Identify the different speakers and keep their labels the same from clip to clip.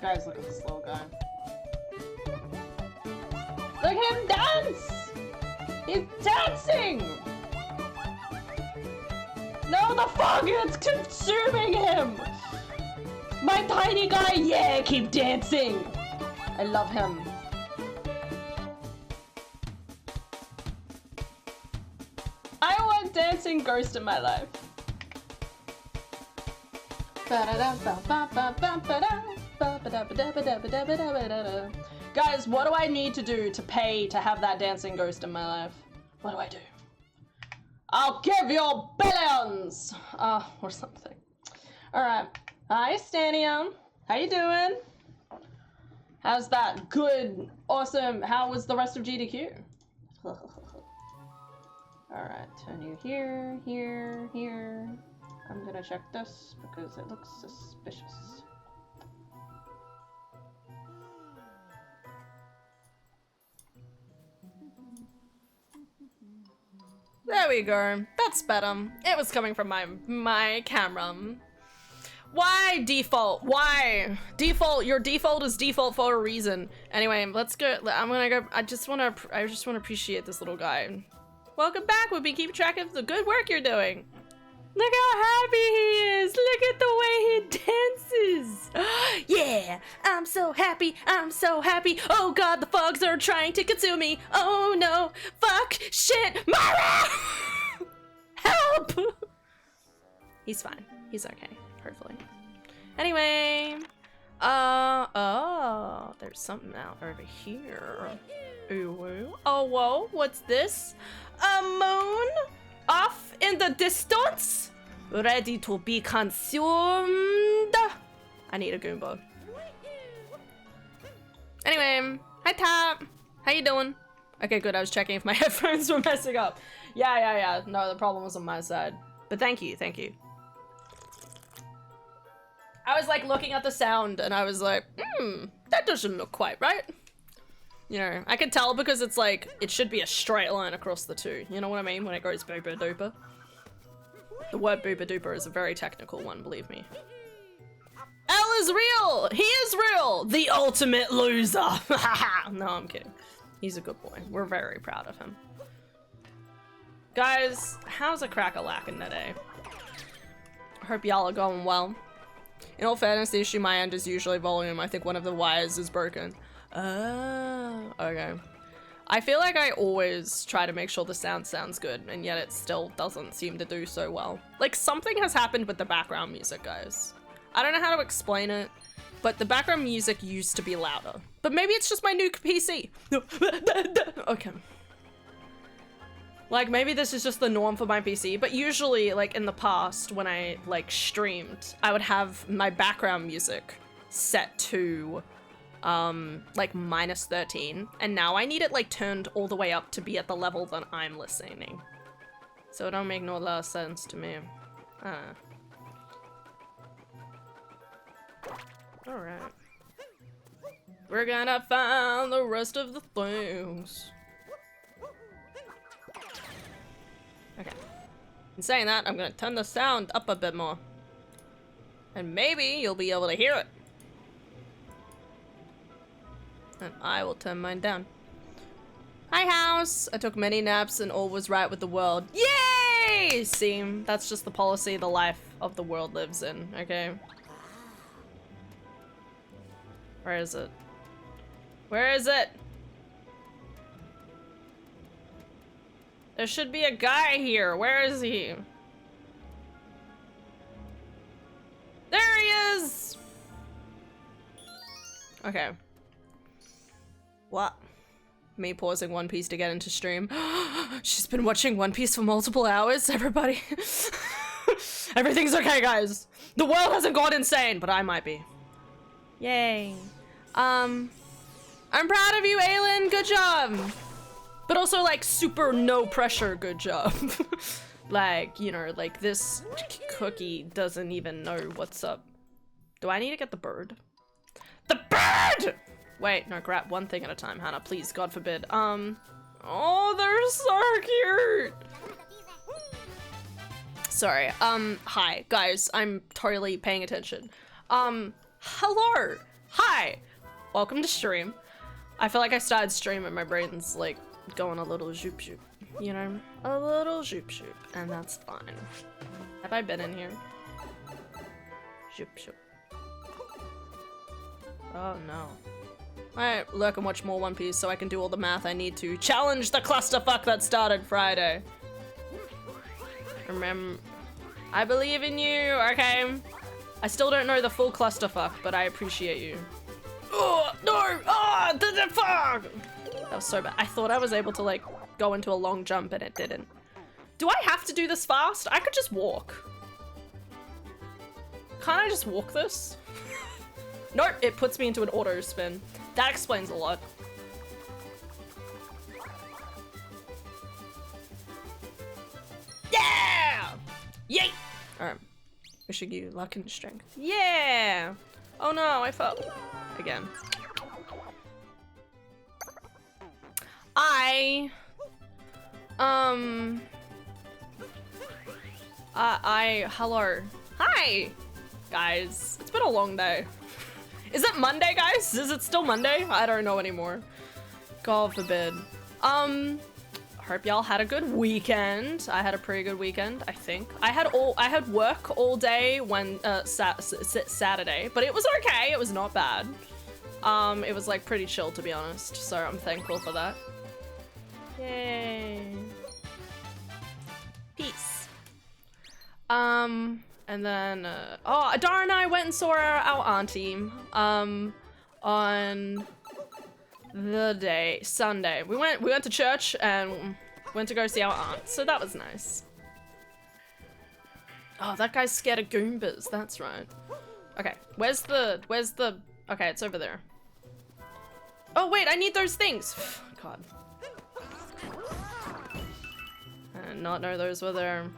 Speaker 1: Guys, look at this little guy. Look at him dance! He's dancing! No, the fog is consuming him! My tiny guy, yeah, keep dancing! I love him. I want dancing ghost in my life. Guys, what do I need to do to pay to have that dancing ghost in my life? What do I do? I'll give you billions! Or something. Alright. Hi, Stanium. How you doing? How's that? Good. Awesome. How was the rest of GDQ? Alright, turn you here, here, here. I'm gonna check this because it looks suspicious. There we go. That's better. It was coming from my camera. Why default? Why? Default, your default is default for a reason. Anyway, let's go. I'm gonna go. I just wanna appreciate this little guy. Welcome back. We'll be keeping track of the good work you're doing. Look how happy he is. Look at the way he dances. Yeah, I'm so happy. I'm so happy. Oh God, the fogs are trying to consume me. Oh no, fuck, shit, Mara! Help! He's fine. He's okay, hopefully. Anyway, oh, there's something out over here. Ooh, oh, whoa, what's this? A moon? Off in the distance? Ready to be consumed? I need a Goomba. Anyway, hi Tap. How you doing? Okay, good. I was checking if my headphones were messing up. Yeah. No, the problem was on my side. But thank you. I was like looking at the sound and I was like, that doesn't look quite right. You know, I can tell because it's like, it should be a straight line across the two. You know what I mean? When it goes booper duper. The word booper duper is a very technical one, believe me. L is real! He is real! The ultimate loser! No, I'm kidding. He's a good boy. We're very proud of him. Guys, how's a crack-a-lackin' today? I hope y'all are going well. In all fairness, the issue my end is usually volume. I think one of the wires is broken. Oh, okay. I feel like I always try to make sure the sound sounds good, and yet it still doesn't seem to do so well. Like, something has happened with the background music, guys. I don't know how to explain it, but the background music used to be louder. But maybe it's just my new PC. Okay. Like, maybe this is just the norm for my PC, but usually, like, in the past, when I, like, streamed, I would have my background music set to, like, -13, and now I need it, like, turned all the way up to be at the level that I'm listening. So it don't make no lot of sense to me. Alright. We're gonna find the rest of the things. Okay. In saying that, I'm gonna turn the sound up a bit more. And maybe you'll be able to hear it. And I will turn mine down. Hi, house! I took many naps and all was right with the world. Yay! See, that's just the policy the life of the world lives in, okay? Where is it? Where is it? There should be a guy here. Where is he? There he is! Okay. What? Me pausing One Piece to get into stream. She's been watching One Piece for multiple hours, everybody. Everything's okay, guys. The world hasn't gone insane, but I might be. Yay. I'm proud of you, Aylin. Good job. But also, like, super no pressure good job. Like, you know, like, this cookie doesn't even know what's up. Do I need to get the bird? The bird! Wait, no, grab one thing at a time, Hannah, please, God forbid. Oh, they're so cute! Sorry, hi, guys, I'm totally paying attention. Hello! Hi! Welcome to stream. I feel like I started stream and my brain's like going a little zoop zoop. You know? A little zoop zoop. And that's fine. Have I been in here? Zoop zoop. Oh no. Alright, look and watch more One Piece so I can do all the math I need to challenge the clusterfuck that started Friday. Remember, I believe in you, okay? I still don't know the full clusterfuck, but I appreciate you. Oh, no! Oh, the fuck! That was so bad. I thought I was able to, like, go into a long jump and it didn't. Do I have to do this fast? I could just walk. Can't I just walk this? Nope, it puts me into an auto spin. That explains a lot. Yeah! Yay! Alright. Wishing you luck and strength. Yeah! Oh no, I fell. Again. Hello. Hi! Guys, it's been a long day. Is it Monday, guys? Is it still Monday? I don't know anymore. God forbid. Hope y'all had a good weekend. I had a pretty good weekend, I think. I had work all day when Saturday, but it was okay. It was not bad. It was like pretty chill, to be honest. So I'm thankful for that. Yay. Peace. And then, oh, Adara and I went and saw our auntie, on the Sunday. We went to church and went to go see our aunt, so that was nice. Oh, that guy's scared of Goombas, that's right. Okay, where's the, okay, it's over there. Oh wait, I need those things! God. I did not know those were there.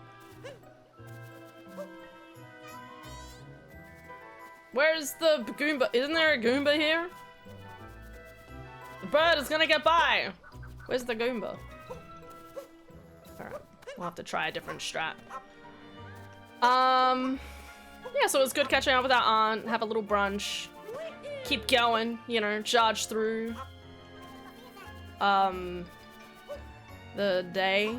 Speaker 1: Where's the Goomba? Isn't there a Goomba here? The bird is gonna get by! Where's the Goomba? Alright, we'll have to try a different strat. Yeah, so it was good catching up with our aunt, have a little brunch, keep going, you know, charge through the day,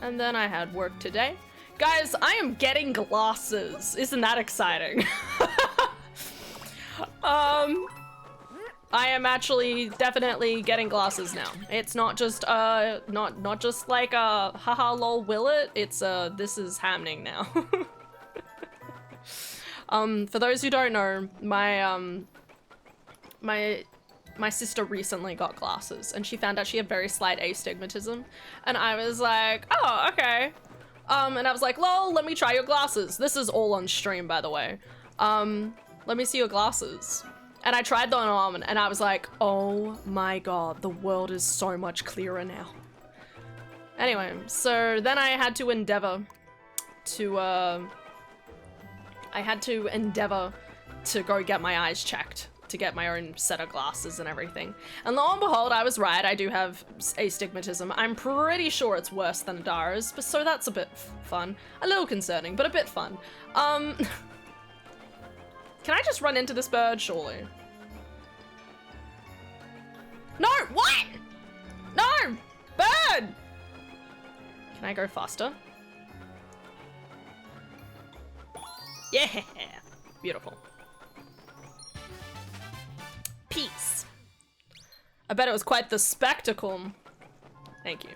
Speaker 1: and then I had work today. Guys, I am getting glasses. Isn't that exciting? I am actually definitely getting glasses now. It's not just not just like a haha lol will it. It's this is happening now. For those who don't know, my sister recently got glasses and she found out she had very slight astigmatism, and I was like, oh, okay. And I was like, lol, let me try your glasses. This is all on stream, by the way. Let me see your glasses. And I tried them on and I was like, oh my god, the world is so much clearer now. Anyway, so then I had to endeavor to, go get my eyes checked, to get my own set of glasses and everything. And lo and behold, I was right, I do have astigmatism. I'm pretty sure it's worse than Adara's, but so that's a bit fun. A little concerning, but a bit fun. Can I just run into this bird, surely? No, what? No, bird! Can I go faster? Yeah, beautiful. Peace. I bet it was quite the spectacle. Thank you.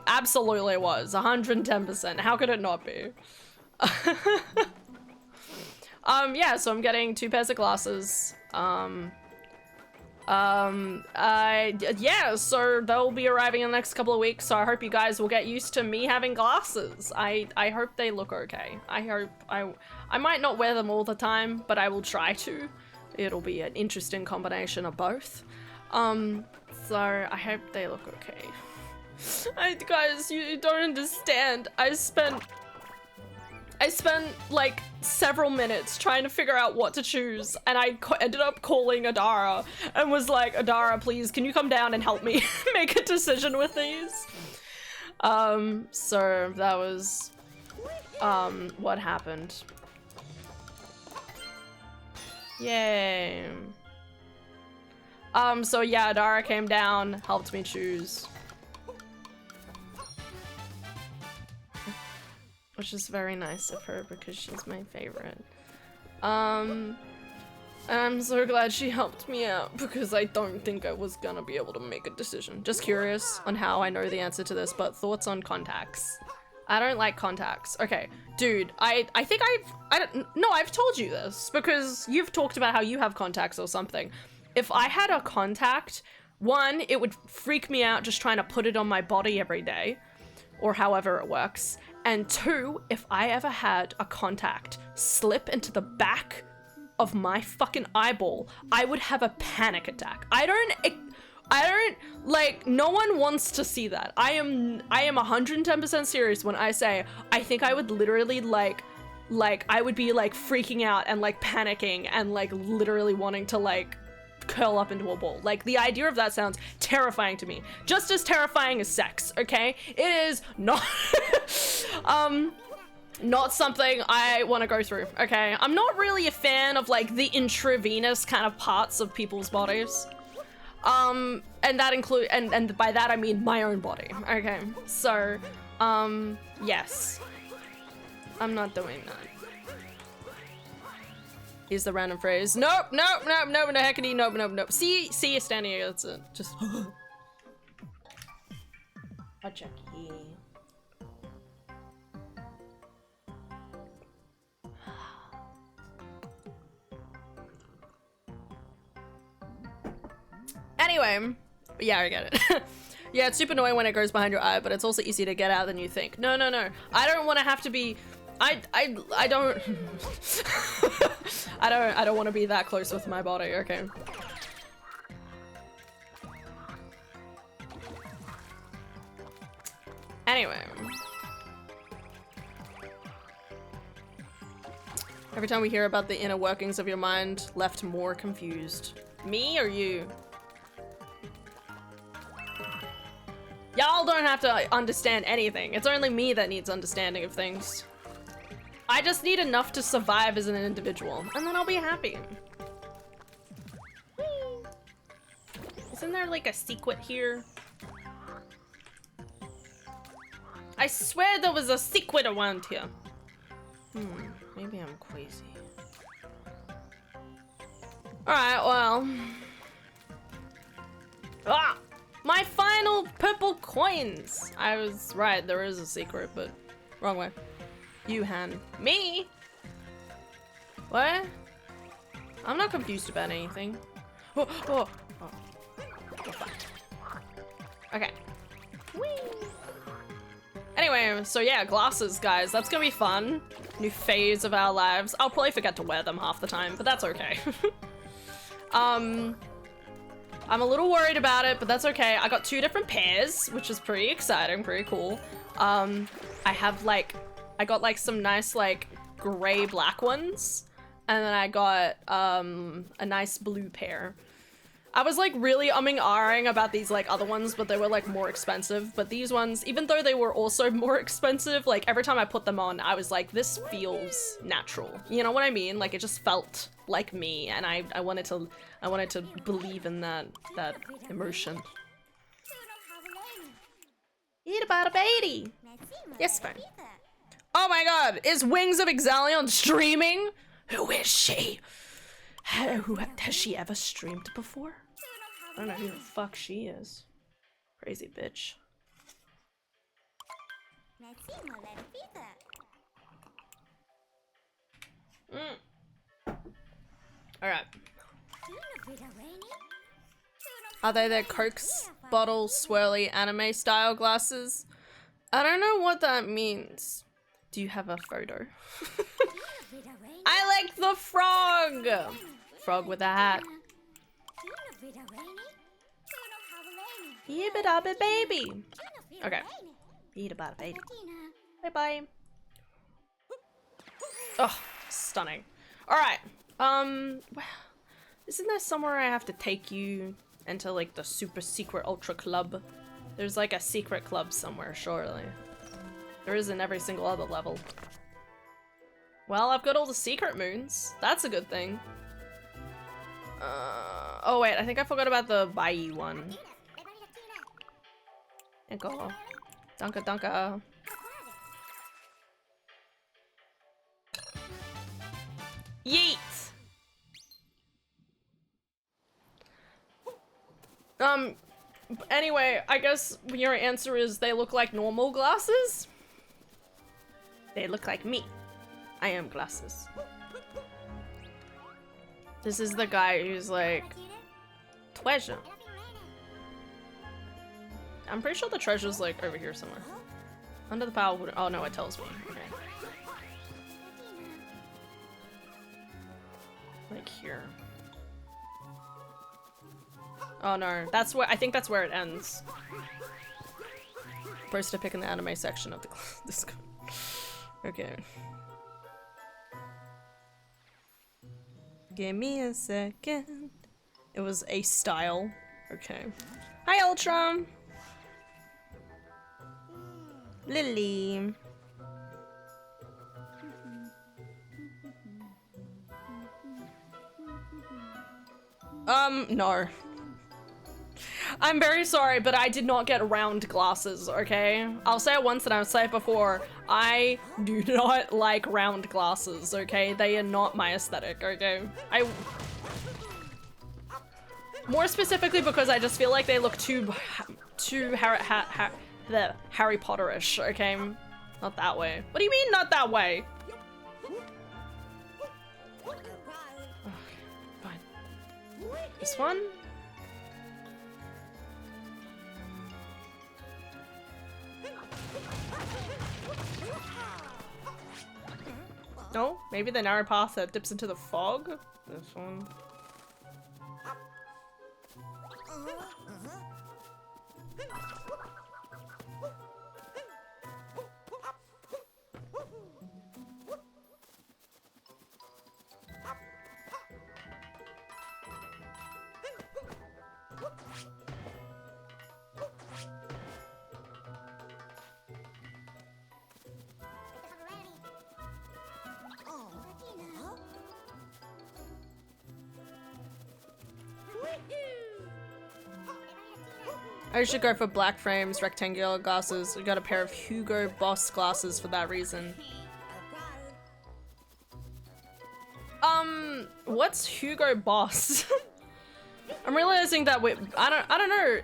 Speaker 1: Absolutely it was, 110%. How could it not be? Yeah, so I'm getting 2 pairs of glasses. Yeah, so they'll be arriving in the next couple of weeks, so I hope you guys will get used to me having glasses. I hope they look okay. I might not wear them all the time, but I will try to. It'll be an interesting combination of both. So I hope they look okay. Guys, you don't understand. I spent like several minutes trying to figure out what to choose, and I ended up calling Adara and was like, Adara, please, can you come down and help me make a decision with these? So that was what happened. Yay. So yeah, Dara came down, helped me choose. Which is very nice of her because she's my favorite. And I'm so glad she helped me out because I don't think I was gonna be able to make a decision. Just curious on how I know the answer to this, but thoughts on contacts. I don't like contacts. Okay, dude, I think I've told you this because you've talked about how you have contacts or something. If I had a contact, one, it would freak me out just trying to put it on my body every day or however it works. And two, if I ever had a contact slip into the back of my fucking eyeball, I would have a panic attack. I don't, like, no one wants to see that. I am 110% serious when I say, I think I would literally, like, I would be, like, freaking out and, like, panicking and, like, literally wanting to, like, curl up into a ball. Like, the idea of that sounds terrifying to me. Just as terrifying as sex, okay? It is not, not something I want to go through, okay? I'm not really a fan of, like, the intravenous kind of parts of people's bodies. And that include, and by that I mean my own body, okay? So, yes. I'm not doing that. Is the random phrase. Nope, nope, nope, nope, no heckity, nope, nope, nope. See you standing here, that's it. Just a checky. Anyway, yeah, I get it. Yeah, it's super annoying when it goes behind your eye, but it's also easier to get out than you think. No, no, no. I don't want to have to be. I don't. I don't want to be that close with my body. Okay. Anyway. Every time we hear about the inner workings of your mind, left more confused. Me or you? Y'all don't have to understand anything. It's only me that needs understanding of things. I just need enough to survive as an individual, and then I'll be happy. Whee! Isn't there like a secret here? I swear there was a secret around here. Maybe I'm crazy. Alright, well. Ah! My final purple coins! I was right, there is a secret, but wrong way. You, Han. Me? What? I'm not confused about anything. Oh, oh, oh. Okay. Whee! Anyway, so yeah, glasses, guys. That's gonna be fun. New phase of our lives. I'll probably forget to wear them half the time, but that's okay. I'm a little worried about it, but that's okay. I got 2 different pairs, which is pretty exciting, pretty cool. I got like some nice like gray black ones, and then I got a nice blue pair. I was like really umming about these like other ones, but they were like more expensive. But these ones, even though they were also more expensive, like every time I put them on, I was like, this feels natural. You know what I mean? Like it just felt like me, and I wanted to believe in that emotion. Eat about a baby. Yes, fine. Oh my god, is Wings of Exalion streaming? Who is she? Has she ever streamed before? I don't know who the fuck she is. Crazy bitch. Alright. Are they the Coke's bottle swirly anime style glasses? I don't know what that means. Do you have a photo? I like the frog! Frog with a hat. Yibba baby. Okay. Yibba baby. Bye bye. Oh, stunning. Alright. Isn't there somewhere I have to take you into like the super secret ultra club? There's like a secret club somewhere, surely. There is in every single other level. Well, I've got all the secret moons. That's a good thing. Oh wait, I think I forgot about the Bai one. Danko. Danka danka. Yeet! Anyway, I guess your answer is they look like normal glasses? They look like me. I am glasses. This is the guy who's like, treasure. I'm pretty sure the treasure's like over here somewhere. Under the power would— oh no, it tells me. Okay. Like here. Oh no, that's where— I think that's where it ends. Supposed to pick in the anime section of the this. Okay. Give me a second. It was a style. Okay. Hi, Ultra. Lily. No. I'm very sorry, but I did not get round glasses, okay? I'll say it once and I'll say it before. I do not like round glasses, okay? They are not my aesthetic, okay? More specifically because I just feel like they look too Harry Potter-ish, okay? Not that way. What do you mean, not that way? Okay, fine. This one? No? Maybe the narrow path that dips into the fog? This one. I should go for black frames, rectangular glasses. I got a pair of Hugo Boss glasses for that reason. What's Hugo Boss? I'm realizing that I don't know.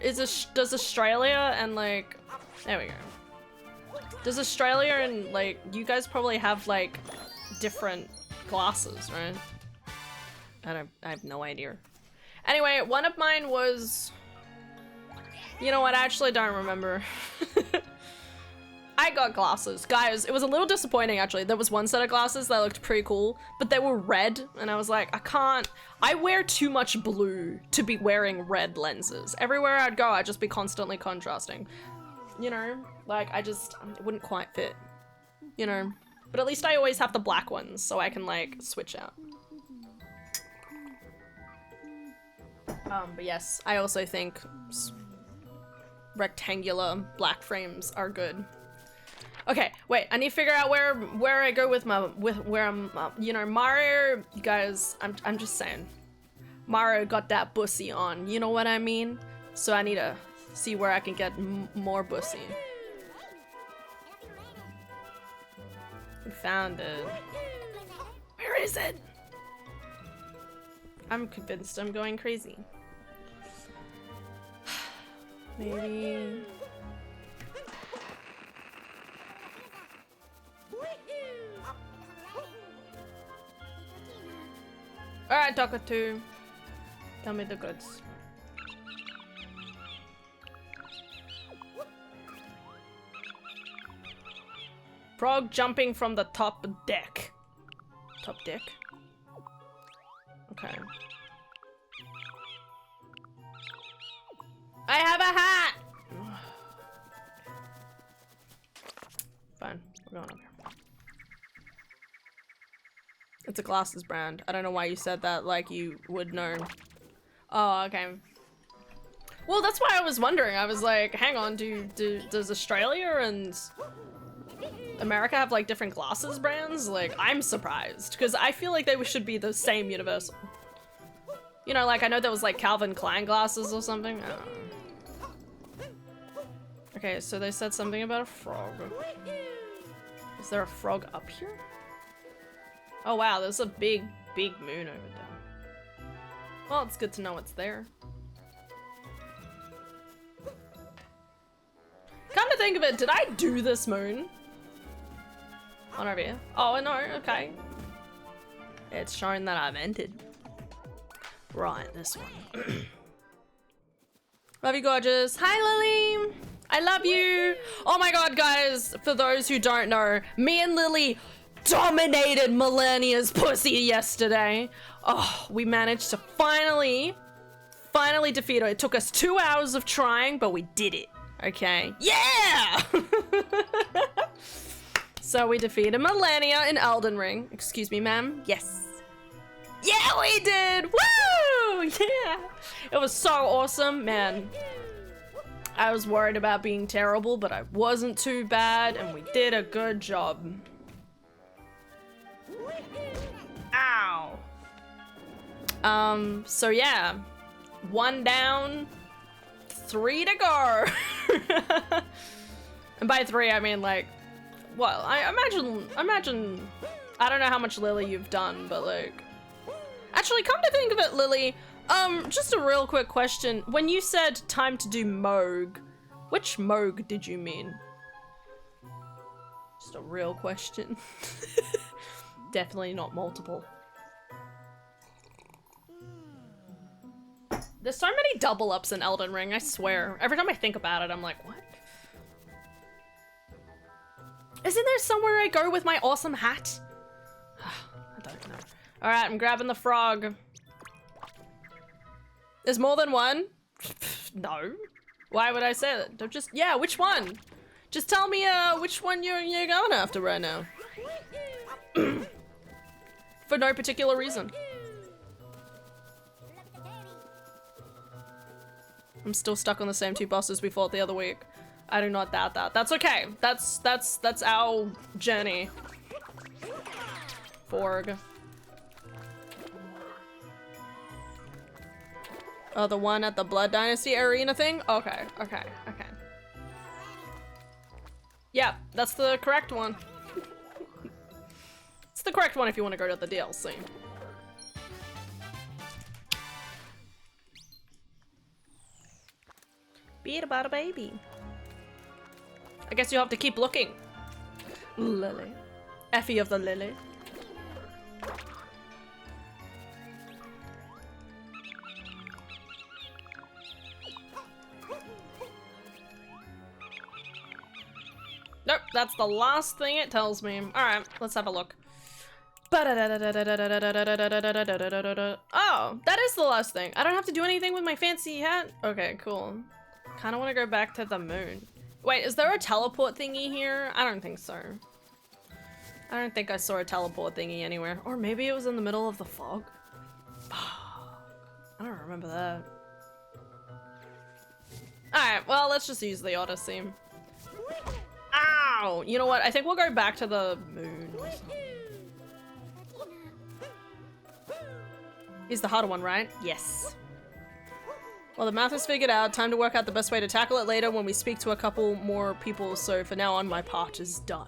Speaker 1: Does Australia and like, there we go. Does Australia and like, you guys probably have like different glasses, right? I have no idea. Anyway, one of mine was, you know what, I actually don't remember. I got glasses. Guys, it was a little disappointing actually. There was one set of glasses that looked pretty cool, but they were red, and I was like, I wear too much blue to be wearing red lenses. Everywhere I'd go, I'd just be constantly contrasting. You know, like it wouldn't quite fit, you know? But at least I always have the black ones, so I can like switch out. But yes, I also think rectangular black frames are good. Okay, wait, I need to figure out where I go with where I'm, you know, Mario, guys, I'm just saying. Mario got that bussy on, you know what I mean? So I need to see where I can get more bussy. We found it. Where is it? I'm convinced I'm going crazy. Maybe. Alright, Talkatu. Tell me the goods. Frog jumping from the top deck. Top deck? Okay. I have a hat! Fine, we're going over here. It's a glasses brand. I don't know why you said that like you would know. Oh, okay. Well, that's why I was wondering. I was like, hang on, does Australia and America have like different glasses brands? Like, I'm surprised because I feel like they should be the same universal. You know, like I know there was like Calvin Klein glasses or something. I don't know. Okay, so they said something about a frog. Is there a frog up here? Oh wow, there's a big, big moon over there. Well, it's good to know it's there. Come to think of it, did I do this moon? On over here. Oh, no, okay. It's showing that I've entered. Right, this one. Love you, gorgeous. Hi, Lily. I love you. Oh my god, guys. For those who don't know, me and Lily dominated Melania's pussy yesterday. Oh, we managed to finally defeat her. It took us 2 hours of trying, but we did it. Okay. Yeah! So we defeated Melania in Elden Ring. Excuse me, ma'am. Yes. Yeah, we did! Woo! Yeah! It was so awesome, man. I was worried about being terrible, but I wasn't too bad, and we did a good job. Ow! So yeah. 1 down, 3 to go. And by 3, I mean like, well, I imagine, I don't know how much Lily you've done, but like, actually, come to think of it, Lily, just a real quick question. When you said time to do Moog, which Moog did you mean? Just a real question. Definitely not multiple. There's so many double ups in Elden Ring, I swear. Every time I think about it, I'm like, what? Isn't there somewhere I go with my awesome hat? I don't know. All right, I'm grabbing the frog. There's more than one? No. Why would I say that? Don't just, yeah, which one? Just tell me which one you're going after right now. For no particular reason. I'm still stuck on the same 2 bosses we fought the other week. I do not doubt that. That's okay. That's our journey. Forg. Oh, the one at the Blood Dynasty arena thing? Okay, okay, okay. Yeah, that's the correct one. It's the correct one if you want to go to the DLC. Beat about a baby. I guess you have to keep looking. Lily. Effie of the Lily. Nope, that's the last thing it tells me. Alright, let's have a look. Oh, that is the last thing. I don't have to do anything with my fancy hat? Okay, cool. Kinda wanna go back to the moon. Wait, is there a teleport thingy here? I don't think so. I don't think I saw a teleport thingy anywhere. Or maybe it was in the middle of the fog? I don't remember that. Alright, well, let's just use the Odyssey. Ow! You know what? I think we'll go back to the moon or something. He's the harder one, right? Yes. Well, the math is figured out. Time to work out the best way to tackle it later when we speak to a couple more people. So for now on, my part is done.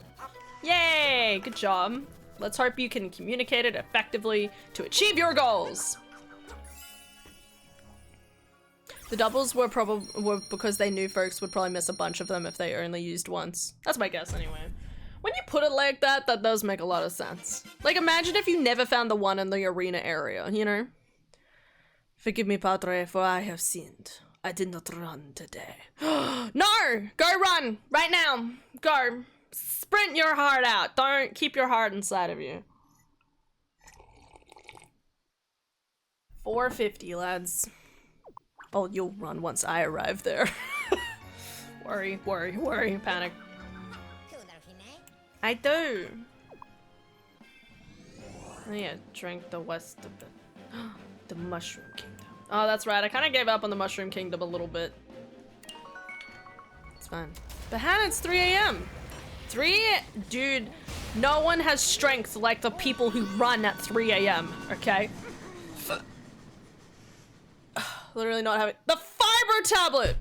Speaker 1: Yay! Good job. Let's hope you can communicate it effectively to achieve your goals. The doubles were because they knew folks would probably miss a bunch of them if they only used once. That's my guess anyway. When you put it like that, that does make a lot of sense. Like, imagine if you never found the one in the arena area, you know? Forgive me, Padre, for I have sinned. I did not run today. No! Go run! Right now! Go! Sprint your heart out! Don't keep your heart inside of you. 450, lads. Oh, you'll run once I arrive there. Worry, worry, worry, panic. I do. Oh yeah, drink the west of the Mushroom Kingdom. Oh, that's right. I kind of gave up on the Mushroom Kingdom a little bit. It's fine. But Hannah, it's 3 AM. Dude, no one has strength like the people who run at 3 AM, okay? Literally not having the fiber tablet.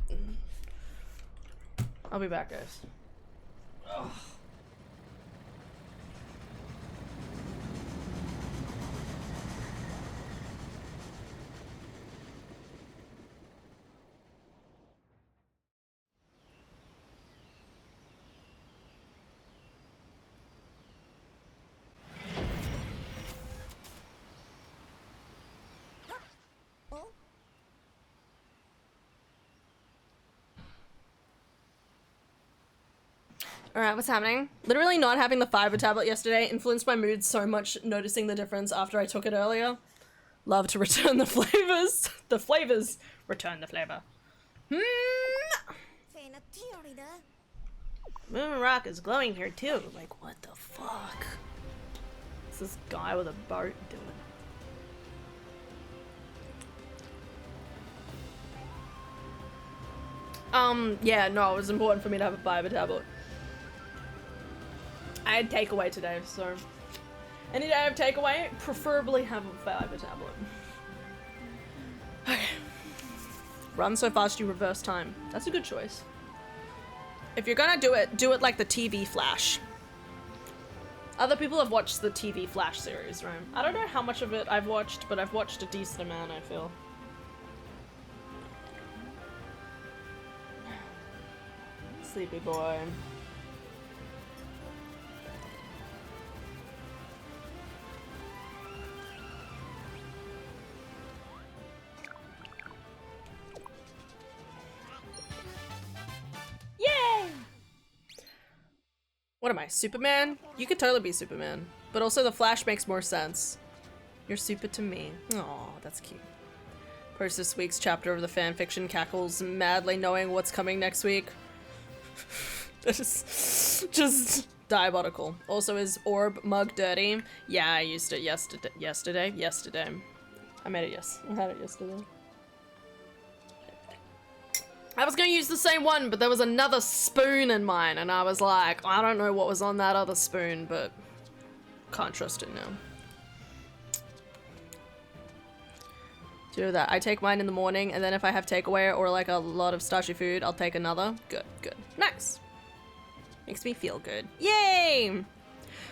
Speaker 1: I'll be back, guys. Ugh. Alright, what's happening? Literally not having the fiber tablet yesterday influenced my mood so much, noticing the difference after I took it earlier. Love to return the flavors. The flavors. Return the flavor. Moon Rock is glowing here too. Like, what the fuck? What's this guy with a boat doing? Yeah, no, it was important for me to have a fiber tablet. I had takeaway today, so any day I have takeaway, preferably have a fiber tablet. Okay. Run so fast you reverse time. That's a good choice. If you're gonna do it like the TV Flash. Other people have watched the TV Flash series, right? I don't know how much of it I've watched, but I've watched a decent amount, I feel. Sleepy boy. Yay! What am I, Superman? You could totally be Superman. But also the Flash makes more sense. You're super to me. Aw, that's cute. Post this week's chapter of the fanfiction cackles, madly knowing what's coming next week. That is just diabolical. Also, is orb mug dirty? Yeah, I used it yesterday. I made it, yes. I had it yesterday. I was gonna use the same one, but there was another spoon in mine, and I was like, I don't know what was on that other spoon, but can't trust it now. Do that. I take mine in the morning, and then if I have takeaway or like a lot of starchy food, I'll take another. Good, good. Nice. Makes me feel good. Yay!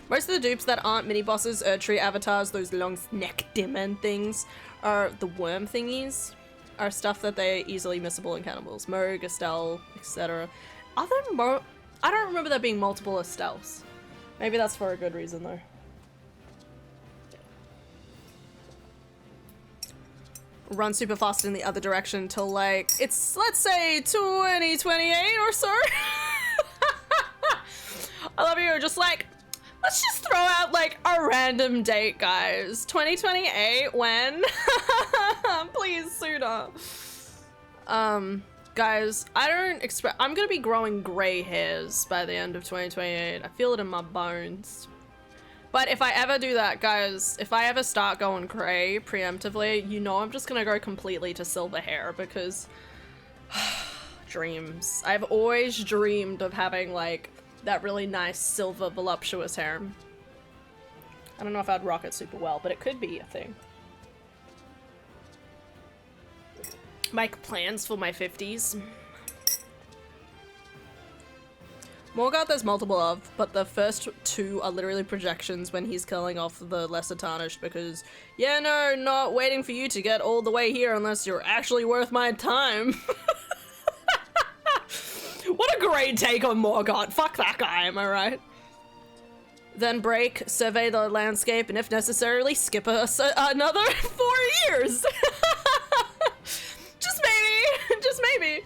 Speaker 1: Most of the dupes that aren't mini-bosses, Erdtree avatars, those long neck demon things, are the worm thingies. Are stuff that they're easily missable in cannibals. Mo, Gastel, etc. Are there more? I don't remember there being multiple Estelles. Maybe that's for a good reason though. Run super fast in the other direction till like, it's, let's say 2028 or so. I love you, just like, let's just throw out like a random date, guys. 2028, when? Please, sooner. Guys, I don't expect, I'm gonna be growing gray hairs by the end of 2028. I feel it in my bones. But if I ever do that, guys, if I ever start going gray preemptively, you know I'm just gonna go completely to silver hair because dreams. I've always dreamed of having like that really nice silver voluptuous hair. I don't know if I'd rock it super well, but it could be a thing. My plans for my 50s. Morgoth there's multiple of, but the first two are literally projections when he's killing off the lesser tarnished because, yeah, no, not waiting for you to get all the way here unless you're actually worth my time. What a great take on Morgoth. Fuck that guy, am I right? Then break, survey the landscape, and if necessarily, skip another 4 years. Just maybe, just maybe.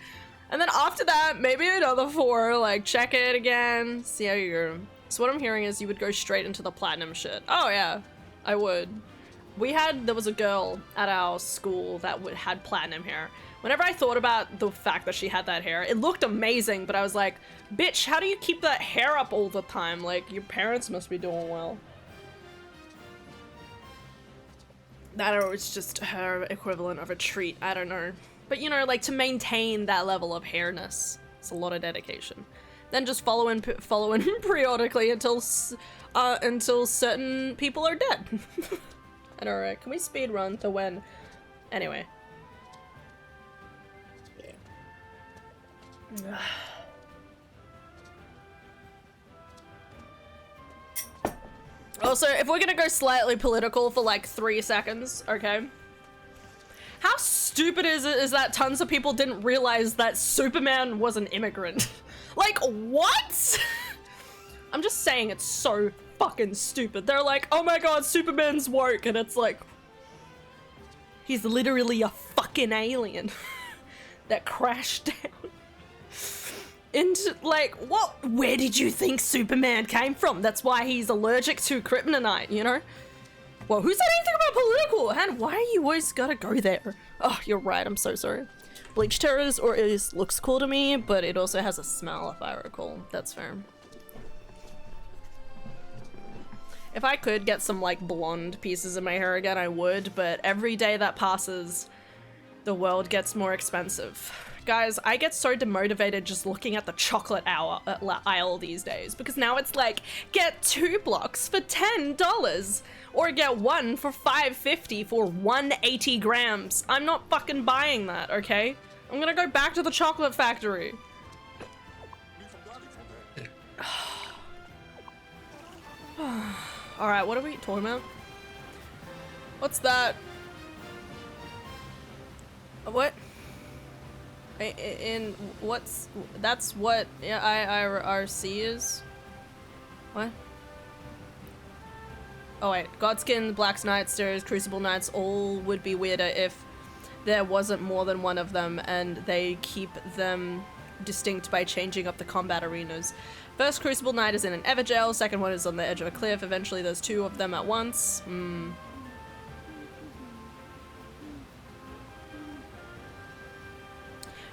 Speaker 1: And then after that, maybe another 4, like check it again, see how you go. So what I'm hearing is you would go straight into the platinum shit. Oh yeah, I would. There was a girl at our school that had platinum hair. Whenever I thought about the fact that she had that hair, it looked amazing, but I was like, bitch, how do you keep that hair up all the time? Like, your parents must be doing well. That or it's just her equivalent of a treat, I don't know. But you know, like to maintain that level of hairness, it's a lot of dedication. Then just follow in periodically until certain people are dead. And alright, can we speed run to when? Anyway. Also, if we're gonna go slightly political for like 3 seconds, okay? How stupid is it is that tons of people didn't realize that Superman was an immigrant? Like, what? I'm just saying it's so fucking stupid. They're like, oh my god, Superman's woke, and it's like, he's literally a fucking alien that crashed down. Into, like, what? Where did you think Superman came from? That's why he's allergic to kryptonite, you know? Well, who said anything about political? And why are you always gotta go there? Oh, you're right, I'm so sorry. Bleach terrors, or it looks cool to me, but it also has a smell, if I recall. That's fair. If I could get some, like, blonde pieces in my hair again, I would, but every day that passes, the world gets more expensive. Guys, I get so demotivated just looking at the chocolate aisle these days, because now it's like, get 2 blocks for $10, or get 1 for $5.50 for 180 grams. I'm not fucking buying that, okay? I'm gonna go back to the chocolate factory. Alright, what are we talking about? What's that? What? In what's that's what IRC is? What? Oh wait, Godskin, Black Knights, Stairs, Crucible Knights all would be weirder if there wasn't more than one of them, and they keep them distinct by changing up the combat arenas. First Crucible Knight is in an Everjail, second one is on the edge of a cliff, eventually there's 2 of them at once.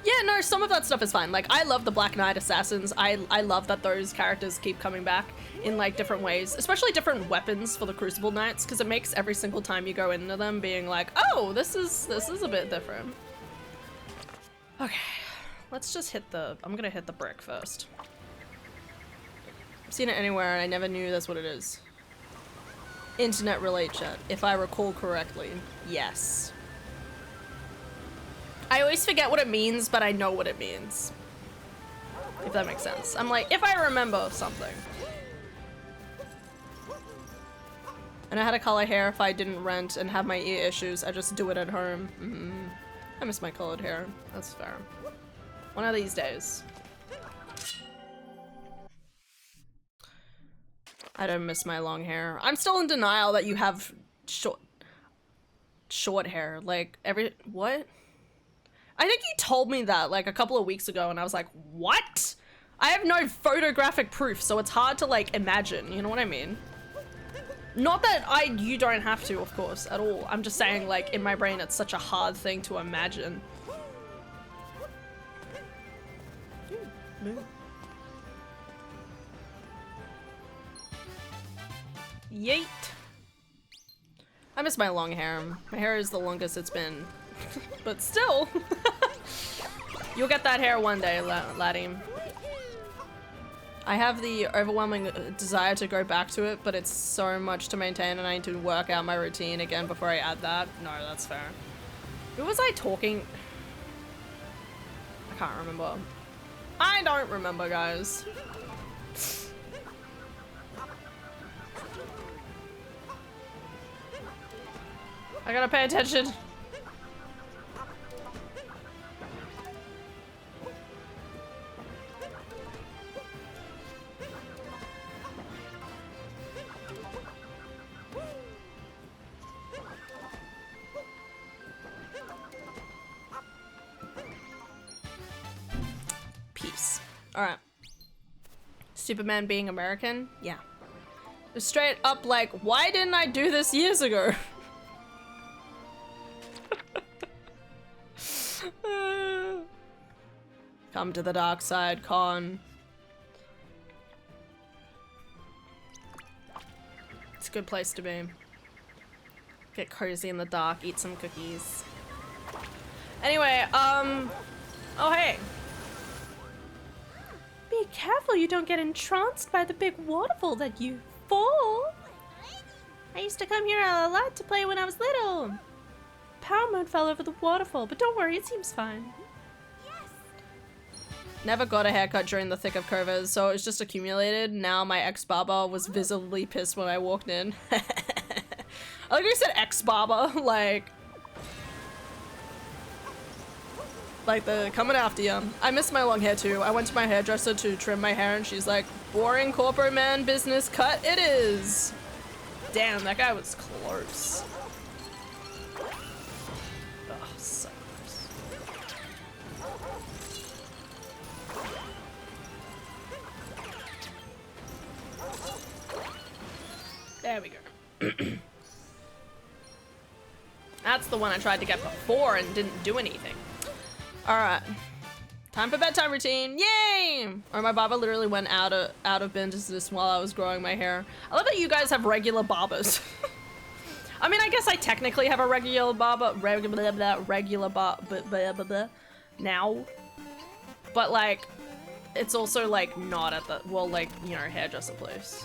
Speaker 1: Yeah, no, some of that stuff is fine. Like, I love the Black Knight Assassins. I love that those characters keep coming back in, like, different ways. Especially different weapons for the Crucible Knights, because it makes every single time you go into them being like, oh, this is a bit different. Okay, let's just hit the... I'm gonna hit the brick first. I've seen it anywhere and I never knew that's what it is. Internet relay chat, if I recall correctly. Yes. I always forget what it means, but I know what it means. If that makes sense. I'm like, if I remember something. I know how to color hair if I didn't rent and have my ear issues. I just do it at home. I miss my colored hair. That's fair. One of these days. I don't miss my long hair. I'm still in denial that you have short hair. Like, what? I think you told me that like a couple of weeks ago and I was like, what? I have no photographic proof, so it's hard to like imagine, you know what I mean? Not that you don't have to, of course, at all. I'm just saying, like, in my brain it's such a hard thing to imagine. Yeet. I miss my long hair. My hair is the longest it's been. But still. You'll get that hair one day, laddie. I have the overwhelming desire to go back to it, but it's so much to maintain and I need to work out my routine again before I add that. No, that's fair. Who was I talking? I can't remember. I don't remember, guys. I gotta pay attention. Peace. Alright. Superman being American? Yeah. Just straight up like, why didn't I do this years ago? Come to the dark side, Con. It's a good place to be. Get cozy in the dark, eat some cookies. Anyway, oh hey. Be careful you don't get entranced by the big waterfall that you fall. I used to come here a lot to play when I was little. Power Moon fell over the waterfall, but don't worry, it seems fine. Never got a haircut during the thick of COVID, so it was just accumulated. Now my ex-barber was visibly pissed when I walked in. I like you said ex-barber, like the coming after you. I miss my long hair too. I went to my hairdresser to trim my hair and she's like, boring corporate man business cut it is. Damn, that guy was close. Oh, so close. There we go. That's the one I tried to get before and didn't do anything. Alright. Time for bedtime routine. Yay! Or my barber literally went out of business while I was growing my hair. I love that you guys have regular barbers. I mean, I guess I technically have a regular barber, now. But like, it's also like not at the, well, like, you know, hairdresser place.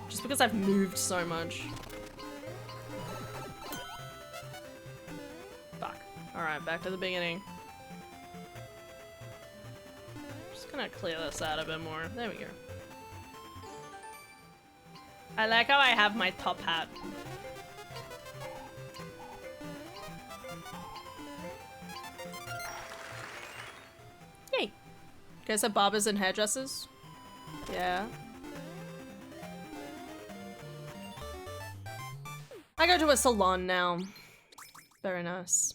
Speaker 1: Just because I've moved so much. Fuck. Alright, back to the beginning. Just gonna clear this out a bit more. There we go. I like how I have my top hat. Yay! You guys have barbers and hairdressers? Yeah. I go to a salon now. Very nice.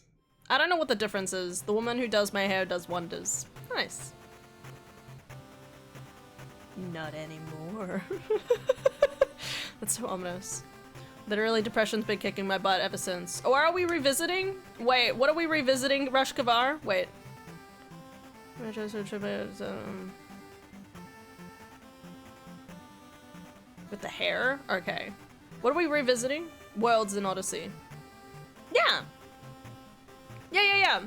Speaker 1: I don't know what the difference is. The woman who does my hair does wonders. Nice. Not anymore. That's so ominous. Literally, depression's been kicking my butt ever since. Or are we revisiting? Wait, what are we revisiting, Rush Kavar? Wait. With the hair? Okay. What are we revisiting? Worlds in Odyssey. Yeah. Yeah.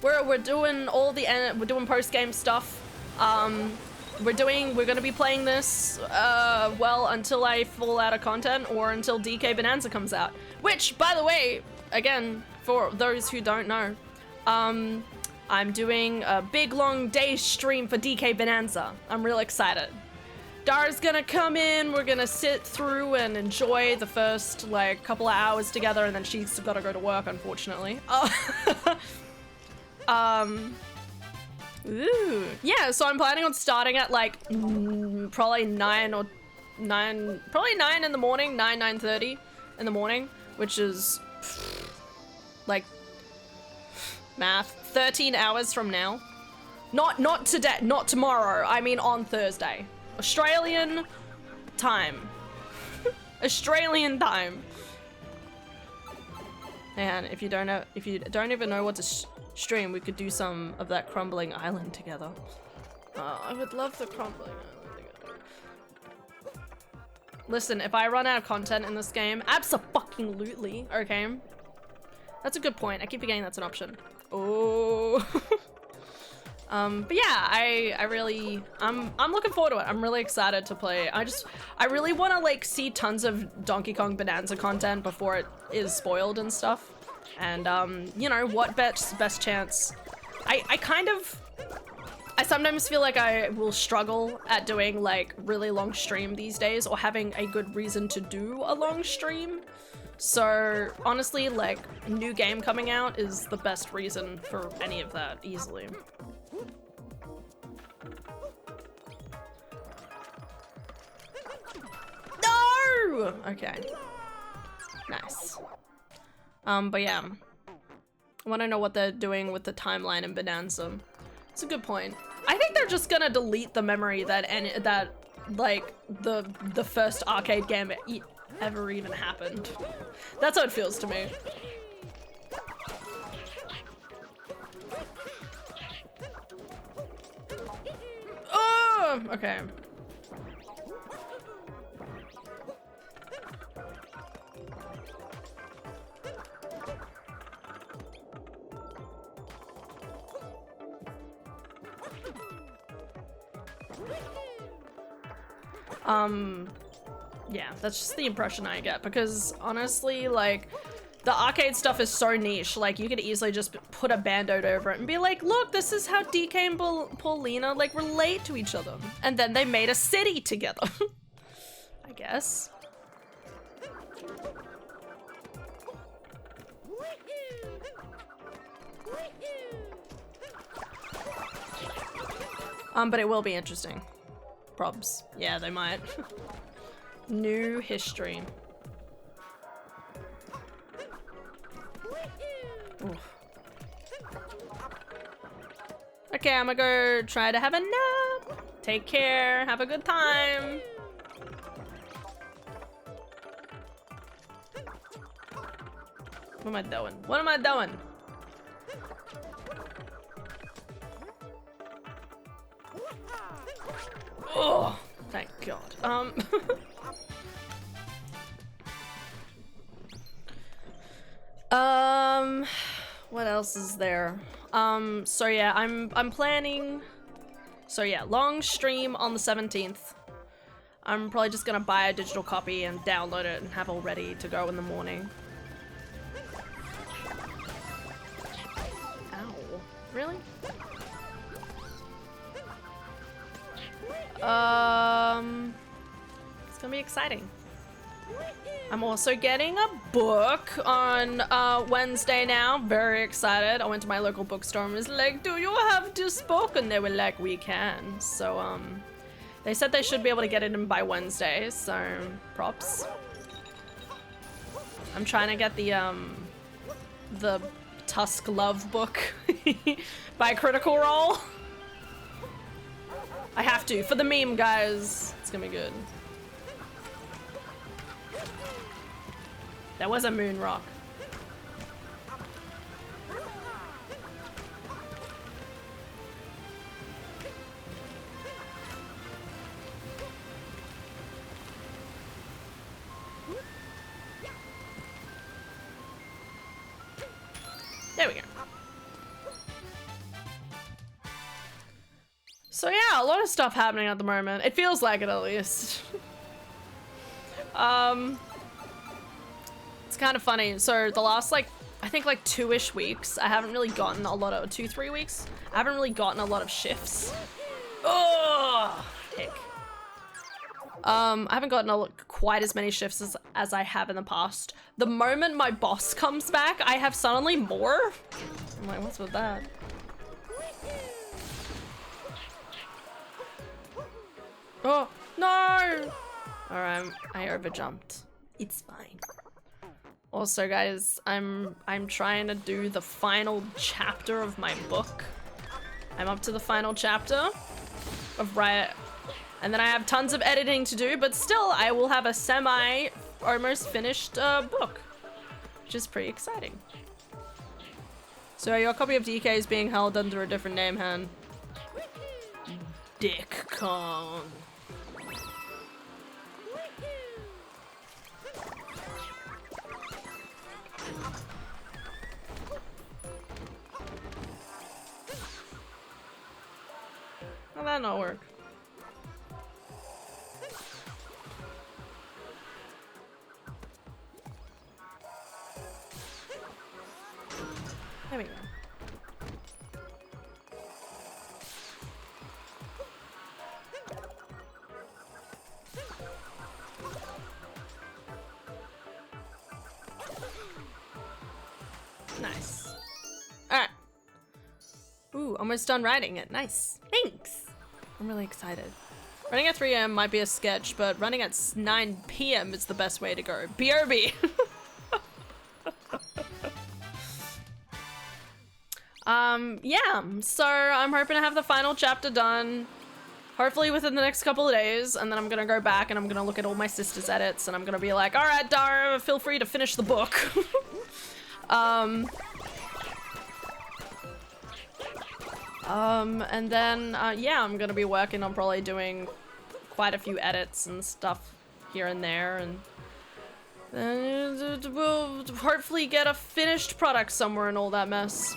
Speaker 1: We're doing all the we're doing post-game stuff. We're gonna be playing this well until I fall out of content or until DK Bonanza comes out. Which, by the way, again, for those who don't know, I'm doing a big long day stream for DK Bonanza. I'm real excited. Dara's gonna come in, we're gonna sit through and enjoy the first, like, couple of hours together, and then she's gotta go to work, unfortunately. Ooh. Yeah, so I'm planning on starting at, like, probably 9 in the morning, 9:30 in the morning, which is, like, math, 13 hours from now. Not today, not tomorrow, I mean on Thursday. Australian time. Australian time. And if you don't even know what to stream, we could do some of that Crumbling Island together. I would love the Crumbling Island together. Listen, if I run out of content in this game, abso-fucking-lutely, okay? That's a good point. I keep forgetting that's an option. Oh. But yeah, I'm looking forward to it. I'm really excited to play. I really want to like see tons of Donkey Kong Bonanza content before it is spoiled and stuff. And you know, what best chance? I sometimes feel like I will struggle at doing like really long stream these days or having a good reason to do a long stream. So honestly, like, new game coming out is the best reason for any of that, easily. No! Okay. Nice. But yeah. I want to know what they're doing with the timeline in Bonanza. It's a good point. I think they're just gonna delete the memory that like the first arcade game ever even happened. That's how it feels to me. Oh, okay. Yeah, that's just the impression I get, because honestly, like, The arcade stuff is so niche, like you could easily just put a band-aid over it and be like, look, this is how DK and Paulina like relate to each other. And then they made a city together, I guess. But it will be interesting. Probs. Yeah, they might. New history. Oof. Okay, I'm gonna go try to have a nap. Take care, have a good time. What am I doing? What am I doing? Oh, thank God. What else is there? So yeah, I'm planning. So yeah, long stream on the 17th. I'm probably just gonna buy a digital copy and download it and have all ready to go in the morning. Ow. Really? It's gonna be exciting. I'm also getting a book on Wednesday now. Very excited. I went to my local bookstore and was like, do you have this book? And they were like, we can. So they said they should be able to get it in by Wednesday, so props. I'm trying to get the Tusk Love book by Critical Role. I have to, for the meme, guys. It's gonna be good. That was a moon rock. There we go. So yeah, a lot of stuff happening at the moment. It feels like it, at least. It's kind of funny. So the last, like, I think like 2-ish weeks, I haven't really gotten a lot of, 2-3 weeks, I haven't really gotten a lot of shifts. Oh, heck. I haven't gotten quite as many shifts as I have in the past. The moment my boss comes back, I have suddenly more. I'm like, what's with that? Oh, no! Alright, I overjumped. It's fine. Also, guys, I'm trying to do the final chapter of my book. I'm up to the final chapter of Riot. And then I have tons of editing to do, but still, I will have a almost finished book, which is pretty exciting. So your copy of DK is being held under a different name, Han. Dick Kong. How did that not work? There we go. Nice. Alright. Ooh, almost done writing it. Nice. Thanks. I'm really excited. Running at 3 AM might be a sketch, but running at 9 PM is the best way to go. BRB. Yeah, so I'm hoping to have the final chapter done hopefully within the next couple of days, and then I'm gonna go back and I'm gonna look at all my sister's edits and I'm gonna be like, all right, Dara, feel free to finish the book. And then, yeah, I'm gonna be working on probably doing quite a few edits and stuff here and there, and then we'll hopefully get a finished product somewhere in all that mess.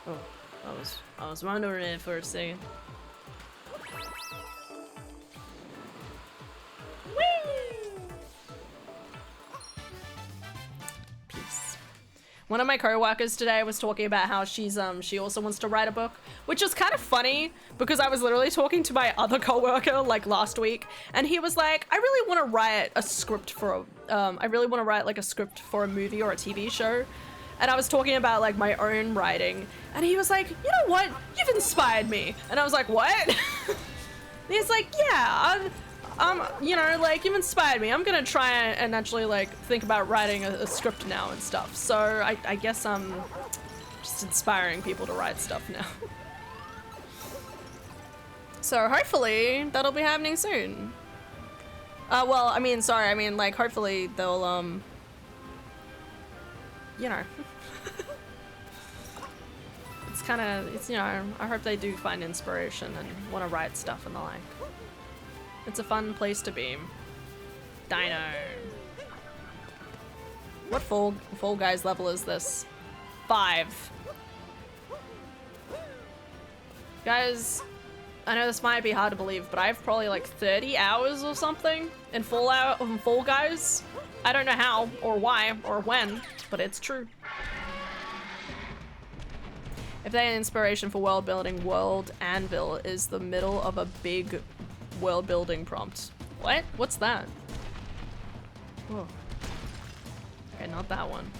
Speaker 1: Oh, I was wondering it for a second. One of my co-workers today was talking about how she also wants to write a book, which is kind of funny because I was literally talking to my other co-worker like last week, and he was like, I really want to write a script for I really want to write like a script for a movie or a TV show. And I was talking about like my own writing, and he was like, you know what? You've inspired me. And I was like, what? He's like, yeah, you know, like, you've inspired me. I'm gonna try and actually like think about writing a script now and stuff. So I guess I'm just inspiring people to write stuff now. So hopefully that'll be happening soon. Well, I mean, sorry, I mean, like, hopefully they'll, you know. It's, you know, I hope they do find inspiration and want to write stuff and the like. It's a fun place to be. Dino. What Fall Guys level is this? 5. Guys, I know this might be hard to believe, but I have probably like 30 hours or something in Fall Guys. I don't know how or why or when, but it's true. If they had inspiration for world building, World Anvil is the middle of a big world building prompt. What? What's that? Whoa. Okay, not that one.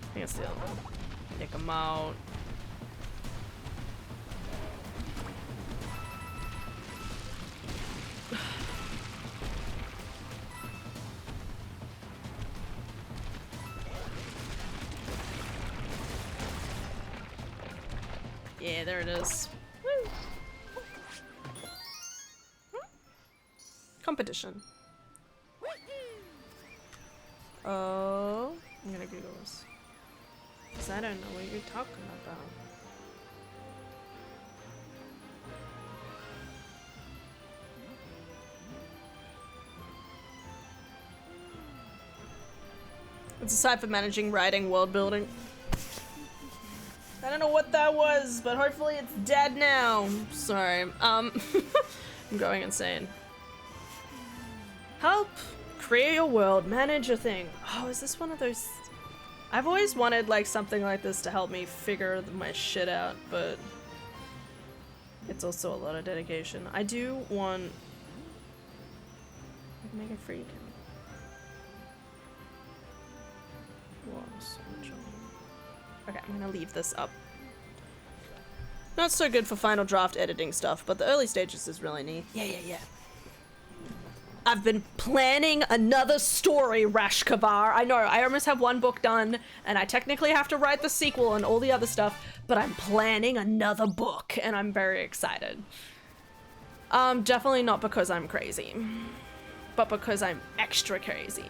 Speaker 1: I think it's the other one. Take them out. Yeah, there it is. Woo. Competition. Oh, I'm gonna Google this. Because I don't know what you're talking about. It's aside from managing, writing, world building. I don't know what that was, but hopefully it's dead now. Sorry. I'm going insane. Help! Create your world, manage a thing. Oh, is this one of those? I've always wanted like something like this to help me figure my shit out, but it's also a lot of dedication. I do want make it free. Whoa, so much on. Okay, I'm gonna leave this up. Not so good for final draft editing stuff, but the early stages is really neat. Yeah. I've been planning another story, Rash Kavar. I know, I almost have one book done, and I technically have to write the sequel and all the other stuff, but I'm planning another book, and I'm very excited. Definitely not because I'm crazy, but because I'm extra crazy.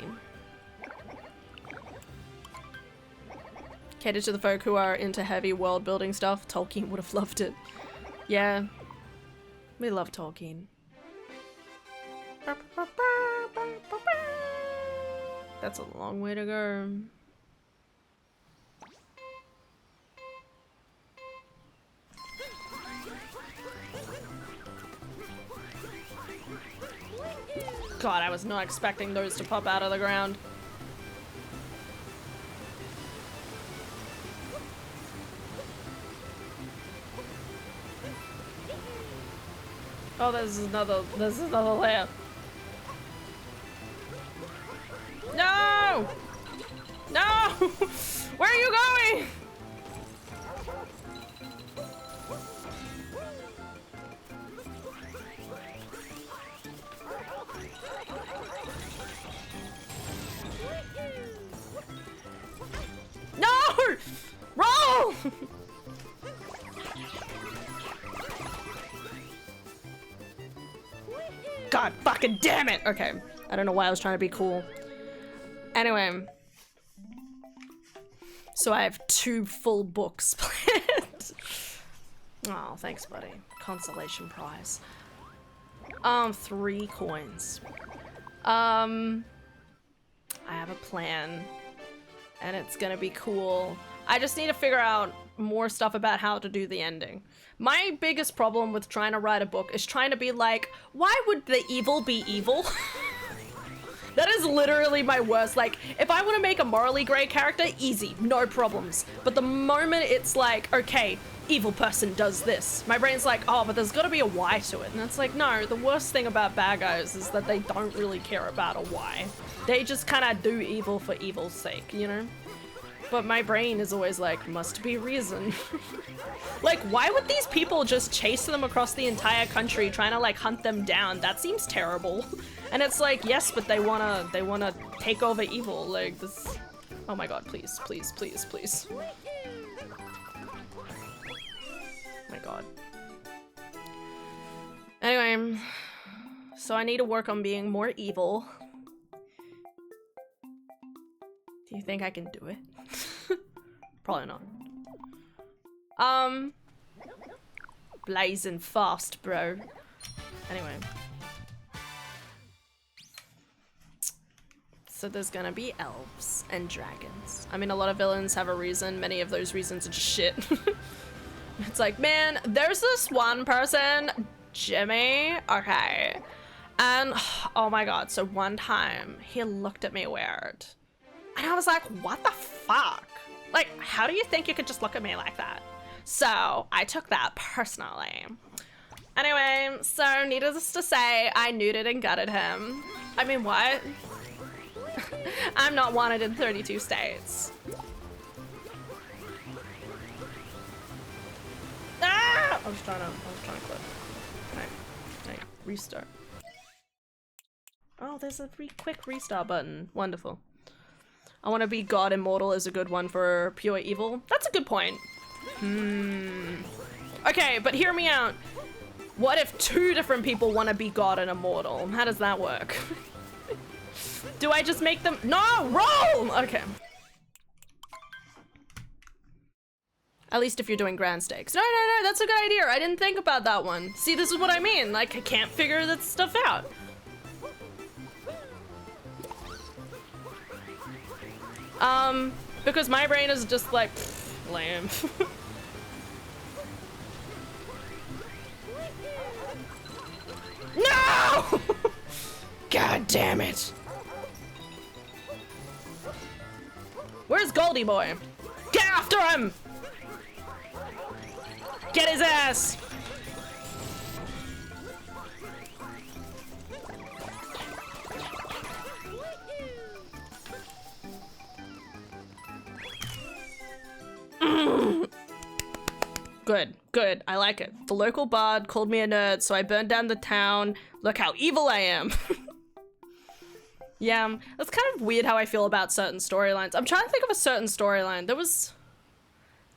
Speaker 1: Catered to the folk who are into heavy world building stuff. Tolkien would have loved it. Yeah, we love Tolkien. That's a long way to go. God, I was not expecting those to pop out of the ground. Oh, there's another layer. No! No! Where are you going? No! Roll! God fucking damn it! Okay. I don't know why I was trying to be cool. Anyway. So I have 2 full books planned. Oh, thanks, buddy. Consolation prize. 3 coins. I have a plan. And it's gonna be cool. I just need to figure out more stuff about how to do the ending. My biggest problem with trying to write a book is trying to be like, why would the evil be evil? That is literally my worst. Like, if I want to make a morally gray character, easy, no problems. But the moment it's like, okay, evil person does this, my brain's like, oh, but there's got to be a why to it. And it's like, no, the worst thing about bad guys is that they don't really care about a why. They just kind of do evil for evil's sake, you know? But my brain is always like, must be reason. Like, why would these people just chase them across the entire country trying to like hunt them down? That seems terrible. And it's like, yes, but they wanna take over evil. Like this. Oh my god, please, please, please, please. Oh my god. Anyway, so I need to work on being more evil. Do you think I can do it? Probably not. Blazing fast, bro. Anyway. So there's gonna be elves and dragons. I mean, a lot of villains have a reason. Many of those reasons are just shit. It's like, man, there's this one person, Jimmy. Okay. And, oh my god, so one time, he looked at me weird. And I was like, what the fuck? Like, how do you think you could just look at me like that? So, I took that personally. Anyway, so needless to say, I neutered and gutted him. I mean, what? I'm not wanted in 32 states. Ah! I was trying to clip. Can I restart? Oh, there's a quick restart button. Wonderful. I want to be God Immortal is a good one for pure evil. That's a good point. Okay, but hear me out. What if 2 different people want to be God and Immortal? How does that work? Do I just make them— No! Roll! Okay. At least if you're doing grand stakes. No, that's a good idea. I didn't think about that one. See, this is what I mean. Like, I can't figure that stuff out. Because my brain is just like, lame. No! God damn it. Where's Goldie Boy? Get after him! Get his ass! Good. I like it. The local bard called me a nerd, so I burned down the town. Look how evil I am. Yeah, that's kind of weird how I feel about certain storylines. I'm trying to think of a certain storyline. There was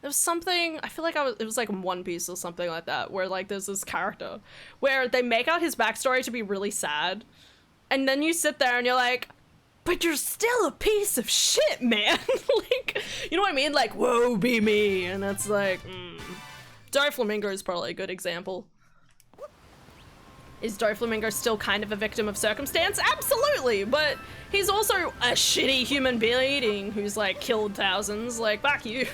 Speaker 1: something, I feel like it was like One Piece or something like that, where like there's this character where they make out his backstory to be really sad. And then you sit there and you're like, but you're still a piece of shit, man. Like, you know what I mean? Like, woe be me. And it's like, Doflamingo is probably a good example. Is Doflamingo still kind of a victim of circumstance? Absolutely, but he's also a shitty human being who's like killed thousands. Like, fuck you.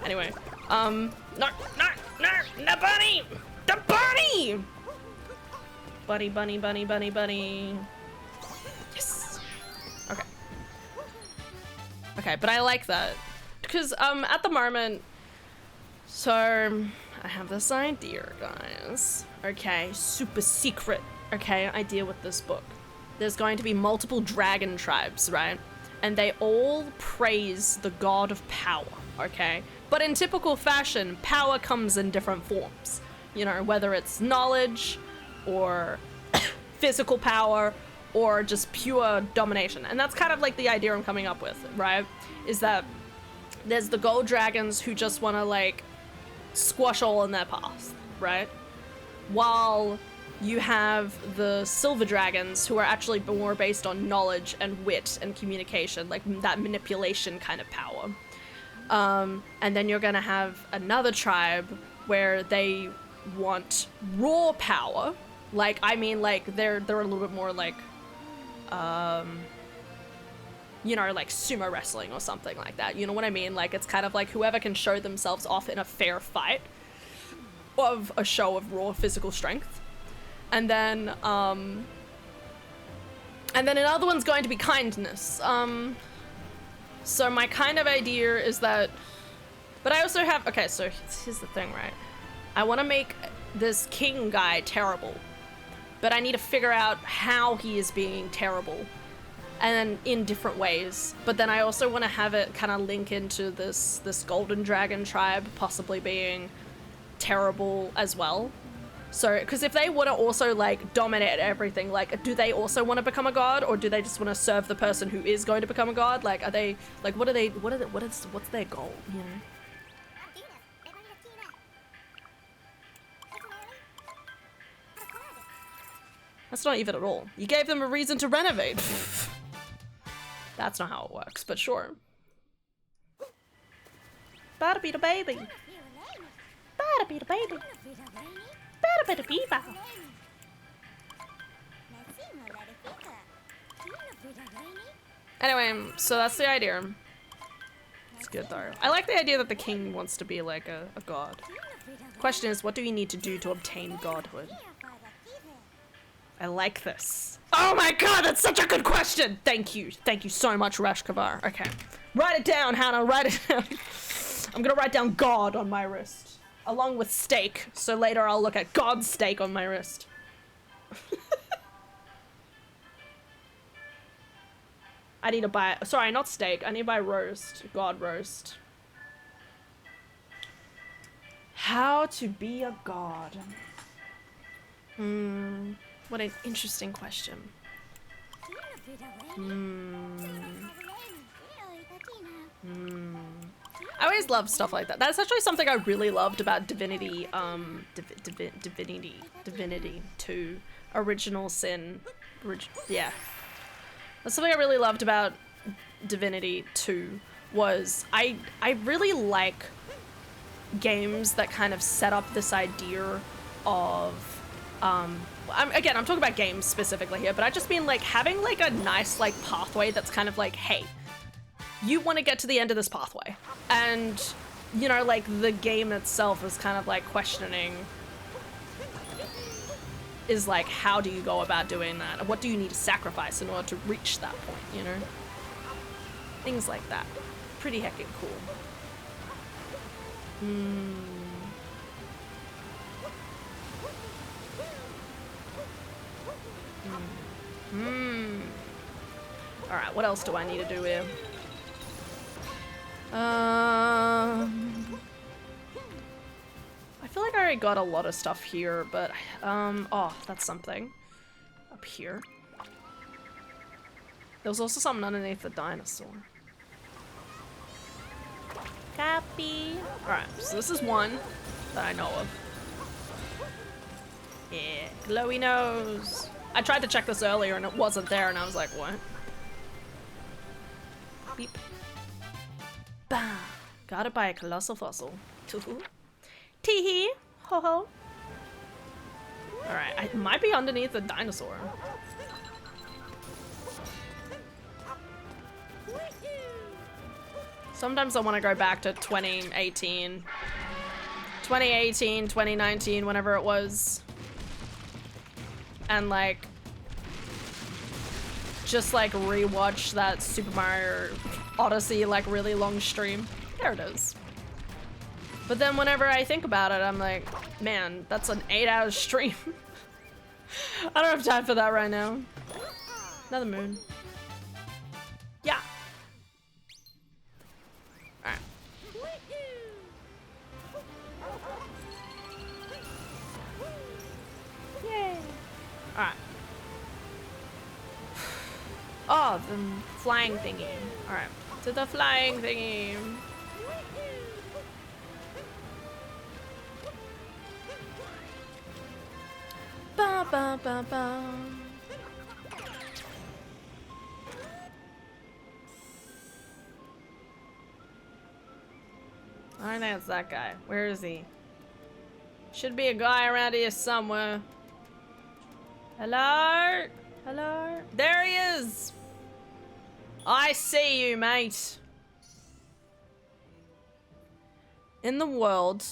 Speaker 1: Anyway, no, the bunny! The bunny! Bunny. Yes. Okay, but I like that. Because, at the moment, so, I have this idea, guys. Okay, super secret, okay, idea with this book. There's going to be multiple dragon tribes, right? And they all praise the god of power, okay? But in typical fashion, power comes in different forms. You know, whether it's knowledge, or physical power, or just pure domination. And that's kind of like the idea I'm coming up with, right? Is that there's the gold dragons who just want to, like, squash all in their path, right? While you have the silver dragons who are actually more based on knowledge and wit and communication, like that manipulation kind of power. And then you're gonna have another tribe where they want raw power. Like, I mean, like, they're a little bit more like, you know, like sumo wrestling or something like that. You know what I mean? Like, it's kind of like whoever can show themselves off in a fair fight of a show of raw physical strength. And then, And then another one's going to be kindness. So my kind of idea is that, but I also have, okay, so here's the thing, right? I want to make this king guy terrible, but I need to figure out how he is being terrible, and in different ways. But then I also want to have it kind of link into this golden dragon tribe possibly being terrible as well. So, because if they want to also like dominate everything, like, do they also want to become a god, or do they just want to serve the person who is going to become a god? Like, are they like, what's their goal? You know? That's not even at all. You gave them a reason to renovate. That's not how it works, but sure. Bada be the baby. Bada be the baby. Bada be the baby. Anyway, so that's the idea. It's good though. I like the idea that the king wants to be like a god. Question is, what do you need to do to obtain godhood? I like this. Oh my god, that's such a good question! Thank you. Thank you so much, Rash Kavar. Okay. Write it down, Hannah. Write it down. I'm gonna write down God on my wrist. Along with steak. So later I'll look at God's steak on my wrist. I need to buy... Sorry, not steak. I need to buy roast. God roast. How to be a god. What an interesting question. I always love stuff like that. That's actually something I really loved about Divinity, Divinity 2, Original Sin. Yeah. That's something I really loved about Divinity 2 was I really like games that kind of set up this idea of I'm talking about games specifically here, but I just mean like having like a nice like pathway that's kind of like, hey, you want to get to the end of this pathway, and you know, like the game itself is kind of like questioning is like, how do you go about doing that? What do you need to sacrifice in order to reach that point, you know? Things like that. Pretty heckin' cool. Alright, what else do I need to do here? I feel like I already got a lot of stuff here, but, oh, that's something. Up here. There was also something underneath the dinosaur. Copy. Alright, so this is one that I know of. Yeah, glowy nose. I tried to check this earlier and it wasn't there, and I was like, what? Beep. Bam. Got it by a colossal fossil. Teehee. Ho ho. Alright, I might be underneath the dinosaur. Sometimes I want to go back to 2018, 2019, whenever it was. And like, just like rewatch that Super Mario Odyssey like really long stream. There it is. But then whenever I think about it, I'm like, man, that's an 8-hour stream. I don't have time for that right now. Another moon. Yeah. Alright. Yay. Alright. Oh, the flying thingy. Alright. To the flying thingy. Ba ba ba ba. I think it's that guy. Where is he? Should be a guy around here somewhere. Hello? Hello? There he is! I see you, mate. In the world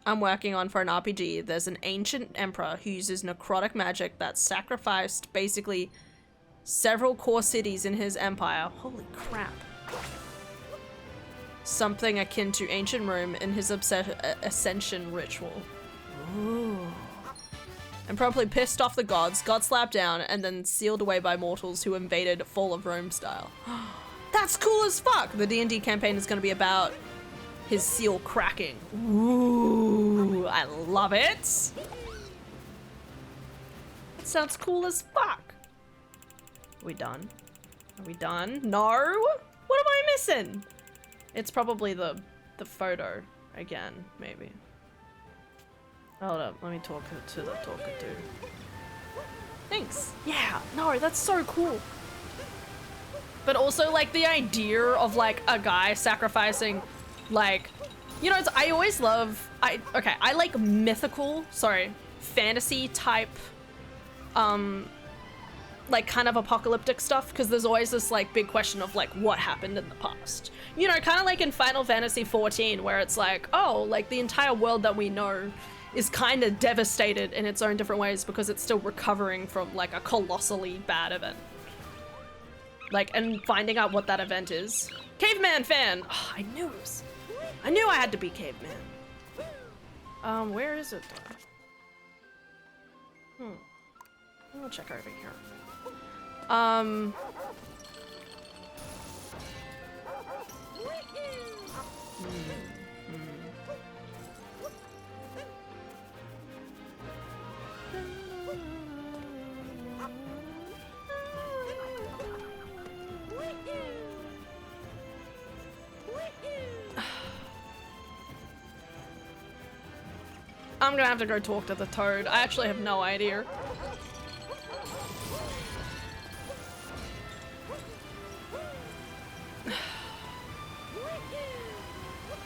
Speaker 1: I'm working on for an RPG, there's an ancient emperor who uses necrotic magic that basically several core cities in his empire. Holy crap. Something akin to ancient Rome in his ascension ritual. Ooh. And probably pissed off the gods, got slapped down, and then sealed away by mortals who invaded Fall of Rome style. That's cool as fuck! The D&D campaign is going to be about his seal cracking. Ooh, I love it! That sounds cool as fuck. Are we done? Are we done? No? What am I missing? It's probably the photo again, maybe. Hold up, let me talk to the talker dude. Thanks. Yeah, no, that's so cool. But also, like, the idea of, like, a guy sacrificing, like, you know, I always love, I like fantasy type, like, kind of apocalyptic stuff, because there's always this, like, big question of, like, what happened in the past. You know, kind of like in Final Fantasy XIV, where it's like, oh, like, the entire world that we know is kind of devastated in its own different ways because it's still recovering from, like, a colossally bad event. Like, and finding out what that event is. Caveman fan! Oh, I knew I had to be caveman. Where is it, though? I'll check over here. I'm gonna have to go talk to the toad. I actually have no idea.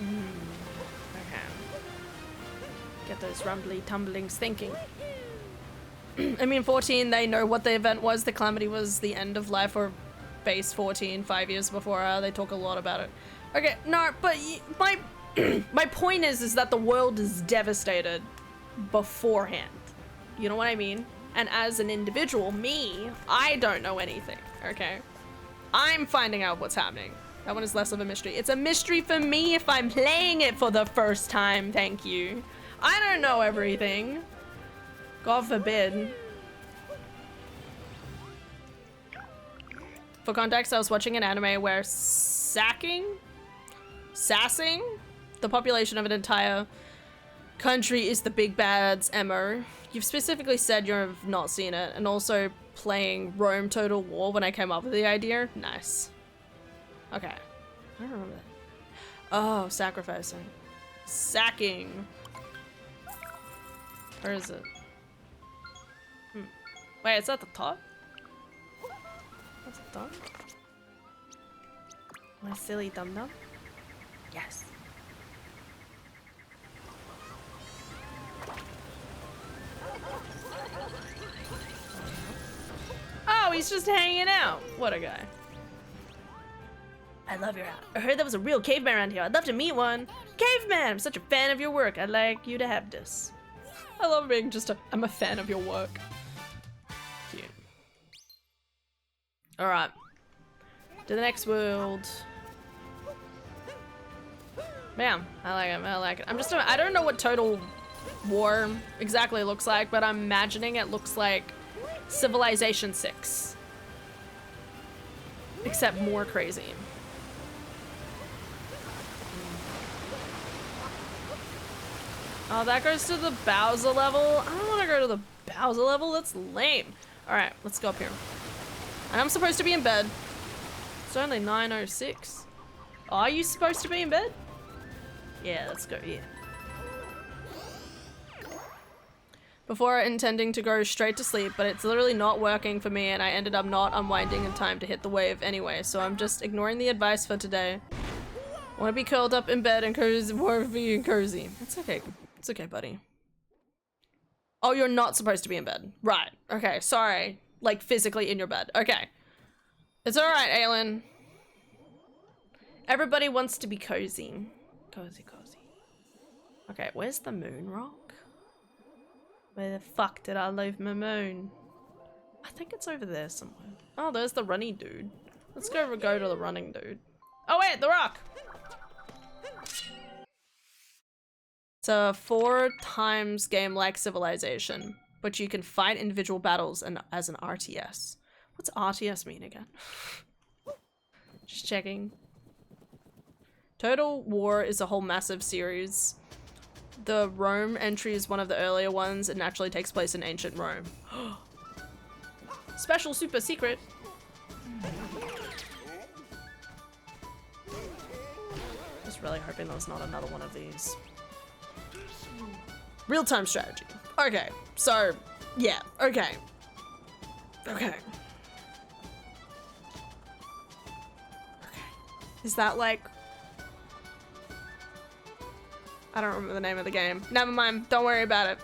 Speaker 1: Okay. Get those rumbly tumblings thinking. I mean, 14, they know what the event was. The calamity was the end of life or base 14, 5 years before. They talk a lot about it. Okay, no, but my my point is that the world is devastated beforehand. You know what I mean? And as an individual, me, I don't know anything, okay? I'm finding out what's happening. That one is less of a mystery. It's a mystery for me if I'm playing it for the first time, thank you. I don't know everything. God forbid. For context, I was watching an anime where sassing the population of an entire country is the big bad's MO. You've specifically said you've not seen it, and also playing Rome Total War when I came up with the idea. Nice. Okay. I don't remember that. Oh, sacrificing. Sacking. Where is it? Wait, it's at the top? That's the top? My silly dum-dum? Yes. Oh, he's just hanging out. What a guy. I love your house. I heard there was a real caveman around here. I'd love to meet one. Caveman! I'm such a fan of your work. I'd like you to have this. I love being I'm a fan of your work. Cute. Alright. To the next world. Bam. I like it. I like it. I don't know what Total War exactly looks like, but I'm imagining it looks like Civilization 6. Except more crazy. Oh, that goes to the Bowser level? I don't want to go to the Bowser level. That's lame. Alright, let's go up here. And I'm supposed to be in bed. It's only 9:06. Are you supposed to be in bed? Yeah, let's go here. Before intending to go straight to sleep, but it's literally not working for me and I ended up not unwinding in time to hit the wave anyway, so I'm just ignoring the advice for today. I want to be curled up in bed and cozy, more being cozy. It's okay. It's okay, buddy. Oh, you're not supposed to be in bed. Right. Okay, sorry. Like, physically in your bed. Okay. It's alright, Aelin. Everybody wants to be cozy. Cozy, cozy. Okay, where's the moon rock? Where the fuck did I leave my moon? I think it's over there somewhere. Oh, there's the runny dude. Let's go to the running dude. Oh wait, the rock! It's a 4 times game like Civilization, but you can fight individual battles and as an RTS. What's RTS mean again? Just checking. Total War is a whole massive series. The Rome entry is one of the earlier ones. It naturally takes place in ancient Rome. Special super secret. Just really hoping there's not another one of these. Real-time strategy. Okay, so, yeah, okay. Okay. Is that like... I don't remember the name of the game. Never mind, don't worry about it.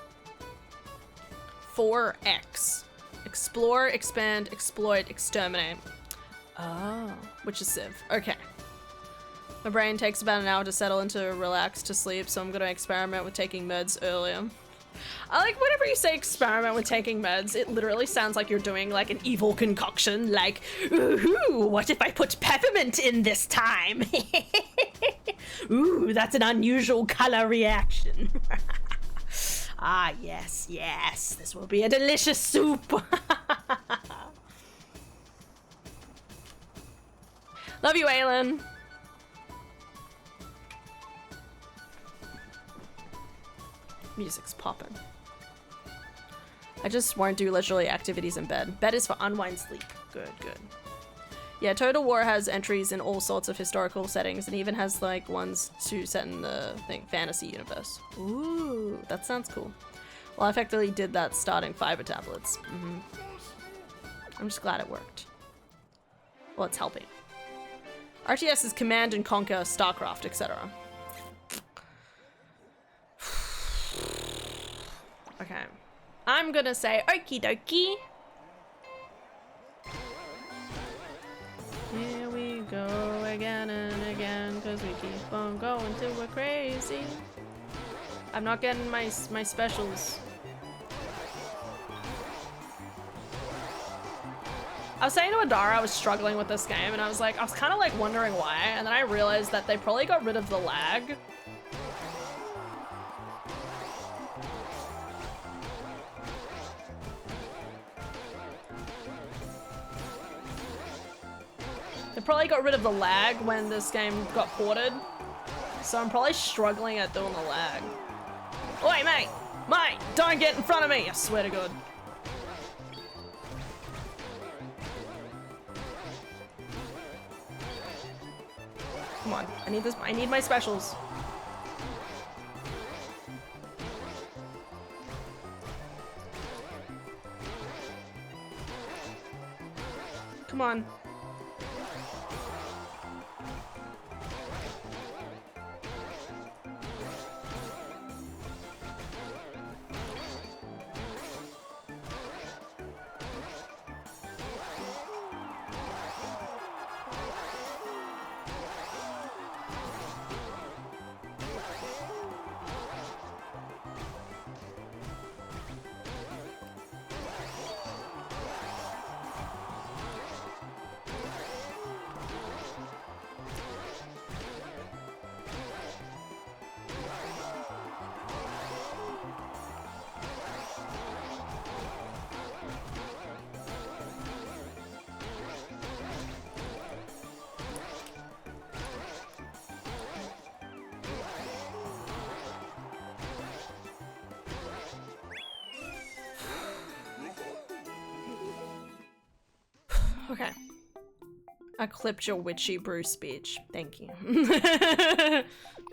Speaker 1: 4X. Explore, expand, exploit, exterminate. Oh, which is Civ. Okay. My brain takes about an hour to settle into relax to sleep, so I'm gonna experiment with taking meds earlier. I like whenever you say experiment with taking meds, it literally sounds like you're doing like an evil concoction, like, ooh, what if I put peppermint in this time? Ooh, that's an unusual color reaction. Ah, yes, yes, this will be a delicious soup. Love you, Aylin. Music's popping. I just won't do leisurely activities in bed. Bed is for unwind sleep. Good, good. Yeah, Total War has entries in all sorts of historical settings and even has like ones to set in the fantasy universe. Ooh, that sounds cool. Well, I effectively did that starting fiber tablets. I'm just glad it worked. Well, it's helping. RTS is Command and Conquer, StarCraft, etc. Okay. I'm gonna say okie dokie. Here we go again and again, because we keep on going till we're crazy. I'm not getting my specials. I was saying to Adara I was struggling with this game, and I was kind of like wondering why, and then I realized that they probably got rid of the lag. They probably got rid of the lag when this game got ported. So I'm probably struggling at doing the lag. Oi, mate! Mate! Don't get in front of me! I swear to God. Come on. I need this. I need my specials. Come on. Okay. I clipped your witchy brew speech. Thank you.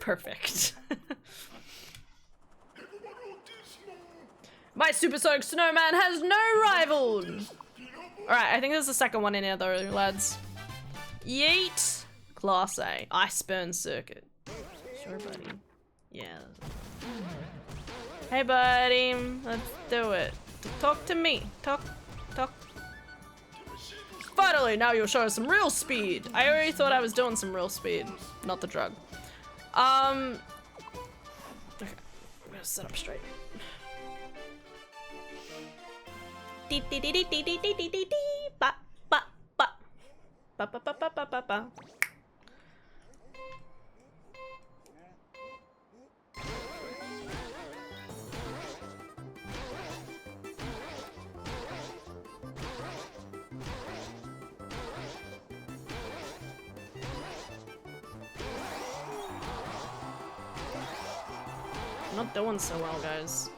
Speaker 1: Perfect. My supersonic snowman has no rival! Alright, I think there's a second one in here though, lads. Yeet! Class A. Iceburn circuit. Sure, buddy. Yeah. Hey, buddy. Let's do it. Talk to me. Talk. Finally, now you'll show us some real speed. I already thought I was doing some real speed, not the drug. Okay, I'm gonna set up straight. I'm not doing so well, guys.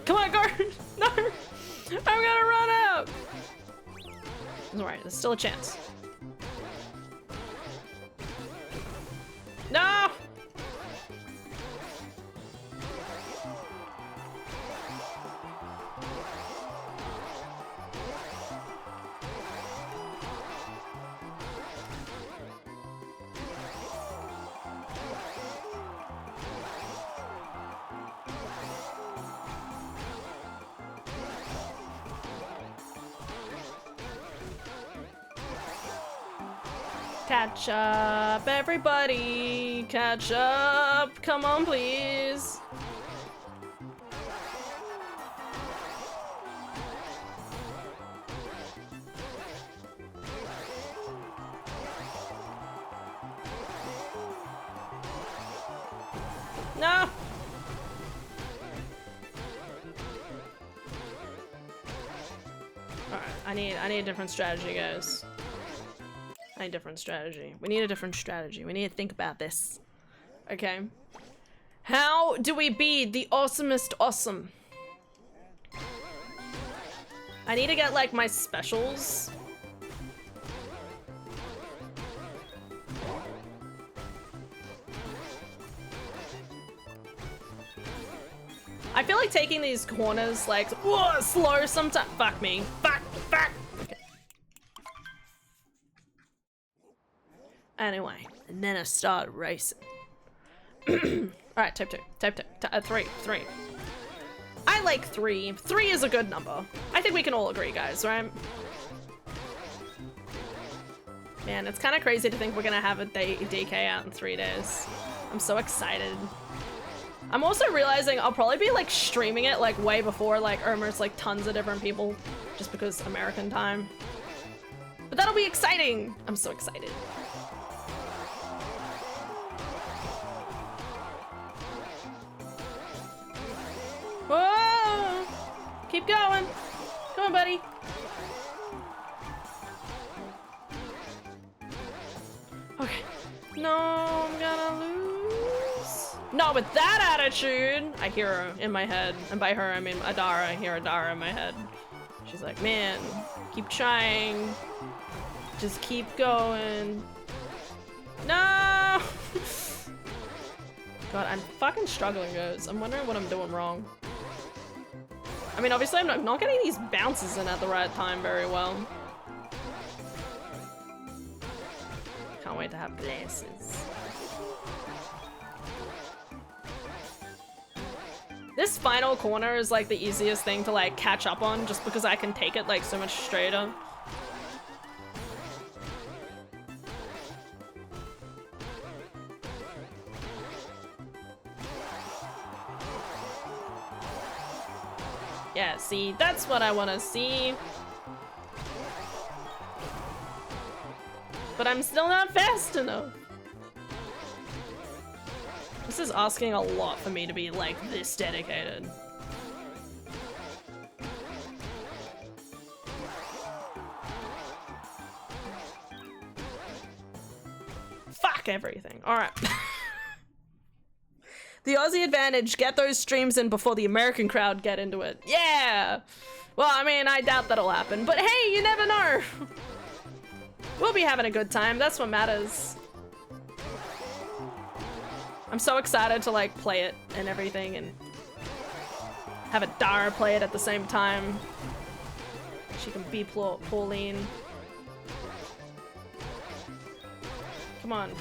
Speaker 1: Come on, guard! No! I'm gonna run out! It's alright, there's still a chance. No! Catch up, everybody! Catch up! Come on, please! No! Alright, I need a different strategy, guys. I need a different strategy. We need a different strategy. We need to think about this. Okay. How do we be the awesomest awesome? I need to get, like, my specials. I feel like taking these corners, like, whoa, slow sometimes. Fuck me. Fuck. Okay. Anyway, and then I started racing. Alright, type 2. Type 2. 3. I like 3. 3 is a good number. I think we can all agree, guys, right? Man, it's kind of crazy to think we're gonna have a DK out in 3 days. I'm so excited. I'm also realizing I'll probably be like streaming it like way before like almost like tons of different people just because American time. But that'll be exciting! I'm so excited. Whoa! Keep going! Come on, buddy! Okay. No, I'm gonna lose. Not with that attitude! I hear her in my head. And by her, I mean Adara. I hear Adara in my head. She's like, man, keep trying. Just keep going. No! God, I'm fucking struggling, guys. I'm wondering what I'm doing wrong. I mean, obviously I'm not getting these bounces in at the right time very well. Can't wait to have glasses. This final corner is like the easiest thing to like catch up on just because I can take it like so much straighter. Yeah, see, that's what I want to see. But I'm still not fast enough. This is asking a lot for me to be, like, this dedicated. Fuck everything. Alright. The Aussie advantage, get those streams in before the American crowd get into it. Yeah! Well, I mean, I doubt that'll happen, but hey, you never know! We'll be having a good time, that's what matters. I'm so excited to, like, play it and everything, and have a Dara play it at the same time. She can be Pauline. Come on.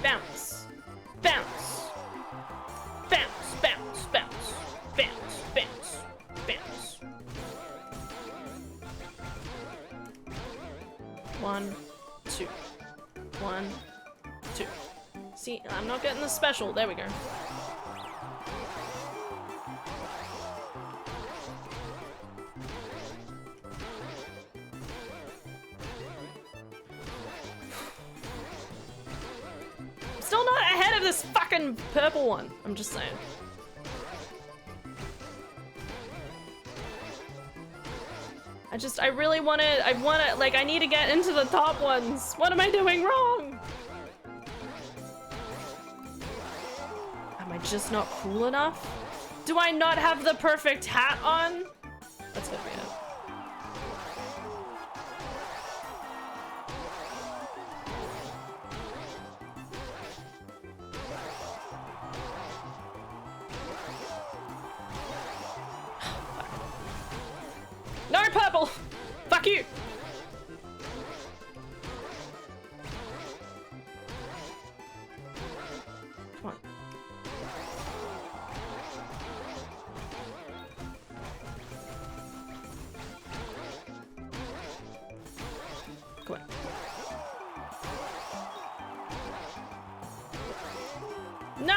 Speaker 1: Bounce. Bounce. 1, 2. 1, 2. See, I'm not getting the special. There we go. Still not ahead of this fucking purple one. I'm just saying. I really want to, like, I need to get into the top ones. What am I doing wrong? Am I just not cool enough? Do I not have the perfect hat on? That's gonna be it. No purple! Fuck you! Come on. Come on. No!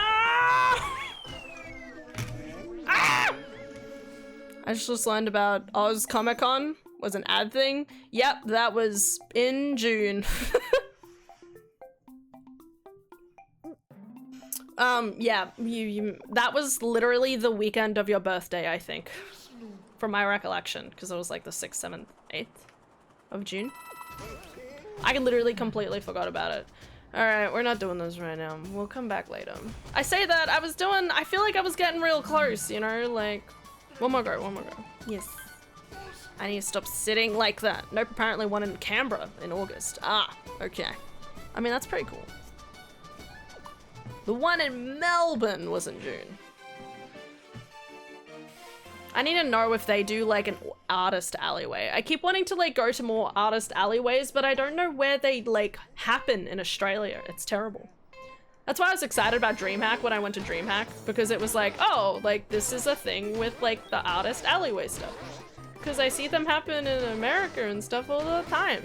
Speaker 1: Ah! I just learned about Oz Comic Con was an ad thing. Yep, that was in June. Yeah, that was literally the weekend of your birthday, I think. From my recollection, because it was like the 6th, 7th, 8th of June. I literally completely forgot about it. Alright, we're not doing this right now. We'll come back later. I say that, I feel like I was getting real close, you know, like... One more go, one more go. Yes. I need to stop sitting like that. Nope, apparently one in Canberra in August. Ah, okay. I mean, that's pretty cool. The one in Melbourne was in June. I need to know if they do like an artist alleyway. I keep wanting to like go to more artist alleyways, but I don't know where they like happen in Australia. It's terrible. That's why I was excited about DreamHack when I went to DreamHack, because it was like, oh, like this is a thing with like the artist alleyway stuff. Because I see them happen in America and stuff all the time.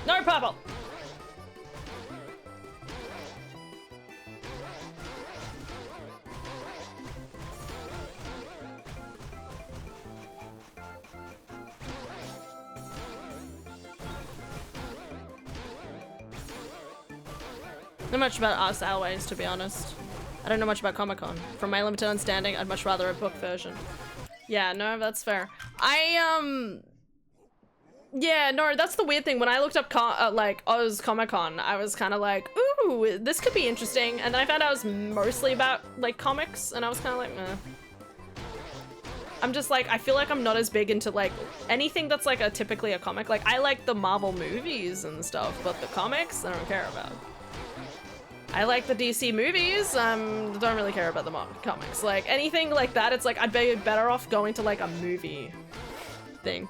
Speaker 1: No purple! Not much about artist alleyways, to be honest. I don't know much about Comic-Con. From my limited understanding, I'd much rather a book version. Yeah, no, that's fair. Yeah, no, that's the weird thing. When I looked up like Oz Comic Con, I was kind of like, ooh, this could be interesting. And then I found out it was mostly about like comics, and I was kind of like, meh. I'm just like, I feel like I'm not as big into like anything that's like typically a comic. Like I like the Marvel movies and stuff, but the comics I don't care about. I like the DC movies, don't really care about the comics. Like anything like that, it's like I'd be better off going to like a movie thing.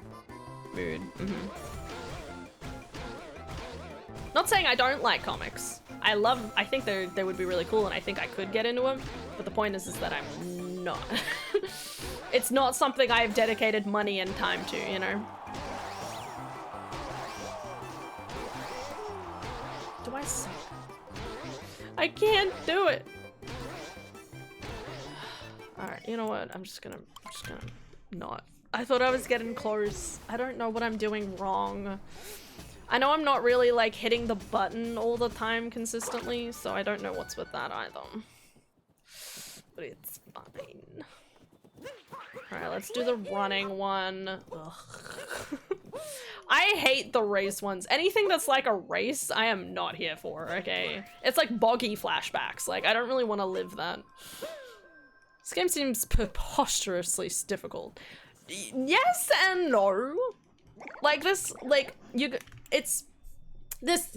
Speaker 1: Mood. Not saying I don't like comics. I think they would be really cool and I think I could get into them, but the point is that I'm not. It's not something I've dedicated money and time to, you know? Do I suck? I can't do it. Alright, you know what? I'm just gonna not. I thought I was getting close. I don't know what I'm doing wrong. I know I'm not really like hitting the button all the time consistently, so I don't know what's with that either. But it's fine. Alright, let's do the running one. Ugh. I hate the race ones. Anything that's like a race, I am not here for, okay? It's like boggy flashbacks. Like, I don't really want to live that. This game seems preposterously difficult. Yes and no. Like, this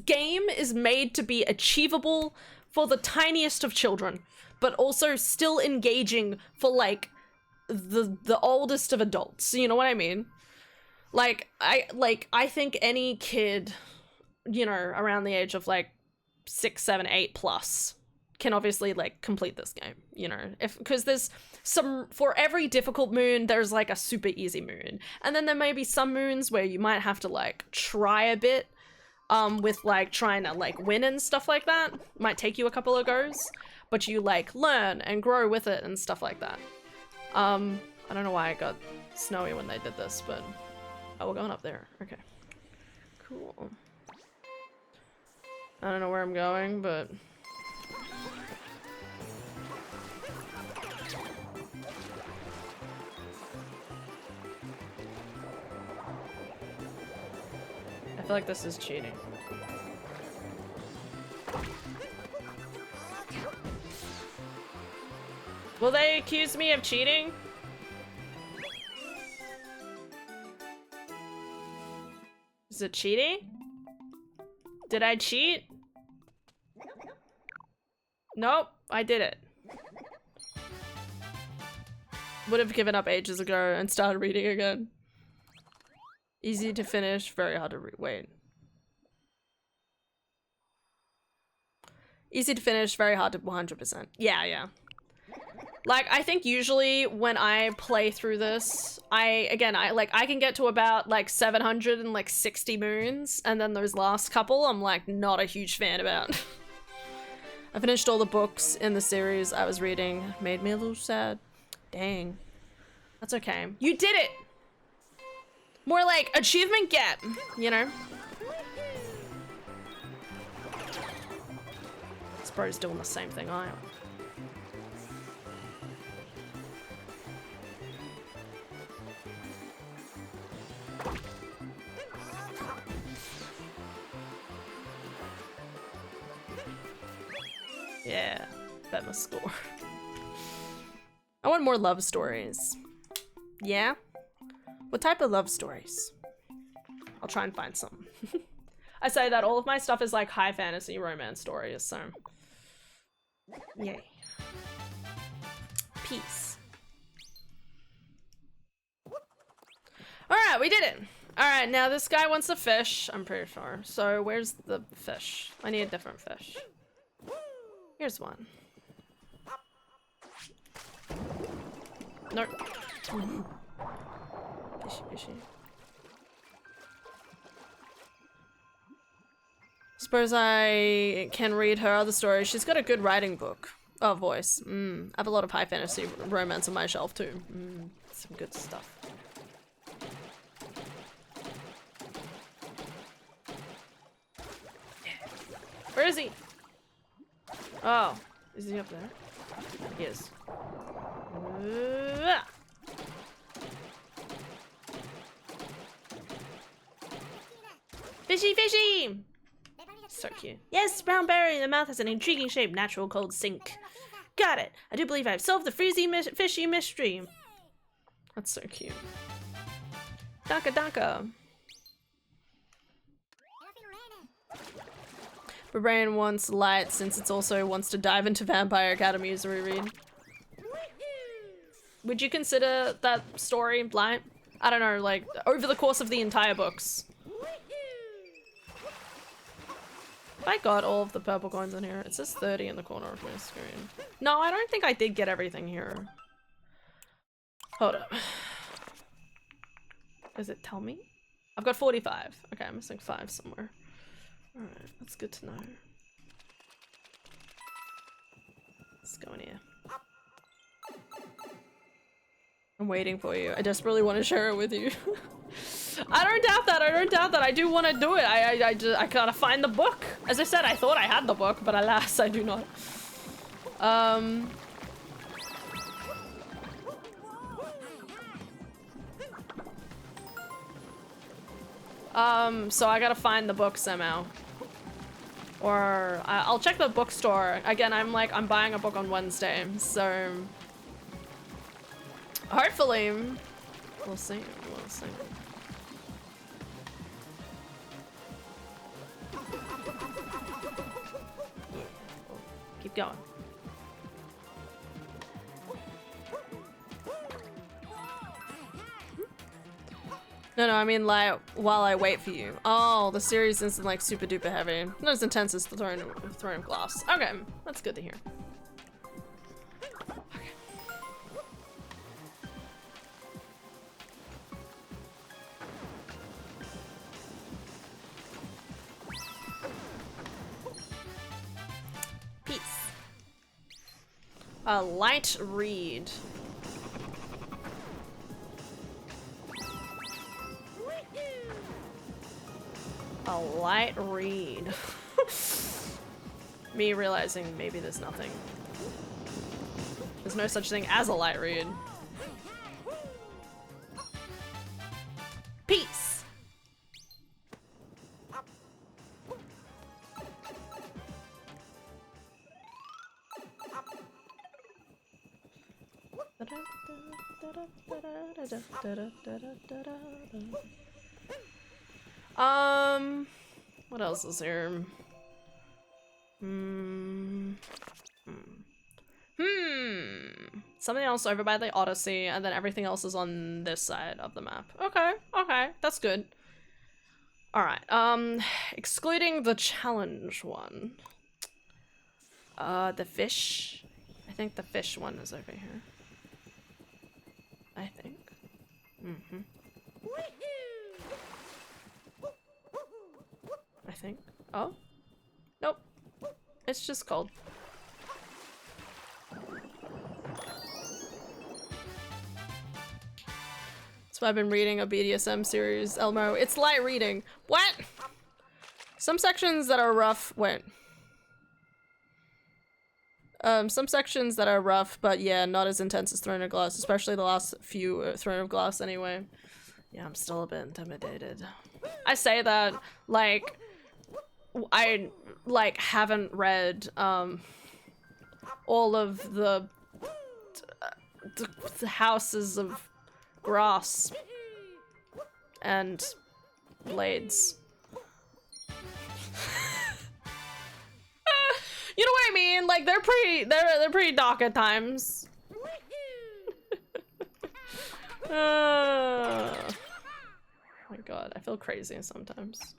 Speaker 1: game is made to be achievable for the tiniest of children, but also still engaging for, like, the oldest of adults. You know what I mean? Like, I think any kid, you know, around the age of, like, 6, 7, 8 plus can obviously, like, complete this game, you know? Because there's for every difficult moon, there's, like, a super easy moon. And then there may be some moons where you might have to, like, try a bit, with, like, trying to, like, win and stuff like that. Might take you a couple of goes, but you, like, learn and grow with it and stuff like that. I don't know why it got snowy when they did this, but... Oh, we're going up there. Okay. Cool. I don't know where I'm going, but... I feel like this is cheating. Will they accuse me of cheating? Is it cheating? Did I cheat? Nope, I did it. Would have given up ages ago and started reading again. Easy to finish, very hard to read. Wait. Easy to finish, very hard to 100%. Yeah. Like, I think usually when I play through this, I can get to about, like, 760 moons, and then those last couple, I'm, like, not a huge fan about. I finished all the books in the series I was reading. Made me a little sad. Dang. That's okay. You did it! More like, achievement get, you know? This bro's doing the same thing I am. Yeah, bet my score. I want more love stories. Yeah? What type of love stories? I'll try and find some. I say that all of my stuff is like high fantasy romance stories, so... Yay. Peace. Alright, we did it! Alright, now this guy wants a fish, I'm pretty sure. So where's the fish? I need a different fish. Here's one. Nope. Fishy. Suppose I can read her other stories. She's got a good writing book. Oh, voice. I have a lot of high fantasy romance on my shelf too. Some good stuff. Where is he? Oh, is he up there? He is. Fishy! So cute. Yes, brown berry. The mouth has an intriguing shape. Natural cold sink. Got it. I do believe I've solved the fishy mystery. That's so cute. Daka. Barbarian wants light since it also wants to dive into Vampire Academy as a reread. Would you consider that story light? I don't know, like, over the course of the entire books. I got all of the purple coins in here. It says 30 in the corner of my screen. No, I don't think I did get everything here. Hold up. Does it tell me? I've got 45. Okay, I'm missing 5 somewhere. Alright, that's good to know. Let's go in here. I'm waiting for you. I desperately want to share it with you. I don't doubt that. I do want to do it. I gotta find the book. As I said, I thought I had the book, but alas, I do not. So I gotta find the book somehow. Or I'll check the bookstore. Again, I'm buying a book on Wednesday, so hopefully we'll see. We'll see. Keep going. No, I mean like while I wait for you. Oh, the series isn't like super duper heavy. Not as intense as the Throne of Glass. Okay, that's good to hear. Okay. Peace. A light read. A light read. Me realizing maybe there's nothing. There's no such thing as a light read. Peace. What else is here? Something else over by the Odyssey, and then everything else is on this side of the map. Okay, that's good. Alright, excluding the challenge one. The fish. I think the fish one is over here. I think. I think. Oh? Nope. It's just cold. That's why I've been reading a BDSM series, Elmo. It's light reading. What? Some sections that are rough. Wait. Some sections that are rough, but yeah, not as intense as Throne of Glass, especially the last few Throne of Glass anyway. Yeah, I'm still a bit intimidated. I say that, like, I, like, haven't read, all of the houses of grass and blades. You know what I mean? Like they're pretty dark at times. Oh my god, I feel crazy sometimes.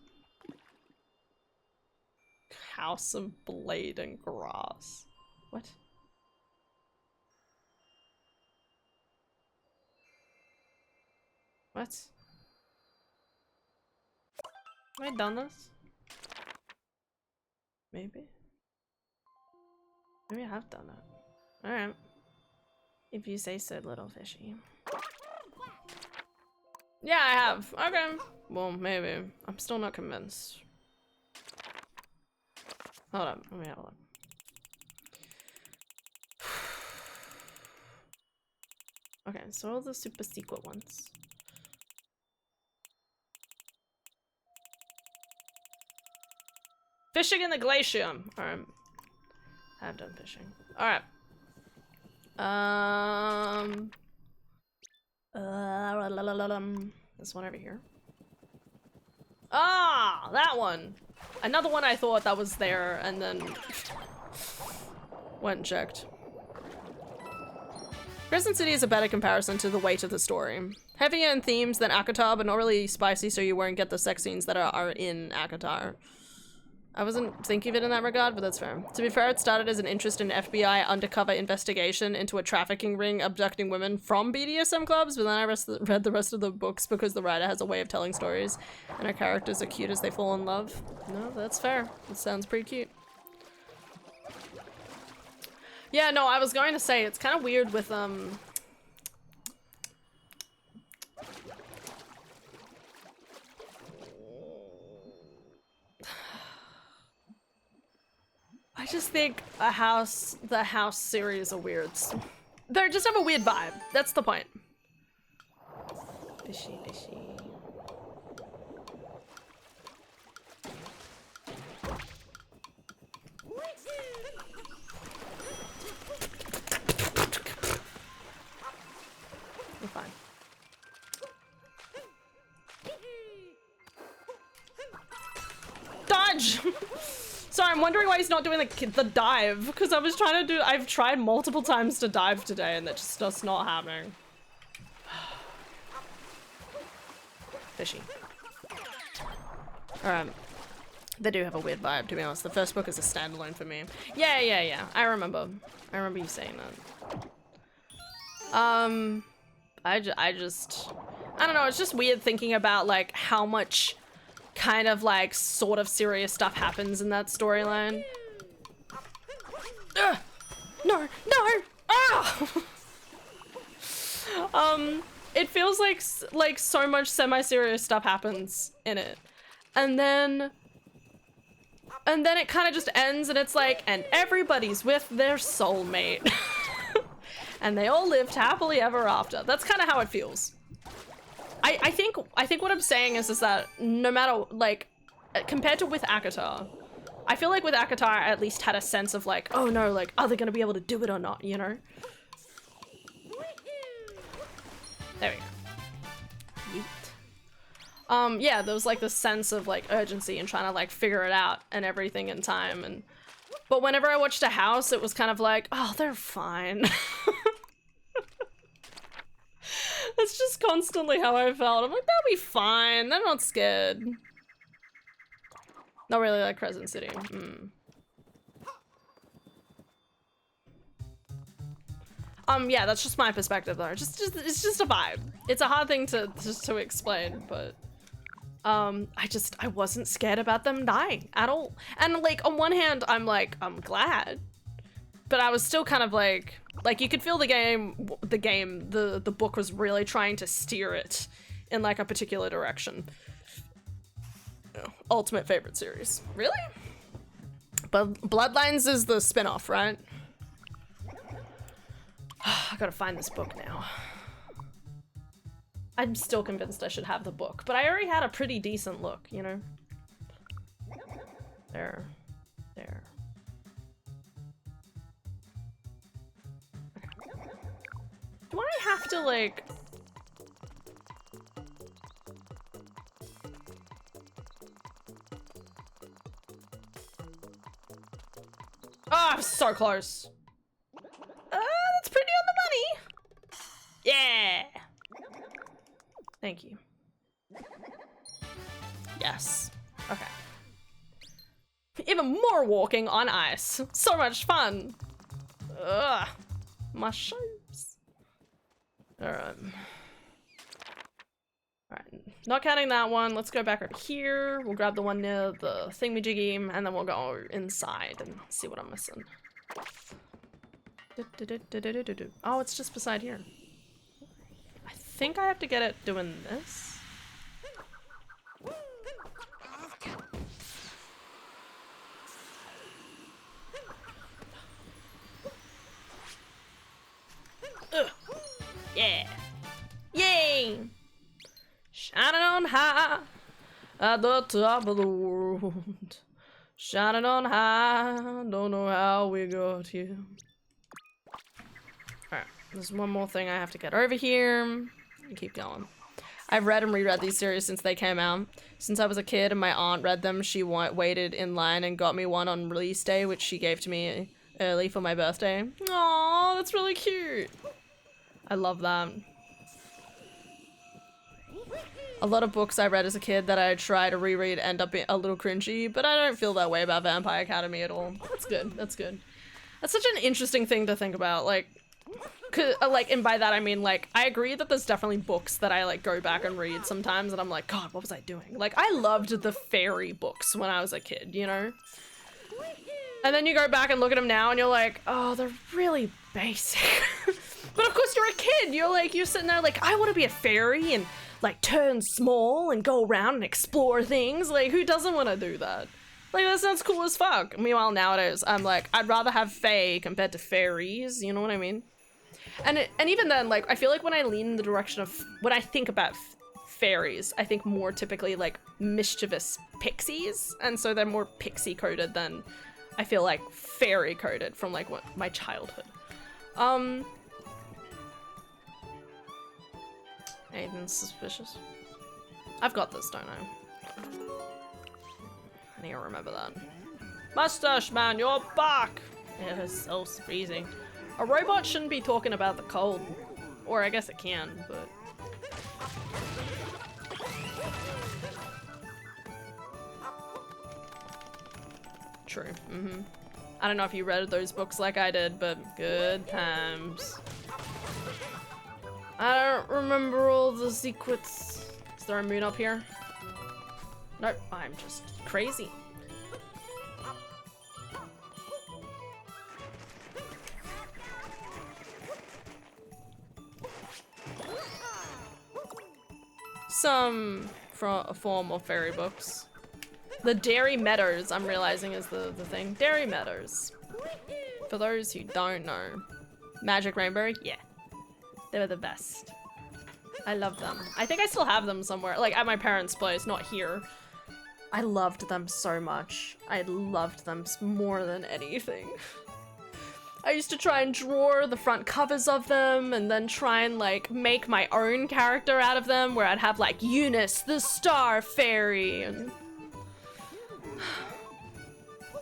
Speaker 1: House of blade and grass. What? What? Have I done this? Maybe. Maybe I have done it. Alright. If you say so, little fishy. Yeah, I have. Okay. Well, maybe. I'm still not convinced. Hold up. Let me have a look. Okay, so all the super secret ones. Fishing in the glacier. Alright. I've done fishing. Alright. This one over here. Ah, that one. Another one I thought that was there and then went and checked. Crescent City is a better comparison to the weight of the story. Heavier in themes than ACOTAR, but not really spicy, so you won't get the sex scenes that are in ACOTAR. I wasn't thinking of it in that regard, but that's fair. To be fair, it started as an interest in FBI undercover investigation into a trafficking ring abducting women from BDSM clubs, but then I read the rest of the books because the writer has a way of telling stories, and her characters are cute as they fall in love. No, that's fair. It sounds pretty cute. Yeah, no, I was going to say, it's kind of weird with, I just think the house series are weird. They just have a weird vibe. That's the point. Fishy, fishy. dodge! Sorry, I'm wondering why he's not doing the dive, because I was trying to do, I've tried multiple times to dive today and that just not happening. Fishy. They do have a weird vibe, to be honest. The first book is a standalone for me. Yeah. I remember you saying that. I don't know, it's just weird thinking about like how much kind of like sort of serious stuff happens in that storyline. No! Ah! It feels like so much semi-serious stuff happens in it. And then it kind of just ends and it's like, and everybody's with their soulmate. And they all lived happily ever after. That's kind of how it feels. I think what I'm saying is that no matter, like, compared to with ACOTAR, I feel like with ACOTAR I at least had a sense of like, oh no, like, are they gonna be able to do it or not, you know? There we go. Yeet. Yeah, there was like this sense of like urgency and trying to like figure it out and everything in time, but whenever I watched a house, it was kind of like, oh, they're fine. That's just constantly how I felt. I'm like, they'll be fine. They're not scared. Not really like Crescent City. Yeah, that's just my perspective though. It's just a vibe. It's a hard thing to explain, but I wasn't scared about them dying at all. And like on one hand, I'm glad, but I was still kind of like you could feel the book was really trying to steer it in like a particular direction. Ultimate favorite series. Really? But Bloodlines is the spin-off, right? I gotta find this book now. I'm still convinced I should have the book, but I already had a pretty decent look, you know? There. Do I have to, like... Ah, oh, so close. That's pretty on the money. Yeah. Thank you. Yes. Okay. Even more walking on ice. So much fun. Ugh. My shoes. Alright. Alright. Not counting that one. Let's go back over here. We'll grab the one near the thingamajiggy, and then we'll go inside and see what I'm missing. Oh, it's just beside here. I think I have to get it doing this. Ugh. Yeah. Yay! Shining on high at the top of the world. Shining on high, don't know how we got here. Alright, there's one more thing I have to get over here. And keep going. I've read and reread these series since they came out. Since I was a kid and my aunt read them, she waited in line and got me one on release day, which she gave to me early for my birthday. Aww, that's really cute. I love that. A lot of books I read as a kid that I try to reread end up being a little cringy, but I don't feel that way about Vampire Academy at all. That's good, that's good. That's such an interesting thing to think about, like, and by that I mean, like, I agree that there's definitely books that I, like, go back and read sometimes and I'm like, God, what was I doing? Like, I loved the fairy books when I was a kid, you know? And then you go back and look at them now and you're like, oh, they're really basic. But of course you're a kid, you're sitting there like, I want to be a fairy and, like, turn small and go around and explore things. Like, who doesn't want to do that? Like, that sounds cool as fuck. Meanwhile, nowadays, I'm like, I'd rather have fae compared to fairies, you know what I mean? And even then, like, I feel like when I lean in the direction of, when I think about fairies, I think more typically, like, mischievous pixies, and so they're more pixie-coded than, I feel like, fairy-coded from, like, what, my childhood. Anything suspicious? I've got this, don't I? I need to remember that. Mustache man, you're back! It is so freezing. A robot shouldn't be talking about the cold. Or I guess it can, but... True. I don't know if you read those books like I did, but good times. I don't remember all the secrets. Is there a moon up here? Nope, I'm just crazy. Some form of fairy books. The Dairy Meadows, I'm realizing, is the thing. Dairy Meadows. For those who don't know. Magic Rainbow? Yeah. They were the best. I love them. I think I still have them somewhere. Like, at my parents' place, not here. I loved them so much. I loved them more than anything. I used to try and draw the front covers of them and then try and like make my own character out of them where I'd have like Eunice, the Star Fairy, and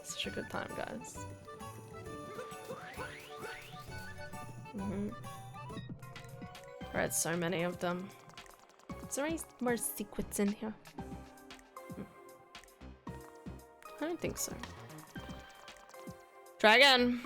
Speaker 1: such a good time, guys. I read so many of them. Is there any more secrets in here? I don't think so. Try again.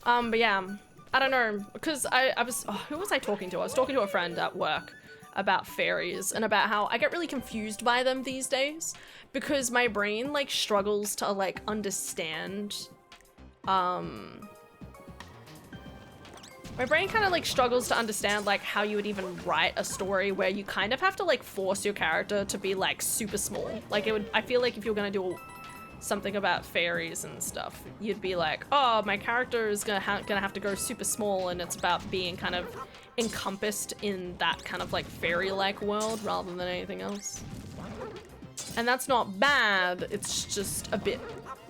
Speaker 1: But yeah, I don't know, because I was, who was I talking to? I was talking to a friend at work about fairies and about how I get really confused by them these days because my brain like struggles to like understand, my brain kind of like struggles to understand like how you would even write a story where you kind of have to like force your character to be like super small. Like it would, I feel like if you're gonna do something about fairies and stuff, you'd be like, oh, my character is gonna have to go super small and it's about being kind of encompassed in that kind of like fairy-like world rather than anything else. And that's not bad, it's just a bit,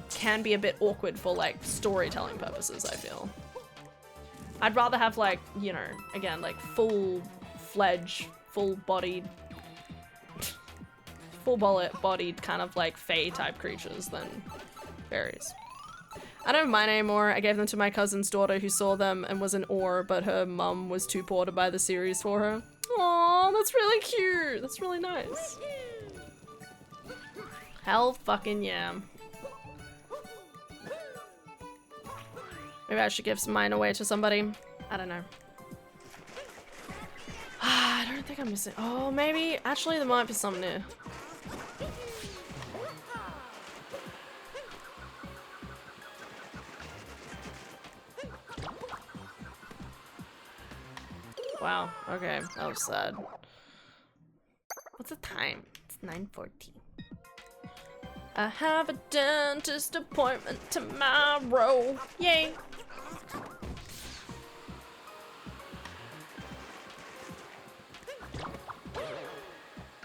Speaker 1: can be a bit awkward for like storytelling purposes, I feel. I'd rather have like, you know, again, like full-fledged, full-bodied kind of like fae type creatures than fairies. I don't have mine anymore. I gave them to my cousin's daughter who saw them and was in awe, but her mum was too poor to buy the series for her. Aww, that's really cute. That's really nice. Hell fucking yeah. Maybe I should give mine away to somebody. I don't know. I don't think I'm missing. Oh, maybe. Actually, there might be some new. Wow, okay, that was sad. What's the time? It's 9:14. I have a dentist appointment tomorrow. Yay!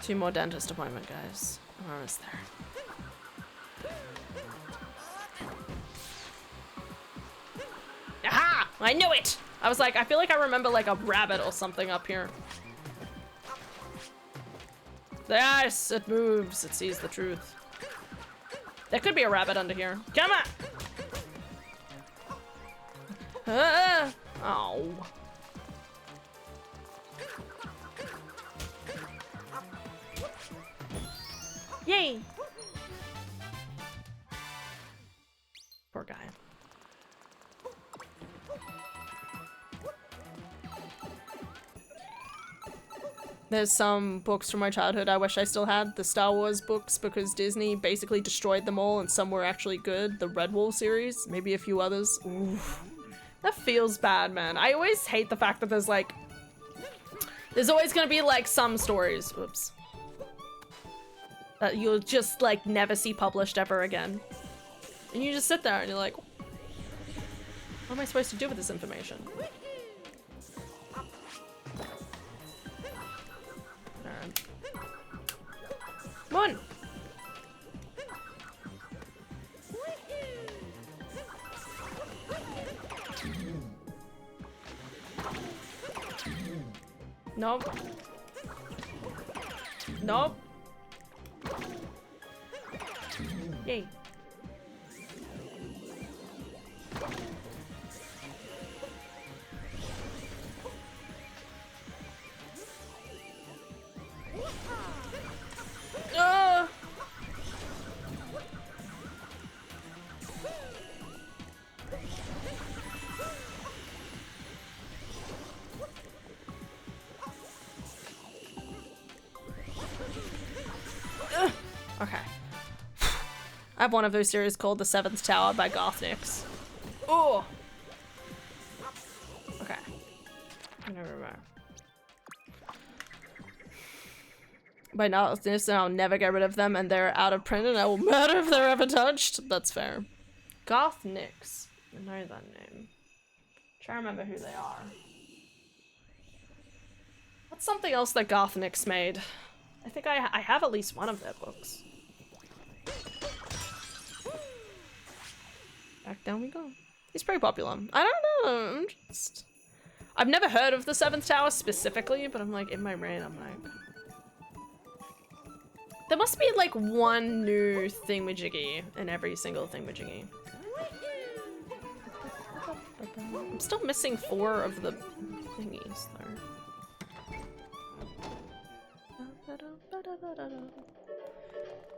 Speaker 1: Two more dentist appointment, guys. I'm almost there. Aha! I knew it! I was like, I feel like I remember like a rabbit or something up here. Yes, it moves. It sees the truth. There could be a rabbit under here. Come on! Ah! Oh. Yay! Poor guy. There's some books from my childhood I wish I still had. The Star Wars books, because Disney basically destroyed them all and some were actually good. The Red Wolf series, maybe a few others. Oof. That feels bad, man. I always hate the fact that there's like... There's always gonna be like some stories, whoops, that you'll just like never see published ever again. And you just sit there and you're like, what am I supposed to do with this information? Come on! Nope. Nope. Yay. Okay. I have one of those series called The Seventh Tower by Garthnix. Oh! Okay. I don't remember. By now, I'll never get rid of them, and they're out of print, and I will murder if they're ever touched. That's fair. Garthnix. I know that name. Try to remember who they are. What's something else that Garthnix made? I think I have at least one of their books. Back down we go. He's pretty popular. I don't know. I've never heard of the Seventh Tower specifically, but I'm like, in my brain, I'm like... There must be like one new thingamajiggy in every single thingamajiggy. I'm still missing 4 of the thingies though.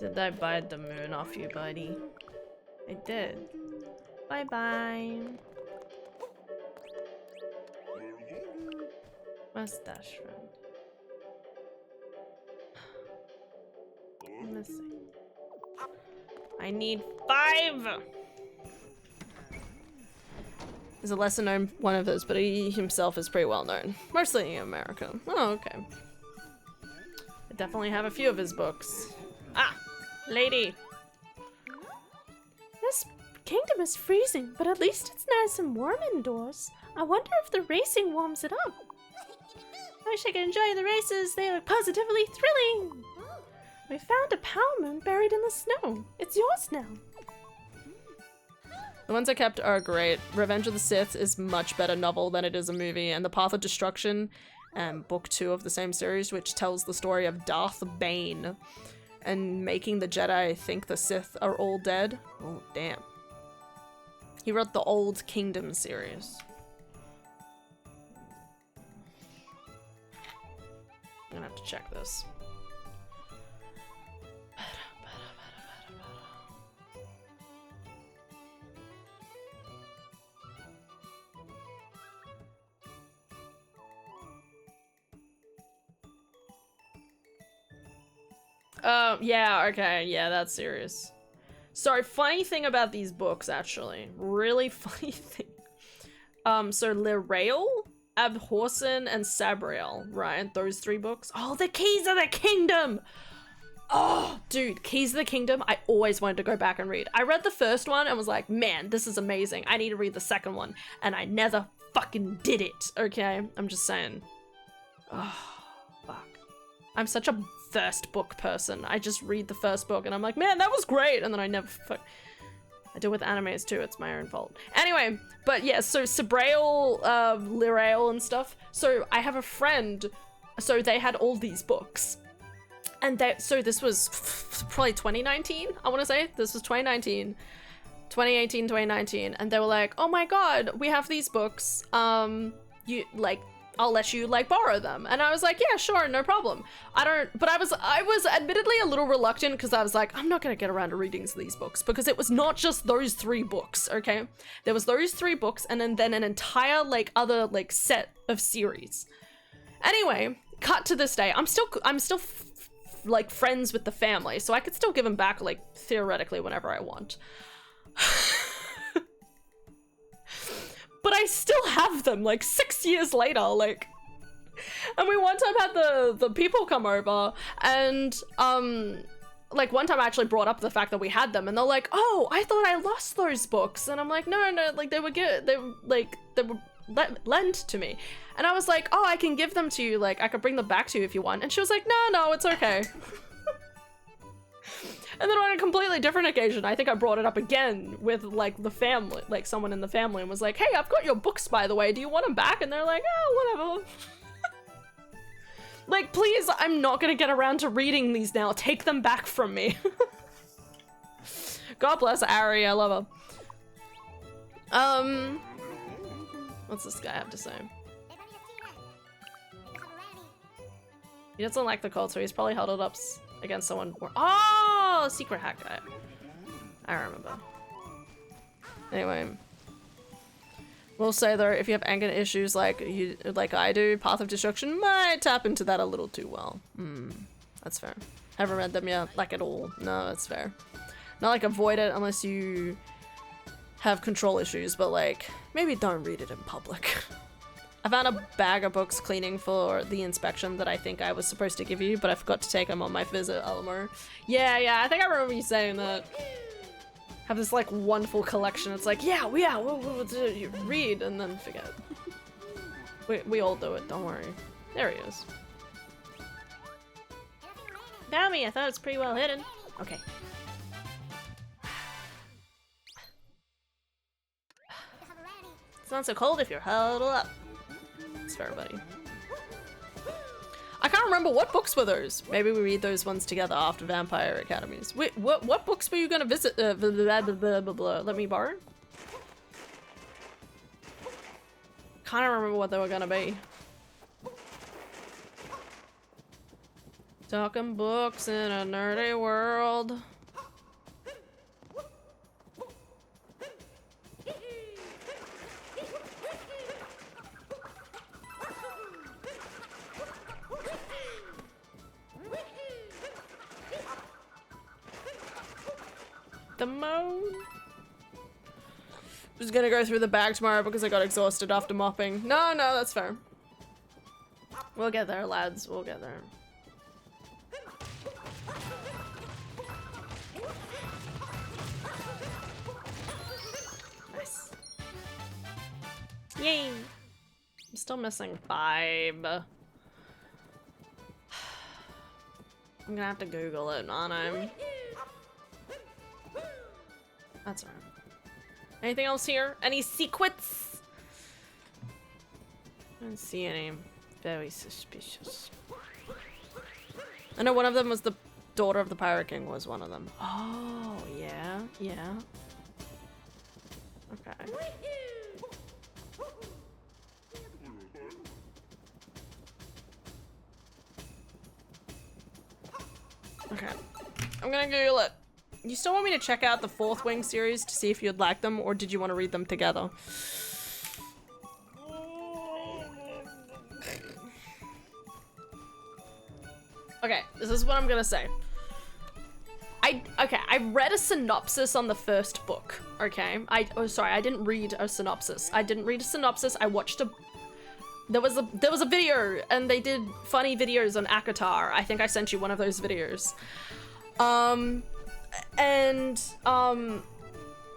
Speaker 1: Did I bite the moon off you, buddy? I did. Bye-bye. Mustache friend. I'm missing. I need 5! There's a lesser known one of those, but he himself is pretty well known. Mostly in America. Oh, okay. I definitely have a few of his books. Ah! Lady!
Speaker 2: This kingdom is freezing, but at least it's nice and warm indoors. I wonder if the racing warms it up. I wish I could enjoy the races. They look positively thrilling. We found a power moon buried in the snow. It's yours now.
Speaker 1: The ones I kept are great. Revenge of the Sith is much better novel than it is a movie, and The Path of Destruction, book 2 of the same series, which tells the story of Darth Bane and making the Jedi think the Sith are all dead. Oh, damn. He wrote the Old Kingdom series. I'm gonna have to check this. Yeah, okay, yeah, that's serious. Sorry, funny thing about these books, actually. Really funny thing. So Lirael, Abhorsen, and Sabriel, right? Those 3 books. Oh, the Keys of the Kingdom! Oh, dude, Keys of the Kingdom, I always wanted to go back and read. I read the first one and was like, man, this is amazing. I need to read the second one. And I never fucking did it, okay? I'm just saying. Oh, fuck. I'm such a first book person. I just read the first book and I'm like, man, that was great. And then I never I do with animes too. It's my own fault. Anyway, but yeah, so Sabriel, Lirael and stuff. So I have a friend, so they had all these books. And so this was probably 2019, I want to say. This was 2019. 2018, 2019. And they were like, oh my god, we have these books. I'll let you borrow them. And I was like, yeah, sure, no problem. But I was admittedly a little reluctant because I was like, I'm not gonna get around to reading these books because it was not just those 3 books, okay? There was those 3 books and then an entire other set of series. Anyway, cut to this day. I'm still friends with the family, so I could still give them back theoretically whenever I want. But I still have them 6 years later, and we one time had the people come over and one time I actually brought up the fact that we had them and they're like, oh, I thought I lost those books. And I'm like, no, they were good. They were lent to me. And I was like, oh, I can give them to you. I could bring them back to you if you want. And she was like, no, it's okay. And then on a completely different occasion, I think I brought it up again with the family, someone in the family, and was like, hey, I've got your books, by the way. Do you want them back? And they're like, oh, whatever. Please, I'm not gonna get around to reading these now. Take them back from me. God bless Ari, I love her. What's this guy have to say? He doesn't like the code, so he's probably held it up against someone. Oh, secret hack guy. I remember. Anyway, we'll say though, if you have anger issues like I do, Path of Destruction might tap into that a little too well. That's fair. Haven't read them yet, like at all. No, that's fair. Not like avoid it unless you have control issues, but like maybe don't read it in public. I found a bag of books cleaning for the inspection that I think I was supposed to give you, but I forgot to take them on my visit, Elmo. Yeah, I think I remember you saying that. Have this like wonderful collection. It's like, we'll you read and then forget. we all do it, don't worry. There he is.
Speaker 2: Found me, I thought it was pretty well hidden.
Speaker 1: Okay.
Speaker 2: It's not so cold if you're huddled up.
Speaker 1: It's fair, buddy. I can't remember what books were those. Maybe we read those ones together after Vampire Academies. Wait, what books were you gonna visit? Let me borrow? Can't remember what they were gonna be. Talking books in a nerdy world. The moan. Just gonna go through the bag tomorrow because I got exhausted after mopping. No, that's fair. We'll get there, lads. We'll get there. Nice.
Speaker 2: Yay!
Speaker 1: I'm still missing 5. I'm gonna have to Google it, aren't I? That's alright. Anything else here? Any secrets? I don't see any. Very suspicious. I know one of them was the daughter of the Pirate King was one of them. Oh, yeah. Okay. Okay. I'm gonna Google it. You still want me to check out the Fourth Wing series to see if you'd like them, or did you want to read them together? Okay, this is what I'm gonna say. I read a synopsis on the first book, okay? I didn't read a synopsis. I watched there was a video, and they did funny videos on ACOTAR. I think I sent you one of those videos.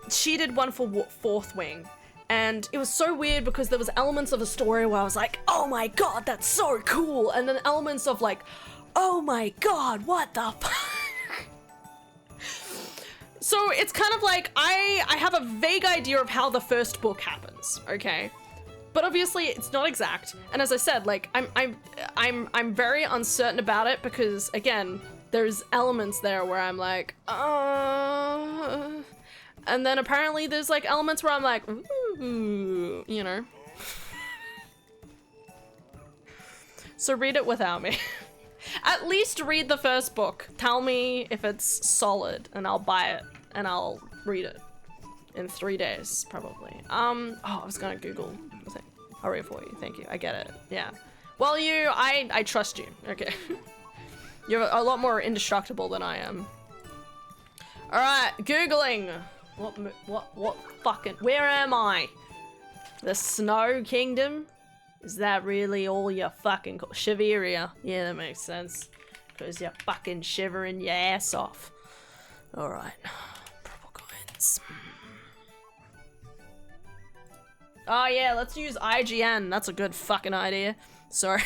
Speaker 1: She did one for Fourth Wing, and it was so weird because there was elements of the story where I was like, oh my god, that's so cool, and then elements of like, oh my god, what the fuck? So it's kind of like, I have a vague idea of how the first book happens, okay? But obviously it's not exact, and as I said, like, I'm very uncertain about it because, again, there's elements there where I'm like, and then apparently there's like elements where I'm like, ooh, you know. So read it without me. At least read the first book. Tell me if it's solid and I'll buy it and I'll read it in 3 days, probably. Oh, I was gonna Google the thing. Hurry for you, thank you, I get it, yeah. Well, I trust you, okay. You're a lot more indestructible than I am. All right, Googling. What fucking, where am I? The Snow Kingdom? Is that really all you're fucking Shiveria? Yeah, that makes sense. Because you're fucking shivering your ass off. All right, purple coins. Oh yeah, let's use IGN. That's a good fucking idea. Sorry.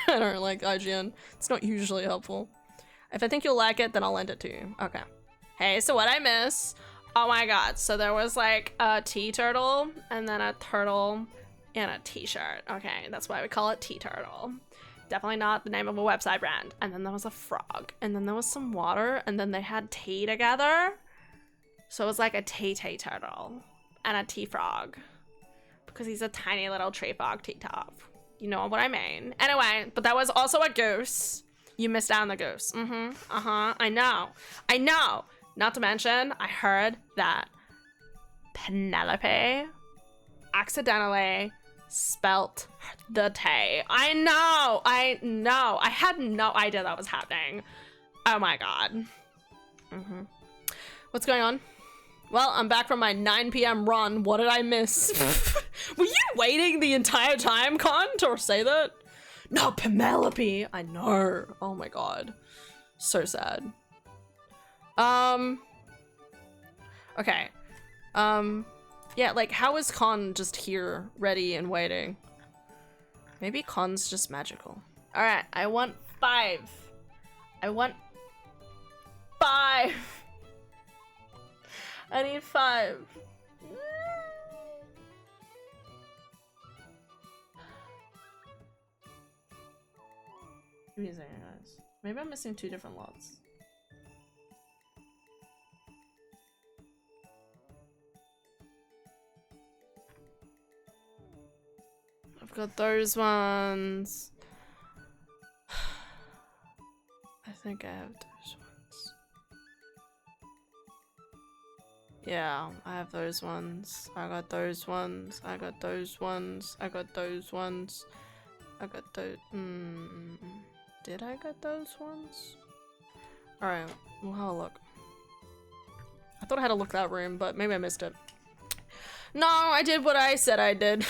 Speaker 1: I don't like IGN. It's not usually helpful. If I think you'll like it, then I'll lend it to you. Okay. Hey, so what I miss? Oh my god. So there was like a tea turtle and then a turtle and a t-shirt. Okay, that's why we call it tea turtle. Definitely not the name of a website brand. And then there was a frog. And then there was some water. And then they had tea together. So it was like a tea turtle and a tea frog. Because he's a tiny little tree frog tea top. You know what I mean. Anyway, but that was also a goose. You missed out on the goose. I know. I know. Not to mention, I heard that Penelope accidentally spelt the tea. I know. I had no idea that was happening. Oh my god. What's going on? Well, I'm back from my 9 p.m. run. What did I miss? Were you waiting the entire time, Con, to say that? No, Penelope. I know. Oh my god. So sad. Okay. Yeah, like, how is Con just here, ready and waiting? Maybe Con's just magical. Alright, I want 5. I want 5. I need 5. Amazing, guys. Maybe I'm missing 2 different lots. I've got those ones. I think I have those ones. Yeah, I have those ones. I got those ones. I got those ones. I got those ones. I got those. Did I get those ones? Alright, we'll have a look. I thought I had to look that room, but maybe I missed it. No, I did what I said I did.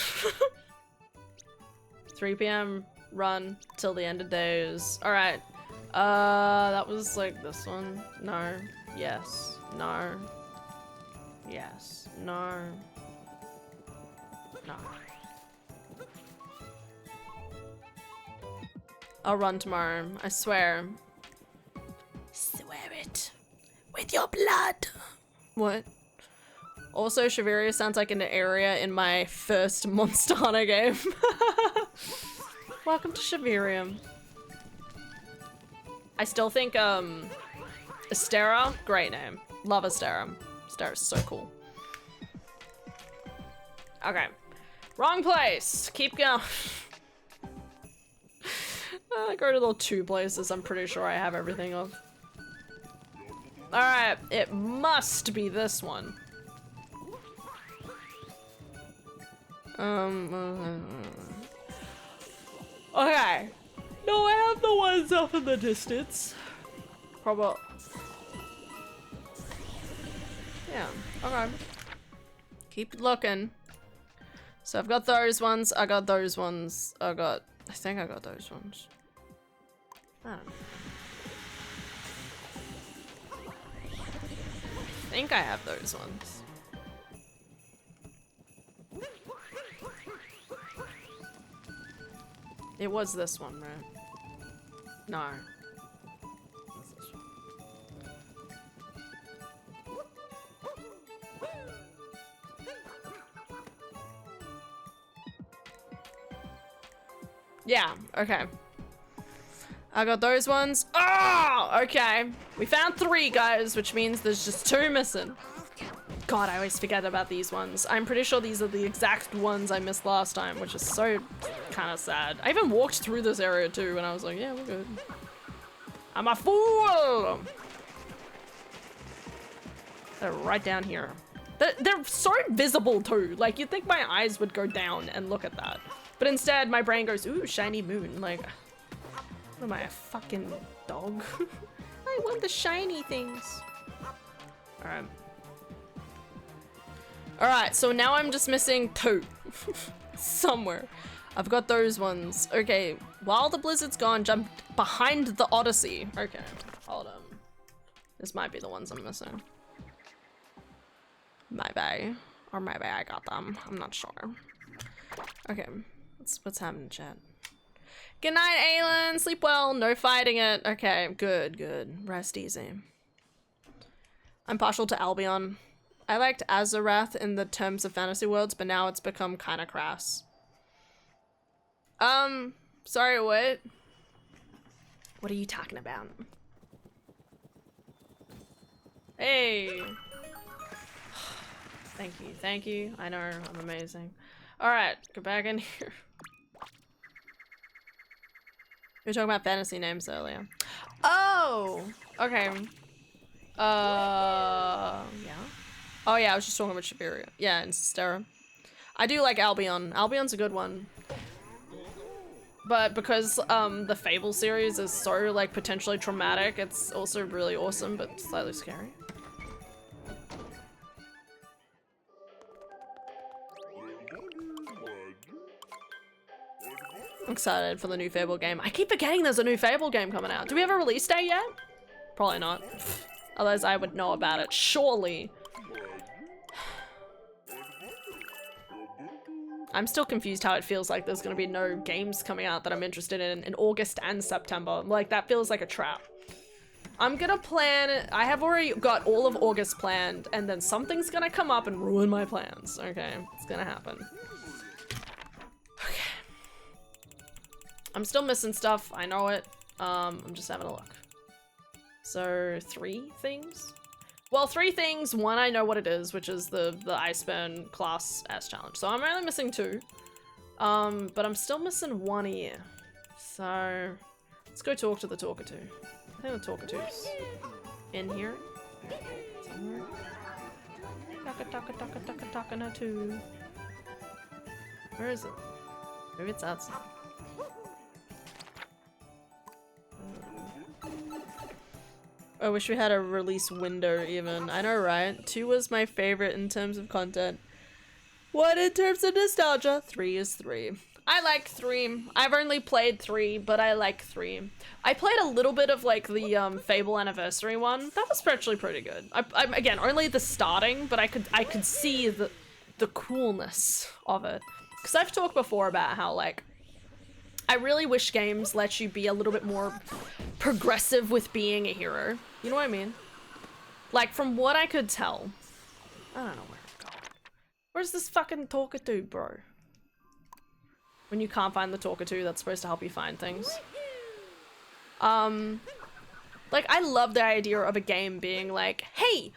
Speaker 1: 3 p.m. run till the end of days. Alright. That was like this one. No. Yes. No. Yes. No. No. I'll run tomorrow. I swear. Swear it. With your blood. What? Also, Shiveria sounds like an area in my first Monster Hunter game. Welcome to Shiveria. I still think, Astera, great name. Love Astera. Astera's so cool. Okay. Wrong place. Keep going. I go to the 2 places I'm pretty sure I have everything of. Alright, it must be this one. Okay. No, I have the ones off in the distance. Probably. Yeah, okay. Keep looking. So I've got those ones, I got those ones, I think I got those ones. I don't know. I think I have those ones. It was this one, right? No. It's this one. Yeah, okay. I got those ones. Oh, okay. We found 3, guys, which means there's just 2 missing. God, I always forget about these ones. I'm pretty sure these are the exact ones I missed last time, which is so kind of sad. I even walked through this area too, and I was like, yeah, we're good. I'm a fool! They're right down here. They're so visible too. Like, you'd think my eyes would go down and look at that. But instead, my brain goes, ooh, shiny moon. Like, what am I, a fucking dog? I want the shiny things. Alright. Alright, so now I'm just missing 2. Somewhere. I've got those ones. Okay, while the blizzard's gone, jump behind the Odyssey. Okay, hold on. This might be the ones I'm missing. Maybe. Or maybe I got them. I'm not sure. Okay, what's happening, chat? Good night, Aelin. Sleep well. No fighting it. Okay, good, good. Rest easy. I'm partial to Albion. I liked Azarath in the terms of fantasy worlds, but now it's become kind of crass. Sorry, what? What are you talking about? Hey. Thank you, thank you. I know, I'm amazing. Alright, go back in here. We were talking about fantasy names earlier. Oh! Okay. Yeah. Oh yeah, I was just talking about Shibuya. Yeah, and Stera. I do like Albion. Albion's a good one. But because the Fable series is so like potentially traumatic, it's also really awesome but slightly scary. I'm excited for the new Fable game. I keep forgetting there's a new Fable game coming out. Do we have a release date yet? Probably not. Otherwise I would know about it, surely. I'm still confused how it feels like there's gonna be no games coming out that I'm interested in August and September. Like, that feels like a trap. I'm gonna plan, I have already got all of August planned, and then something's gonna come up and ruin my plans, okay? It's gonna happen. Okay. I'm still missing stuff, I know it. I'm just having a look. So, 3 things? Well, 3 things. 1, I know what it is, which is the Iceburn Class S challenge. So I'm only missing 2. But I'm still missing 1 ear. So let's go talk to the Talkatoo. I think the Talkatoo's in here somewhere. Talkatoo. Where is it? Maybe it's outside. I wish we had a release window even. I know, right? 2 was my favorite in terms of content. 1 in terms of nostalgia. 3 is 3. I like 3. I've only played 3, but I like 3. I played a little bit of like the Fable Anniversary one. That was actually pretty good. I'm again, only the starting, but I could see the coolness of it. Because I've talked before about how like I really wish games let you be a little bit more progressive with being a hero. You know what I mean? Like, from what I could tell. I don't know where I'm going. Where's this fucking Talkatoo, bro? When you can't find the Talkatoo that's supposed to help you find things. Like, I love the idea of a game being like, hey,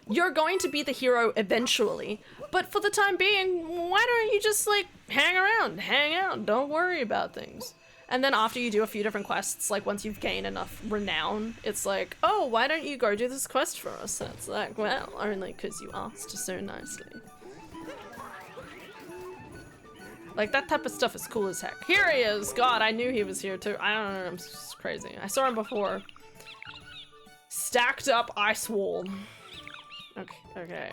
Speaker 1: you're going to be the hero eventually, but for the time being, why don't you just like hang around, hang out, don't worry about things. And then after you do a few different quests, like once you've gained enough renown, it's like, oh, why don't you go do this quest for us? And it's like, well, only because you asked so nicely. Like, that type of stuff is cool as heck. Here he is! God, I knew he was here too. I don't know, I'm just crazy. I saw him before. Stacked up ice wall. Okay, okay.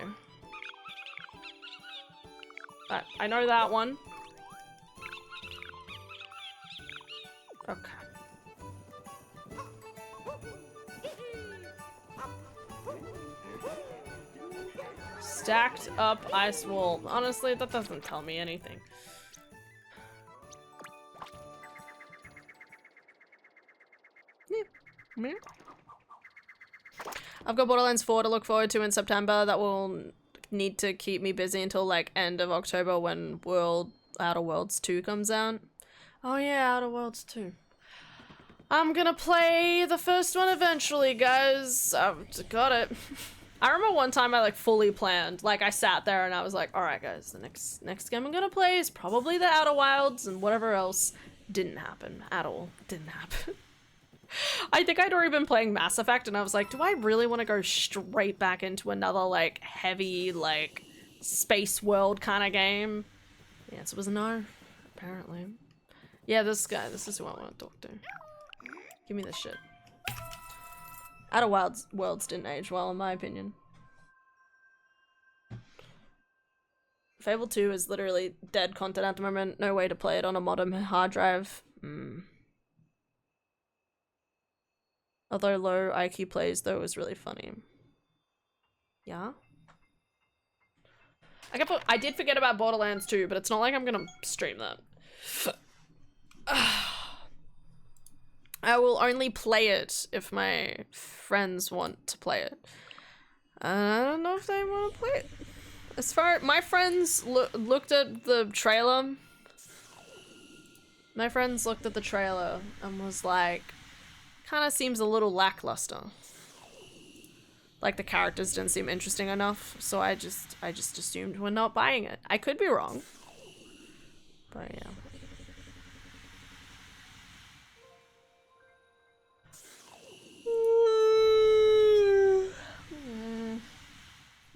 Speaker 1: I know that one. Okay. Stacked up ice wall. Honestly, that doesn't tell me anything. Yeah. I've got Borderlands 4 to look forward to in September. That will need to keep me busy until like end of October when Outer Worlds 2 comes out. Oh yeah, Outer Worlds 2. I'm gonna play the first one eventually, guys. I've got it. I remember one time I like fully planned. Like I sat there and I was like, alright guys, the next game I'm gonna play is probably the Outer Wilds, and whatever else didn't happen at all. Didn't happen. I think I'd already been playing Mass Effect and I was like, do I really want to go straight back into another like heavy like space world kind of game? The answer was no, apparently. Yeah, this guy, this is who I want to talk to. Give me this shit. Outer Worlds didn't age well in my opinion. Fable 2 is literally dead content at the moment. No way to play it on a modern hard drive. Although low IQ plays though was really funny. Yeah? I did forget about Borderlands 2, but it's not like I'm gonna stream that. I will only play it if my friends want to play it. I don't know if they want to play it. As far my friends looked at the trailer. My friends looked at the trailer and was like, kind of seems a little lackluster. Like the characters didn't seem interesting enough, so I just assumed we're not buying it. I could be wrong. But yeah.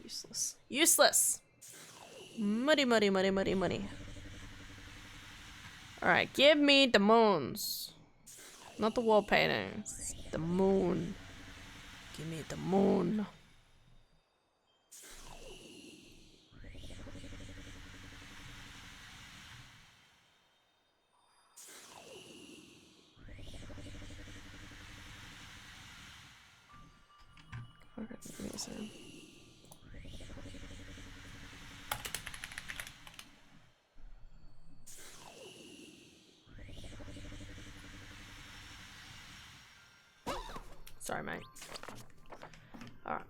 Speaker 1: Useless. Useless! Muddy, muddy, muddy, muddy, muddy. Alright, give me the moons. Not the wall paintings. The moon. Give me the moon. Okay, amazing. Sorry, mate. Alright.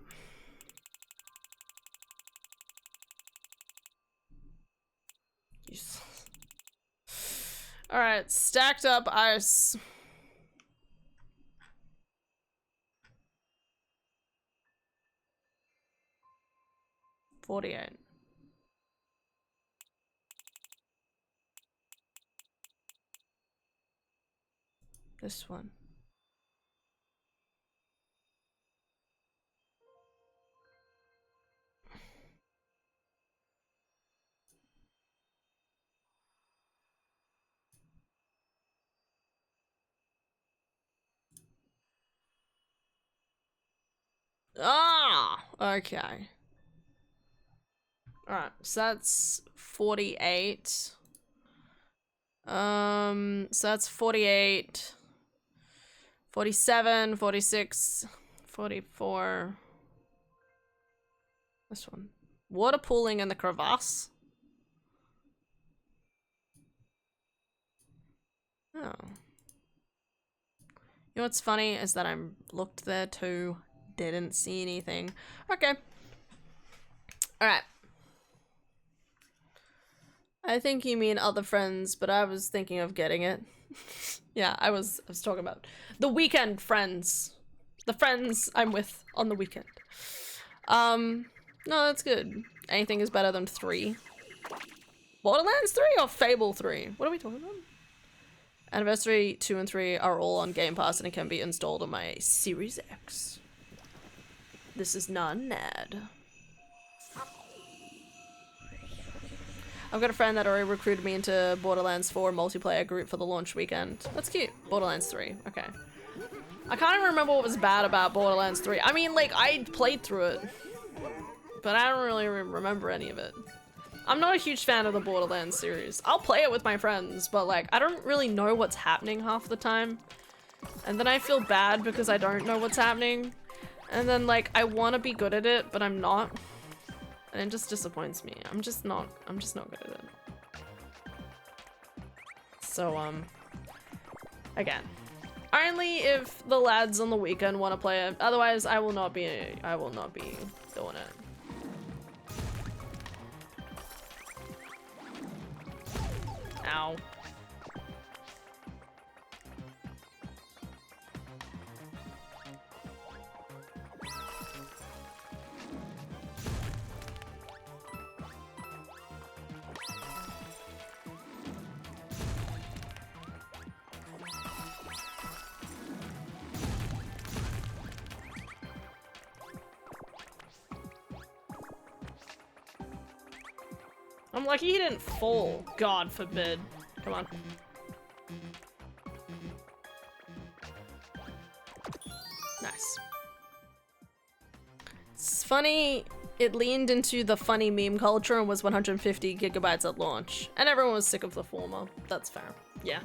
Speaker 1: Alright, stacked up ice. $48. This one. Ah, okay. Alright, so that's 48. So that's 48, 47, 46, 44. This one. Water pooling in the crevasse. Oh. You know what's funny is that I looked there too. Didn't see anything. Okay. Alright. I think you mean other friends, but I was thinking of getting it. Yeah, I was talking about the weekend friends. The friends I'm with on the weekend. No, that's good. Anything is better than 3. Borderlands 3 or Fable 3? What are we talking about? Anniversary 2 and 3 are all on Game Pass and it can be installed on my Series X. This is not an ad. I've got a friend that already recruited me into Borderlands 4 multiplayer group for the launch weekend. That's cute. Borderlands 3. Okay. I can't even remember what was bad about Borderlands 3. I mean, like, I played through it, but I don't really remember any of it. I'm not a huge fan of the Borderlands series. I'll play it with my friends, but like, I don't really know what's happening half the time. And then I feel bad because I don't know what's happening. And then like, I want to be good at it, but I'm not. And it just disappoints me. I'm just not good at it. So, again, only if the lads on the weekend want to play it. Otherwise, I will not be doing it. Ow. I'm lucky he didn't fall. God forbid. Come on. Nice. It's funny, it leaned into the funny meme culture and was 150 gigabytes at launch. And everyone was sick of the former. That's fair. Yeah.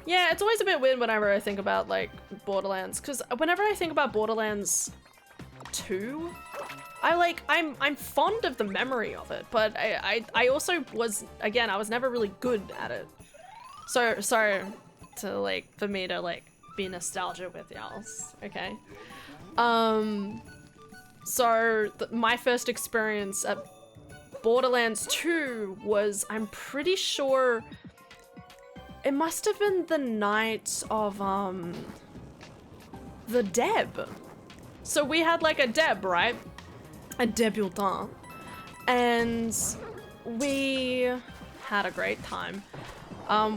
Speaker 1: Yeah, it's always a bit weird whenever I think about, like, Borderlands, because whenever I think about Borderlands 2, I'm fond of the memory of it, but I also was, again, I was never really good at it. So, sorry to, like, for me to, like, be nostalgic with y'all, okay? So, my first experience at Borderlands 2 was, I'm pretty sure It must have been the night of, the Deb. So we had like a Deb, right? A debutante. And we had a great time.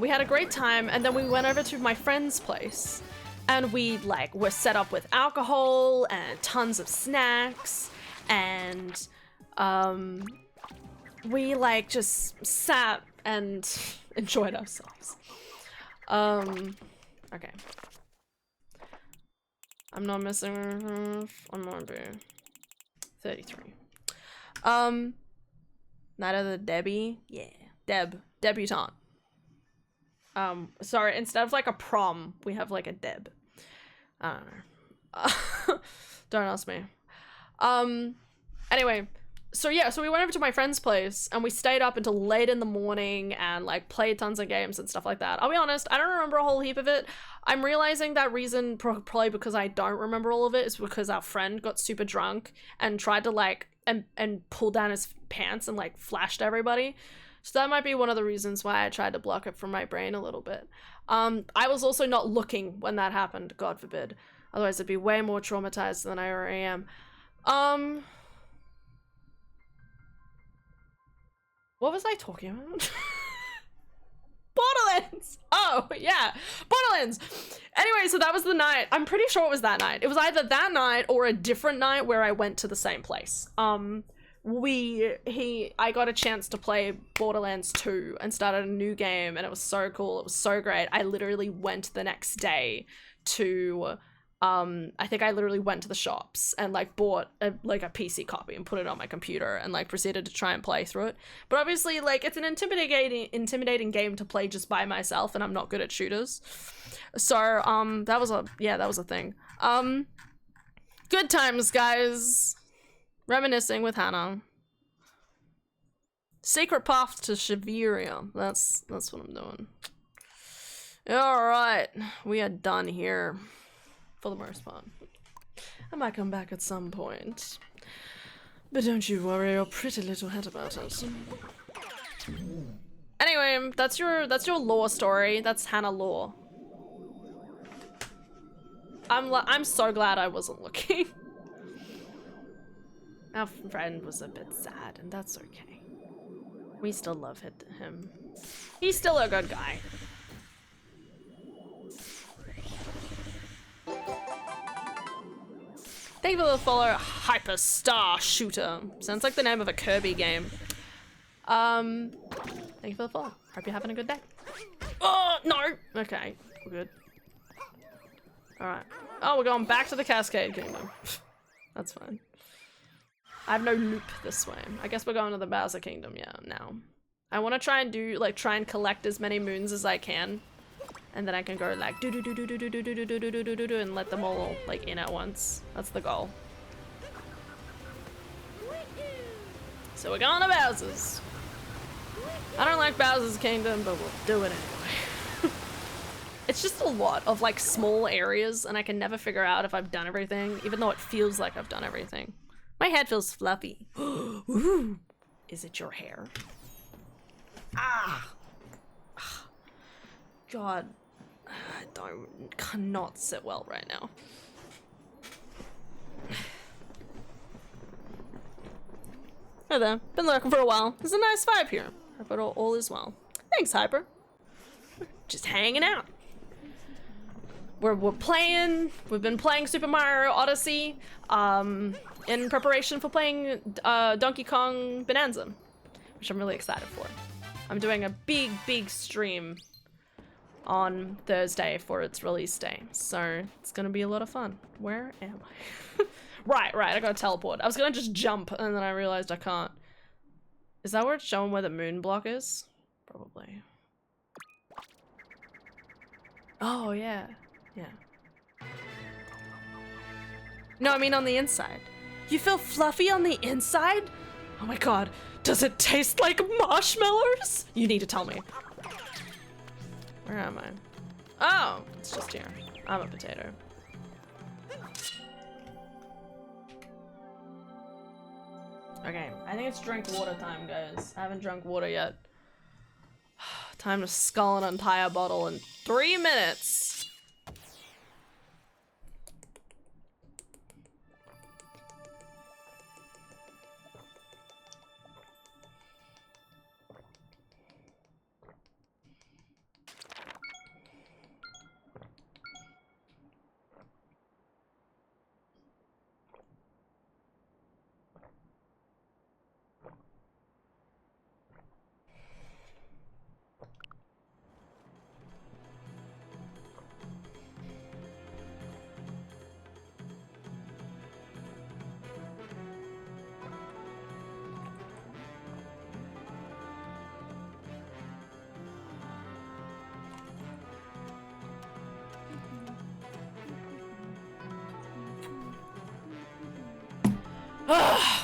Speaker 1: We had a great time, and then we went over to my friend's place. And we like were set up with alcohol and tons of snacks, and we like just sat and enjoyed ourselves. Okay. I'm not missing. I'm gonna be 33. Night of the Debbie. Yeah, debutante. Sorry, instead of like a prom, we have like a Deb. I don't know. Don't ask me. Anyway, so yeah, so we went over to my friend's place and we stayed up until late in the morning and like played tons of games and stuff like that. I'll be honest, I don't remember a whole heap of it. I'm realizing that reason probably because I don't remember all of it is because our friend got super drunk and tried to like and pull down his pants and like flashed everybody. So that might be one of the reasons why I tried to block it from my brain a little bit. I was also not looking when that happened, God forbid. Otherwise I'd be way more traumatized than I already am. What was I talking about? Borderlands! Oh, yeah. Borderlands! Anyway, so that was the night. I'm pretty sure it was that night. It was either that night or a different night where I went to the same place. I got a chance to play Borderlands 2 and started a new game, and it was so cool. It was so great. I literally went the next day to, I think I literally went to the shops and like bought a PC copy and put it on my computer and like proceeded to try and play through it. But obviously like it's an intimidating game to play just by myself, and I'm not good at shooters. So, that was a thing. Good times, guys. Reminiscing with Hannah. Secret path to Shiveria. That's what I'm doing. Alright. We are done here. For the most part. I might come back at some point. But don't you worry your pretty little head about it. Anyway, that's your lore story. That's Hannah lore. I'm so glad I wasn't looking. Our friend was a bit sad, and that's okay. We still love him. He's still a good guy. Thank you for the follow, Hyperstar Shooter. Sounds like the name of a Kirby game. Thank you for the follow. Hope you're having a good day. Oh, no! Okay, we're good. Alright. Oh, we're going back to the Cascade Kingdom. That's fine. I have no loop this way. I guess we're going to the Bowser Kingdom, yeah, now. I want to try and collect as many moons as I can. And then I can go like do and let them all like in at once. That's the goal. So we're going to Bowser's. I don't like Bowser's Kingdom, but we'll do it anyway. It's just a lot of like small areas, and I can never figure out if I've done everything, even though it feels like I've done everything. My head feels fluffy. Ooh. Is it your hair? Ah. God. I cannot sit well right now. Hi there. Been lurking for a while. There's a nice vibe here. Hope it all is well. Thanks, Hyper. Just hanging out. We're playing. We've been playing Super Mario Odyssey in preparation for playing Donkey Kong Bonanza, which I'm really excited for. I'm doing a big stream on Thursday for its release day, so it's gonna be a lot of fun. Where am I? right, I gotta teleport. I was gonna just jump, and then I realized I can't. Is that where it's showing where the moon block is? Probably. Oh, yeah. No, I mean on the inside. You feel fluffy on the inside? Oh my god, does it taste like marshmallows? You need to tell me. Where am I? Oh, it's just here. I'm a potato. Okay, I think it's drink water time, guys. I haven't drunk water yet. Time to scull an entire bottle in 3 minutes.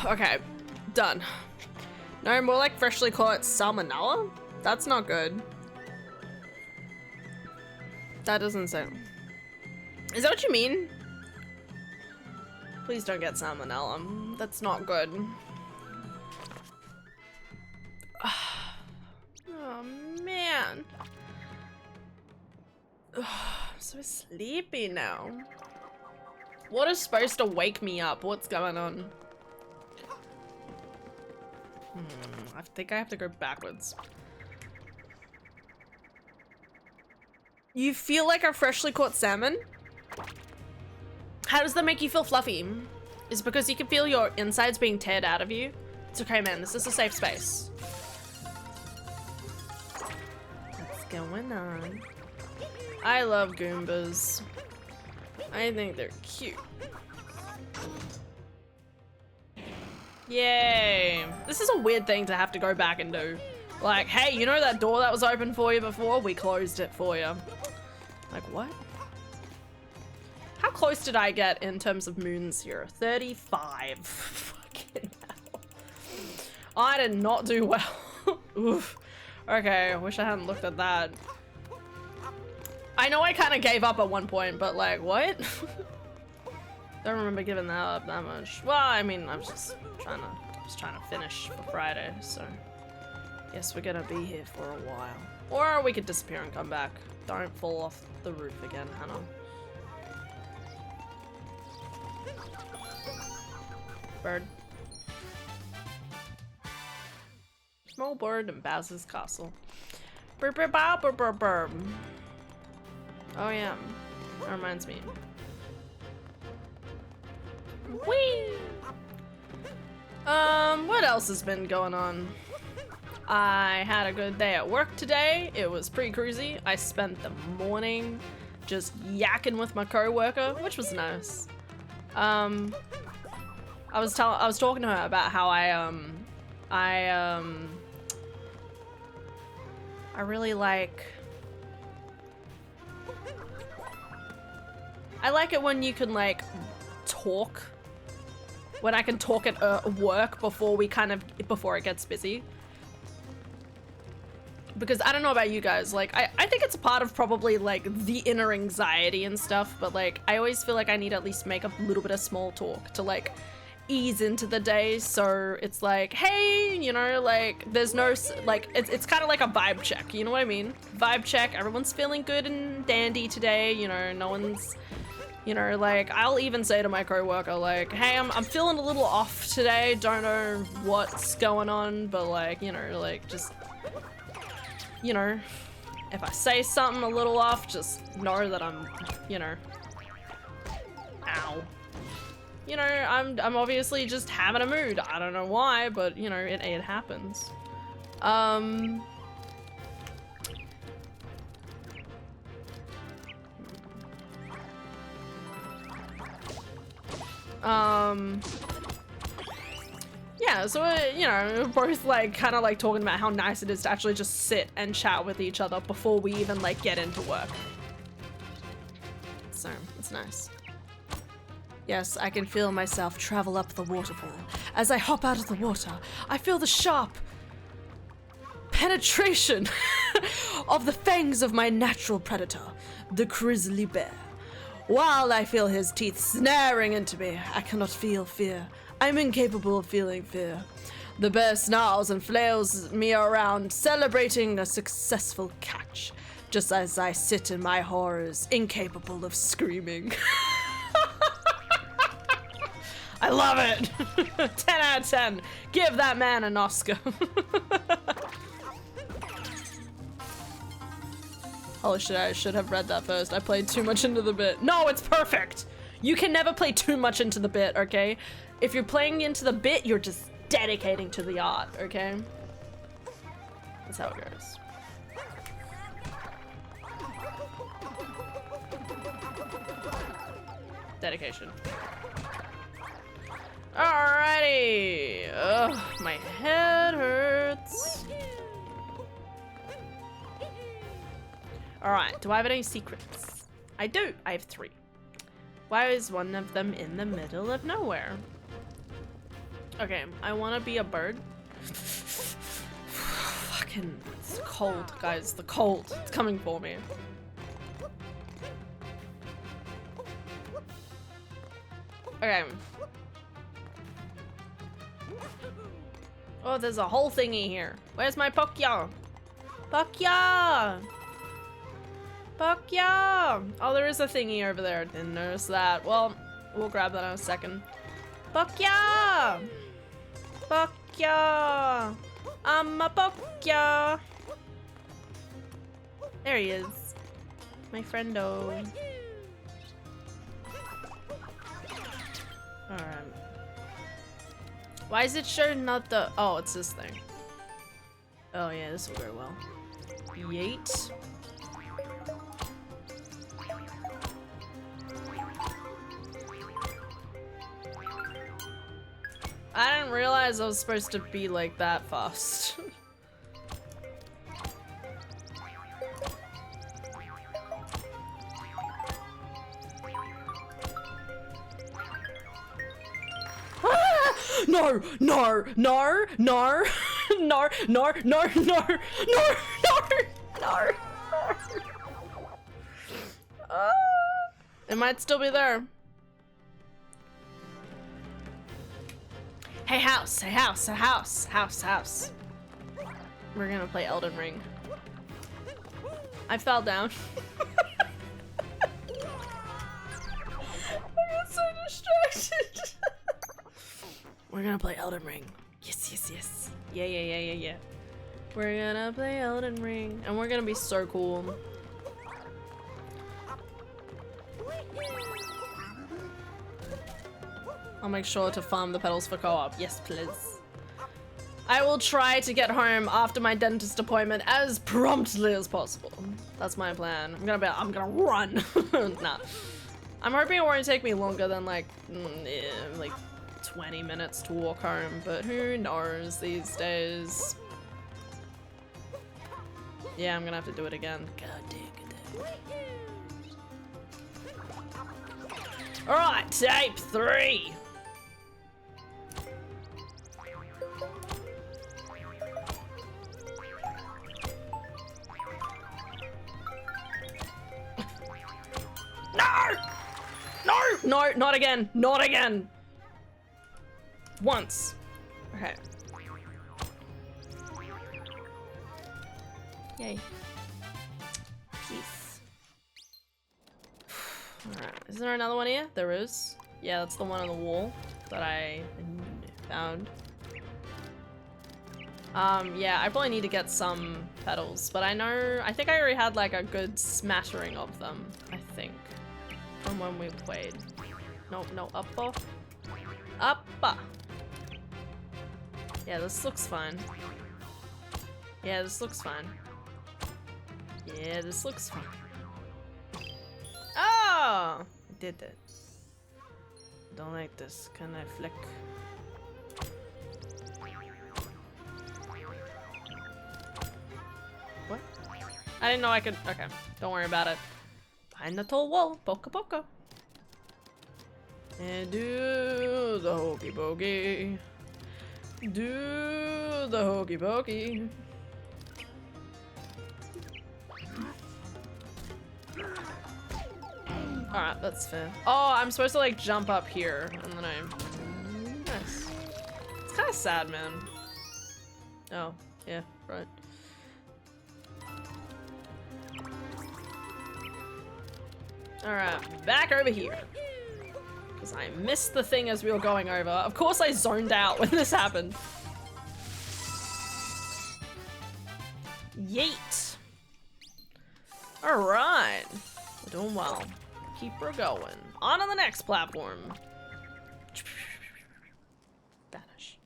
Speaker 1: Okay, done. No, more like freshly caught salmonella? That's not good. That doesn't sound... Is that what you mean? Please don't get salmonella. That's not good. Oh, man. I'm so sleepy now. What is supposed to wake me up? What's going on? I think I have to go backwards. You feel like a freshly caught salmon? How does that make you feel fluffy? Is it because you can feel your insides being teared out of you? It's okay, man. This is a safe space. What's going on? I love Goombas. I think they're cute. Yay. This is a weird thing to have to go back and do. Like, hey, you know that door that was open for you before? We closed it for you. Like, what? How close did I get in terms of moons here? 35. Fucking hell. I did not do well. Oof. Okay, I wish I hadn't looked at that. I know I kind of gave up at one point, but like, what? Don't remember giving that up that much. Well, I mean, I was just trying to finish for Friday, so guess we're gonna be here for a while. Or we could disappear and come back. Don't fall off the roof again, Hannah. Bird. Small bird in Bowser's castle. Burp burp burp burp burp burp. Oh yeah, that reminds me. Whee! What else has been going on? I had a good day at work today. It was pretty cruisy. I spent the morning just yakking with my co-worker, which was nice. I was talking to her about how I really like... I like it when you can like talk. When I can talk at work before it gets busy. Because I don't know about you guys, like I think it's a part of probably like the inner anxiety and stuff, but like I always feel like I need to at least make a little bit of small talk to like ease into the day. So it's like, hey, you know, like there's no, like it's kind of like a vibe check, you know what I mean? Vibe check, everyone's feeling good and dandy today, you know, no one's, you know, like I'll even say to my co-worker like, hey, I'm feeling a little off today, don't know what's going on, but like, you know, like just, you know, if I say something a little off, just know that I'm, you know, ow. You know, I'm obviously just having a mood. I don't know why, but you know, it happens. Yeah, so you know, we're both like kind of like talking about how nice it is to actually just sit and chat with each other before we even like get into work. So, it's nice. Yes, I can feel myself travel up the waterfall. As I hop out of the water, I feel the sharp penetration of the fangs of my natural predator, the grizzly bear. While I feel his teeth snaring into me, I cannot feel fear. I'm incapable of feeling fear. The bear snarls and flails me around, celebrating a successful catch, just as I sit in my horrors, incapable of screaming. I love it! 10 out of 10. Give that man an Oscar. Holy shit, I should have read that first. I played too much into the bit. No, it's perfect! You can never play too much into the bit, okay? If you're playing into the bit, you're just dedicating to the art, okay? That's how it goes. Dedication. Alrighty. Ugh, my head hurts. Alright, do I have any secrets? I do. I have 3. Why is one of them in the middle of nowhere? Okay, I want to be a bird. Fucking, it's cold, guys. The cold. It's coming for me. Okay. Oh, there's a whole thingy here. Where's my Pokya? Pokya! Pokya! Oh, there is a thingy over there. Didn't notice that. Well, we'll grab that in a second. Pokya! Pokya! I'm a Pokya! There he is. My friendo. Alright. Why is it sure not the... Oh, it's this thing. Oh yeah, this will go well. Yeet. I didn't realize I was supposed to be like that fast. No, no, no, no, no, no, no, no, no, no. It might still be there. Hey house, hey house, hey house, house. We're gonna play Elden Ring. I fell down. I got so distracted. We're gonna play Elden Ring. Yes, yes, yes. Yeah. We're gonna play Elden Ring. And we're gonna be so cool. I'll make sure to farm the petals for co-op. Yes, please. I will try to get home after my dentist appointment as promptly as possible. That's my plan. I'm gonna run. Nah. I'm hoping it won't take me longer than like 20 minutes to walk home, but who knows these days. Yeah, I'm gonna have to do it again. God dang it. Alright, tape 3. No, not again. Not again. Once. Okay. Yay. Peace. Alright. Is there another one here? There is. Yeah, that's the one on the wall that I found. Yeah, I probably need to get some petals, but I think I already had like a good smattering of them, I think. From when we played. No, upper. Upper. Yeah, this looks fine. Yeah, this looks fine. Yeah, this looks fine. Oh! I did it. Don't like this. Can I flick? What? I didn't know I could. Okay, don't worry about it. Behind the tall wall. Poka poka. And do the hokey pokey. Do the hokey pokey. Alright, that's fair. Oh, I'm supposed to like jump up here and then Nice. It's kind of sad, man. Oh, yeah, right. Alright, back over here. Because I missed the thing as we were going over. Of course I zoned out when this happened. Yeet. Alright. We're doing well. Keep her going. On to the next platform. Vanish.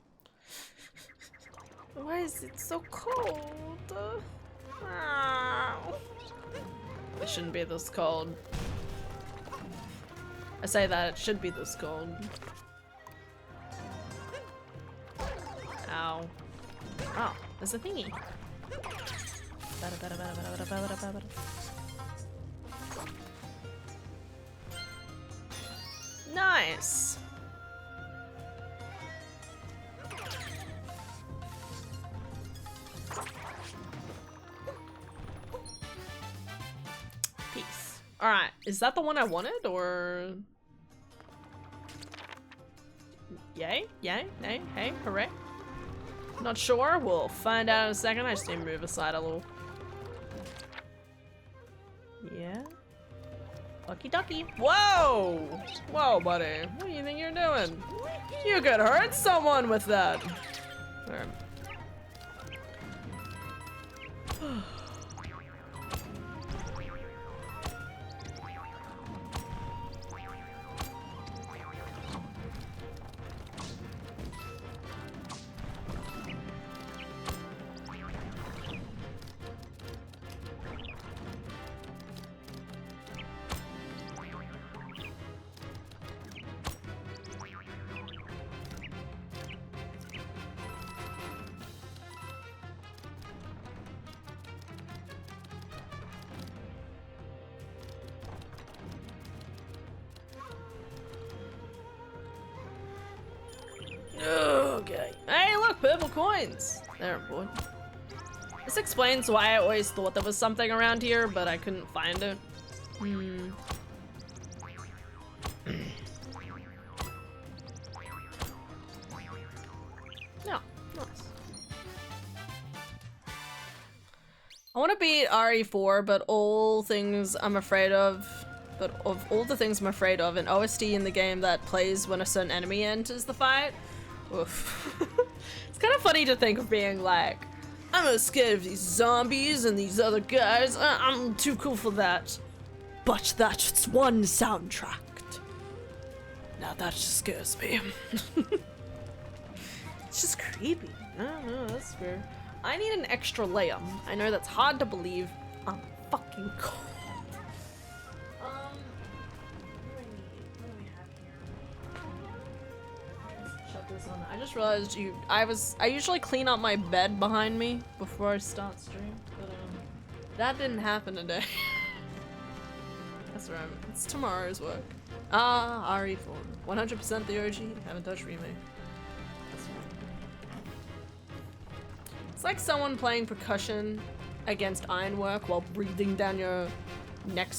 Speaker 1: Why is it so cold? It shouldn't be this cold. I say that, it should be this cold. Ow. Oh, there's a thingy. Nice. Peace. Alright, is that the one I wanted, or... Yay? Yay? Nay? Hey? Hooray? Not sure. We'll find out in a second. I just need to move aside a little. Yeah? Lucky ducky. Whoa! Whoa, buddy. What do you think you're doing? You could hurt someone with that. There. Okay. Hey, look, purple coins. They're important. This explains why I always thought there was something around here, but I couldn't find it. Yeah, nice. I want to beat RE4, but all things I'm afraid of. But of all the things I'm afraid of, an OST in the game that plays when a certain enemy enters the fight. Oof. It's kind of funny to think of being like, I'm not scared of these zombies and these other guys. I'm too cool for that. But that's one soundtrack. Now that just scares me. It's just creepy. I don't know, that's fair. I need an extra layer. I know that's hard to believe. I'm fucking cold. I just realized I usually clean up my bed behind me before I start stream, but that didn't happen today. That's right, it's tomorrow's work. RE4. 100% the OG, haven't touched remake. That's right. It's like someone playing percussion against ironwork while breathing down your neck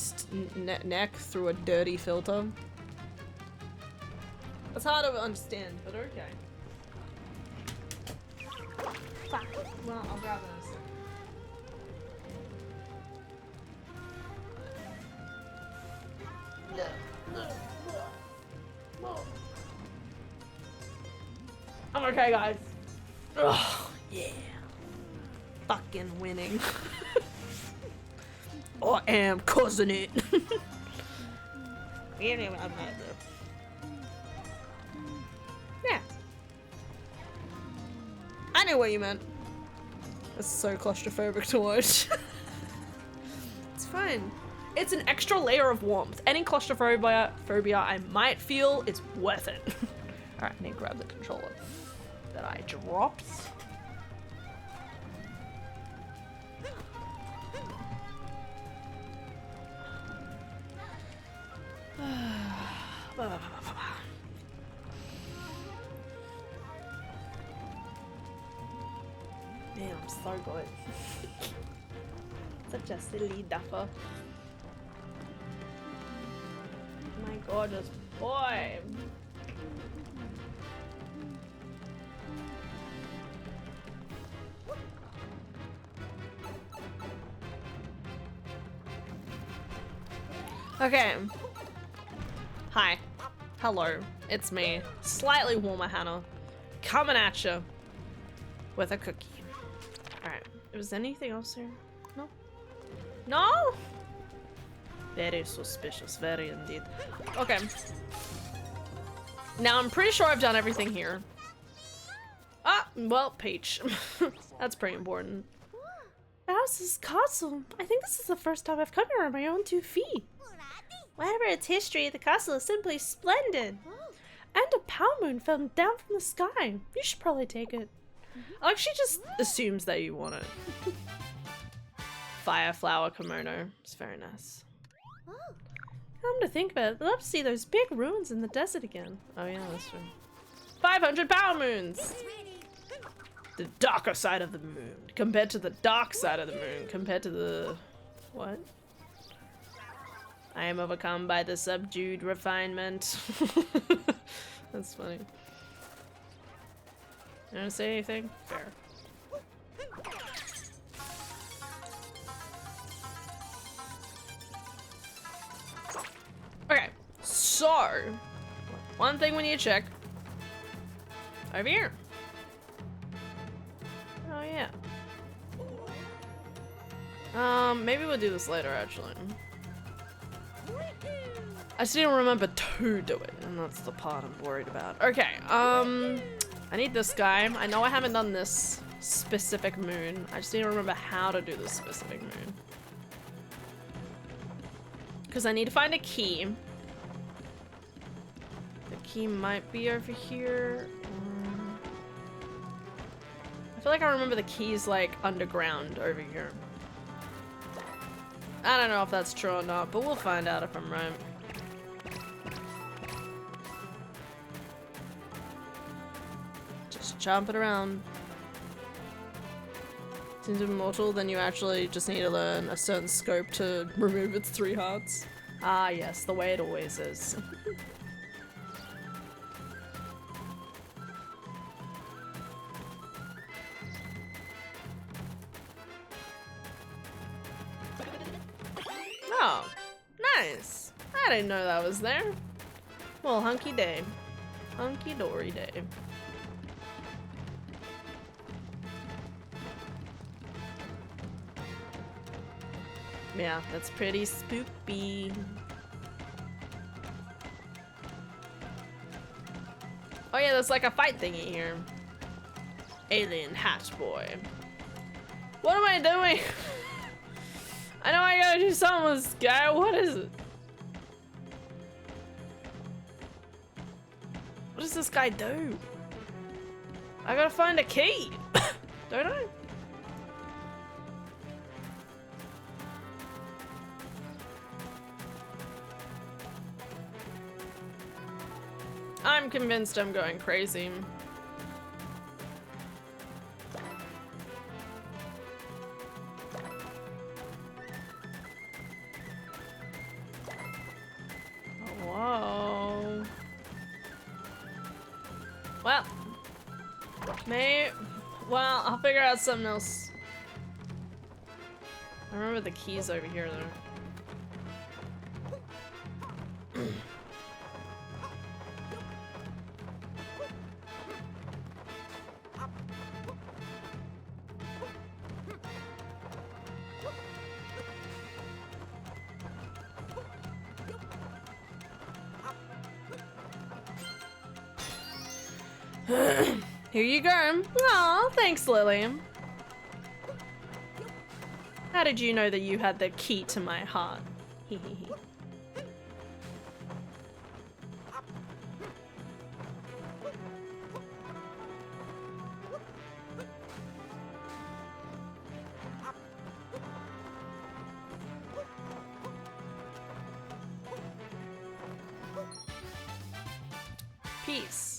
Speaker 1: through a dirty filter. That's hard to understand, but okay. Fuck. Well, I'll grab it in a second. I'm okay, guys. Ugh, yeah. Fucking winning. I am causing it. Yeah. I knew what you meant. It's so claustrophobic to watch. It's fine. It's an extra layer of warmth. Any claustrophobia I might feel, it's worth it. Alright, I need to grab the controller that I dropped. Man, I'm so good. Such a silly duffer. My gorgeous boy. Okay. Hi. Hello. It's me. Slightly warmer Hannah. Coming at you. With a cookie. Alright. Was anything else here? No? No? Very suspicious. Very indeed. Okay. Now I'm pretty sure I've done everything here. Ah, well, Peach. That's pretty important.
Speaker 2: Bowser's castle. I think this is the first time I've come here on my own 2 feet. Whatever its history, the castle is simply splendid. And a power moon fell down from the sky. You should probably take it.
Speaker 1: I like she just assumes that you want it. Fire flower kimono. It's very nice.
Speaker 2: Come to think of it, I'd love to see those big ruins in the desert again.
Speaker 1: Oh yeah, that's true. 500 power moons! The darker side of the moon. Compared to the dark side of the moon. Compared to the... what? I am overcome by the subdued refinement. That's funny. You wanna say anything? Fair. Okay, so one thing we need to check over here. Oh yeah. Maybe we'll do this later actually. I just didn't remember to do it, and that's the part I'm worried about. Okay, I need this guy. I know I haven't done this specific moon. I just need to remember how to do this specific moon. Because I need to find a key. The key might be over here. I feel like I remember the key's like underground over here. I don't know if that's true or not, but we'll find out if I'm right. Just chomp it around. Seems immortal, then you actually just need to learn a certain scope to remove its 3 hearts. Ah yes, the way it always is. Oh, nice. I didn't know that was there. Well, hunky day. Hunky dory day. Yeah, that's pretty spooky. Oh yeah, there's like a fight thingy here. Alien hat boy. What am I doing? I know I gotta do something with this guy. What is it? What does this guy do? I gotta find a key. Don't I? I'm convinced I'm going crazy. Whoa. Well, well, I'll figure out something else. I remember the keys over here though. Here you go. Aw, thanks, Lily. How did you know that you had the key to my heart? Hehehe. Peace.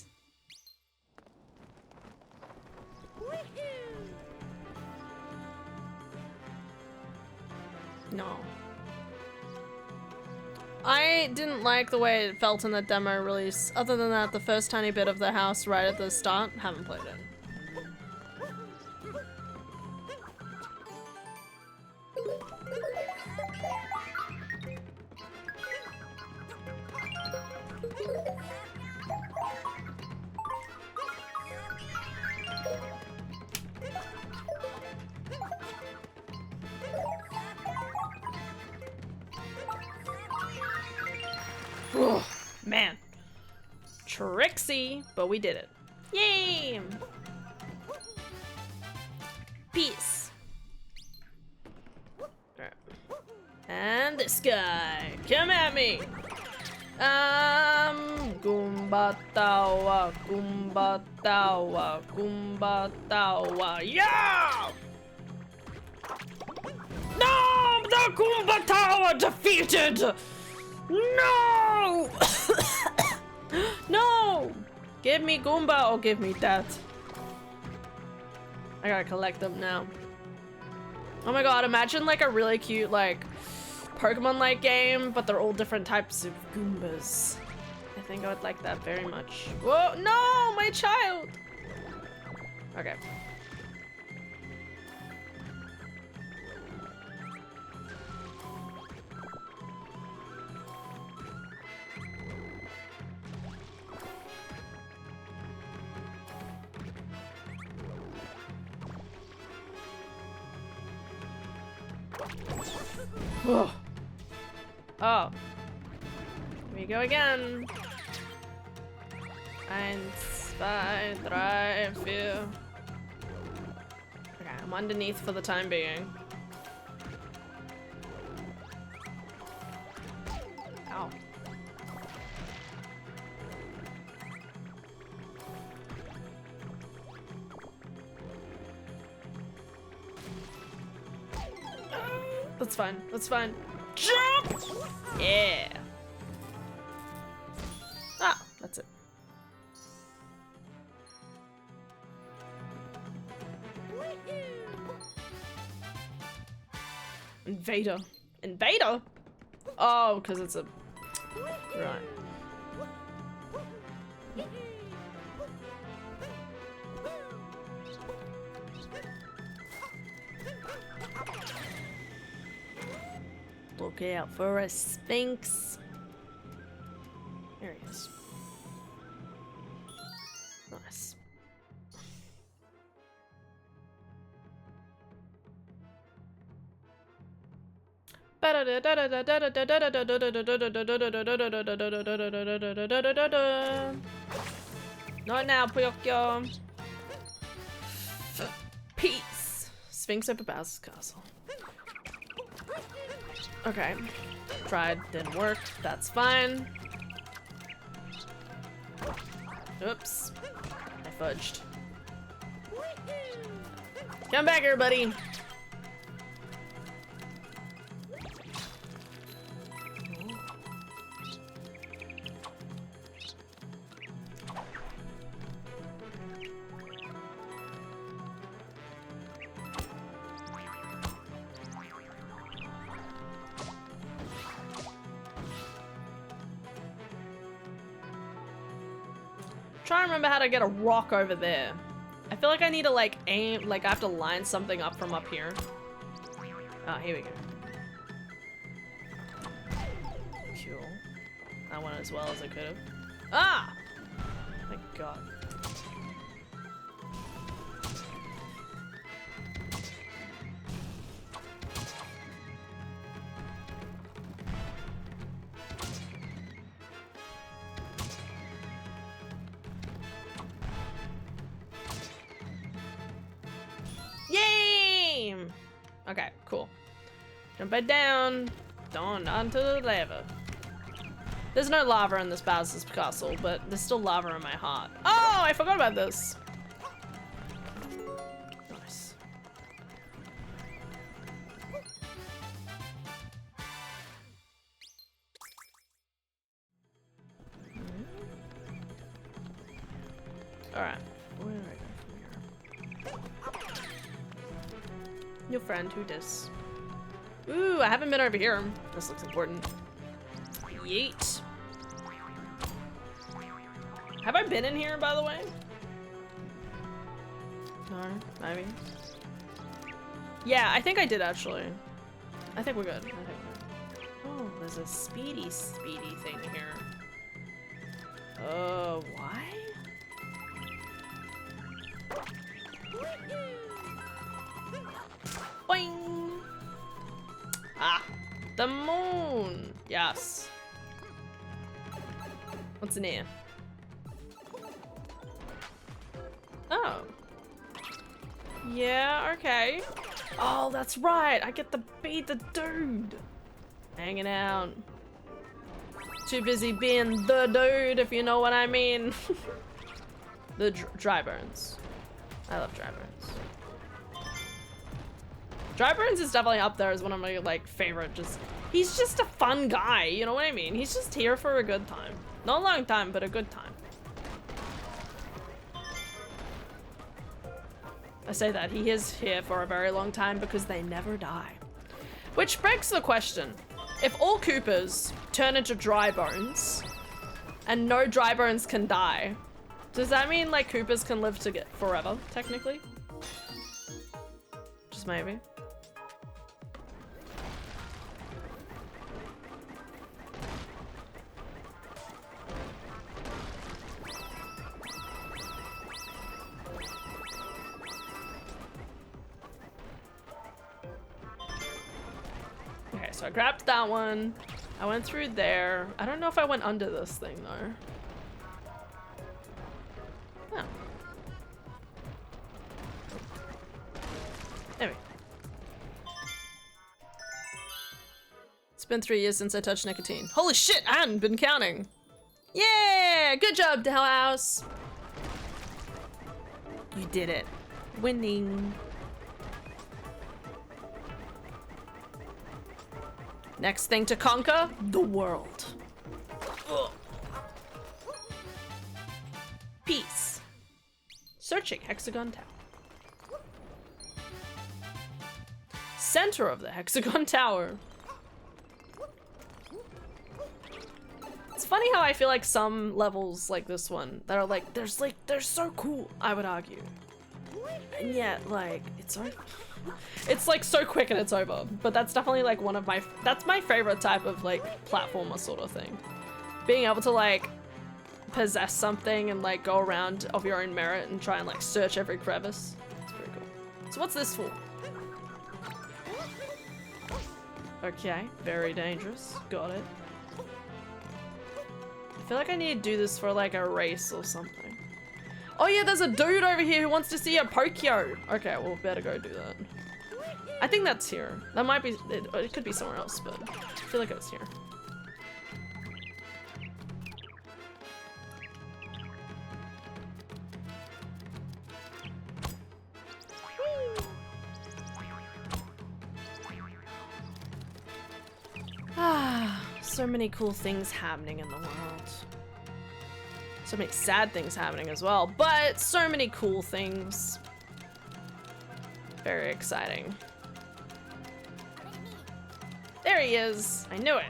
Speaker 1: No. I didn't like the way it felt in the demo release. Other than that, the first tiny bit of the house right at the start, haven't played it. Oh, man. Tricksy, but we did it. Yay! Peace. Alright. And this guy. Come at me! Goomba Tawa, Goomba Tawa, Goomba Tawa, yeah! No! The Goomba Tower defeated! No! No! Give me Goomba or give me that. I gotta collect them now. Oh my god, imagine like a really cute like Pokemon-like game, but they're all different types of Goombas. I think I would like that very much. Whoa, no, my child! Okay. Oh. Oh. Here we go again. 1, 2, 3, 4. Okay, I'm underneath for the time being. Ow. That's fine. That's fine. Jump! Yeah. Ah, that's it. Invader. Invader? Oh, because it's a... Right. Look out for a Sphinx. There he is. Nice. Not now, Pinocchio. Peace. Sphinx over Bowser's castle. Okay. Tried, didn't work. That's fine. Oops. I fudged. Come back here, buddy. Try to remember how to get a rock over there. I feel like I need to like aim, like I have to line something up from up here. Oh, here we go. Cool. That went as well as I could have. Ah! My god. Yay! Okay, cool. Jump it down onto the lava. There's no lava in this Bowser's castle, but there's still lava in my heart. Oh, I forgot about this. Nice. All right. Where do I go from here? New friend, who dis? Ooh, I haven't been over here. This looks important. Yeet. Have I been in here, by the way? No, maybe. Yeah, I think I did actually. I think we're good. I think we're good. Oh, there's a speedy thing here. Why? Boing! Ah, the moon! Yes. What's in here? Oh. Yeah, okay. Oh, that's right. I get to be the dude. Hanging out. Too busy being the dude, if you know what I mean. The dry burns. I love dry burns. Dry burns is definitely up there as one of my like favorite. He's just a fun guy. You know what I mean? He's just here for a good time. Not a long time, but a good time. I say that he is here for a very long time because they never die. Which begs the question, if all Koopas turn into dry bones and no dry bones can die, does that mean like Koopas can live to get forever, technically? Just maybe. Okay, so I grabbed that one. I went through there. I don't know if I went under this thing though. Oh. There we go. It's been 3 years since I touched nicotine. Holy shit, I hadn't been counting. Yeah, good job, Dell House. You did it. Winning. Next thing to conquer, the world. Ugh. Peace. Searching Hexagon Tower. Center of the Hexagon Tower. It's funny how I feel like some levels like this one that are like, they're so cool, I would argue. And yet, like, it's like so quick and it's over. But that's definitely like that's my favorite type of like platformer sort of thing. Being able to like possess something and like go around of your own merit and try and like search every crevice. It's pretty cool. So what's this for? Okay, very dangerous. Got it. I feel like I need to do this for like a race or something. Oh yeah, there's a dude over here who wants to see a Pokyo. Okay, well, better go do that. I think that's here. That might be, it could be somewhere else, but I feel like it was here. Ah, so many cool things happening in the world. So many sad things happening as well, but so many cool things. Very exciting. There he is. I knew it.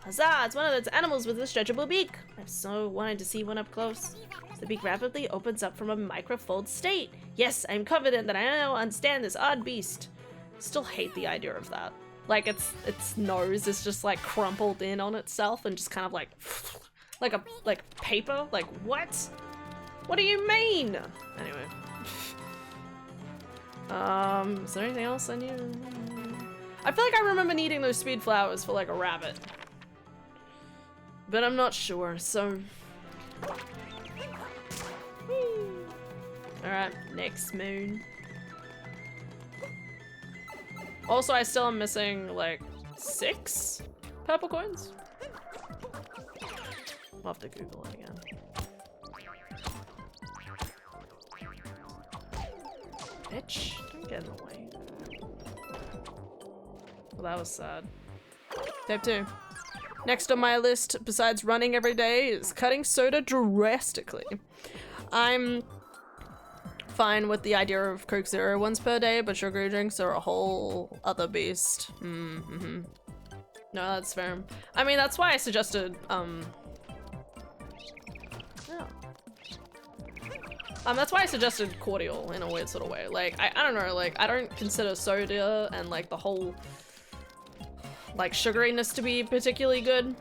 Speaker 1: Huzzah, it's one of those animals with a stretchable beak. I've so wanted to see one up close. The beak rapidly opens up from a microfold state. Yes, I'm confident that I now understand this odd beast. Still hate the idea of that. Like its nose is just like crumpled in on itself and just kind of like paper? Like, what? What do you mean? Anyway. Is there anything else I need? I feel like I remember needing those speed flowers for like a rabbit. But I'm not sure, so... Alright, next moon. Also, I still am missing like 6 purple coins. I'll have to Google it again. Bitch, don't get in the way. Well, that was sad. Type 2. Next on my list, besides running every day, is cutting soda drastically. I'm fine with the idea of Coke Zero once per day, but sugary drinks are a whole other beast. No, that's fair. I mean, that's why I suggested, that's why I suggested cordial in a weird sort of way. Like, I don't know, like, I don't consider soda and, like, the whole, like, sugariness to be particularly good.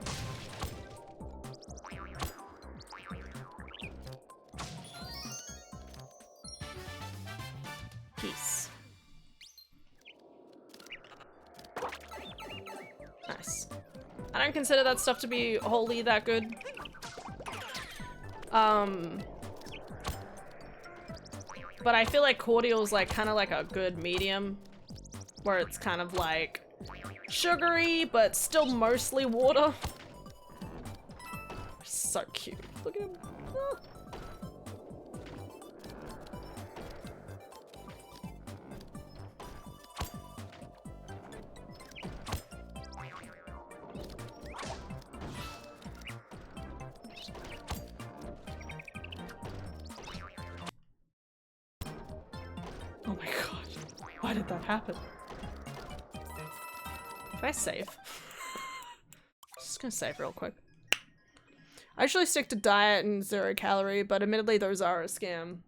Speaker 1: I don't consider that stuff to be wholly that good. But I feel like cordial's like kind of like a good medium, where it's kind of like sugary, but still mostly water. So cute. Look at him. Oh. Oh my god. Why did that happen? Can I save? Just gonna save real quick. I usually stick to diet and 0 calorie, but admittedly those are a scam.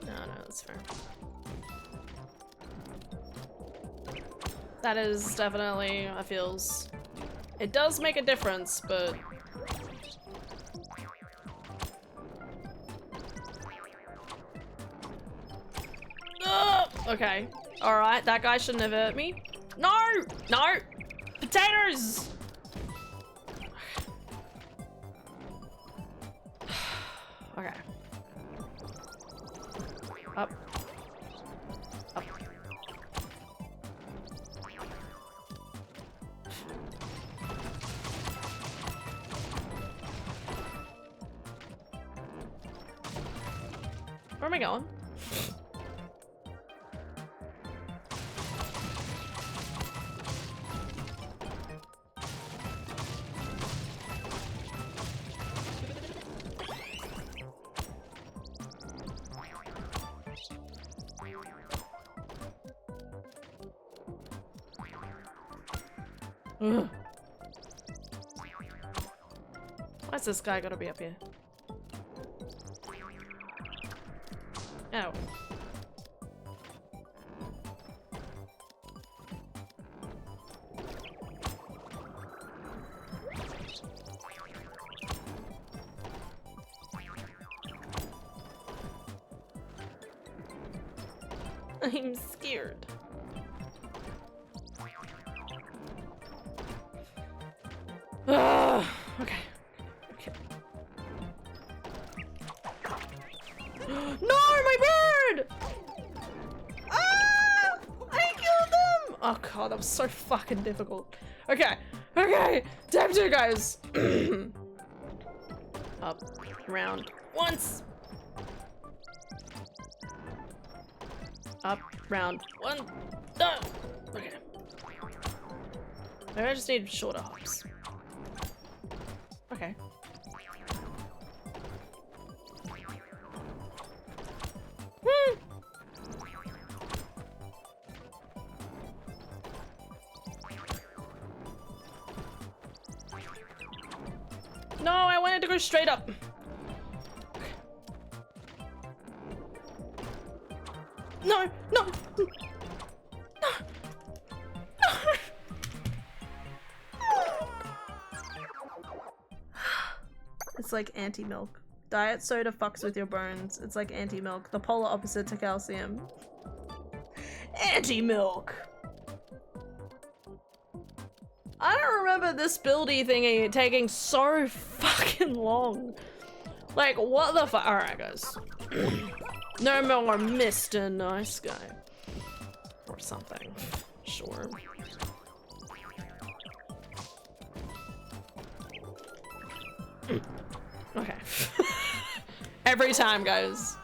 Speaker 1: No, that's fair. That is definitely a feels. It does make a difference, but okay. Alright, that guy shouldn't have hurt me. No! No! Potatoes! Okay. Up. Up. Where am I going? Ugh. Why's this guy gotta be up here? Oh. I'm scared. Okay. Okay. No, my bird! Ah! I killed them! Oh god, that was so fucking difficult. Okay. Okay. Time to, guys. Up. Round. Once. Up. Round. One. Done. Okay. Maybe I just need shorter hops. Okay. No, I wanted to go straight up. No, no, no, no. It's like anti-milk. Diet soda fucks with your bones. It's like anti-milk, the polar opposite to calcium. Anti-milk! I don't remember this buildy thingy taking so fucking long. Like, what the fuck? Alright, guys. No more Mr. Nice Guy. Or something. Sure. Okay. Every time, guys.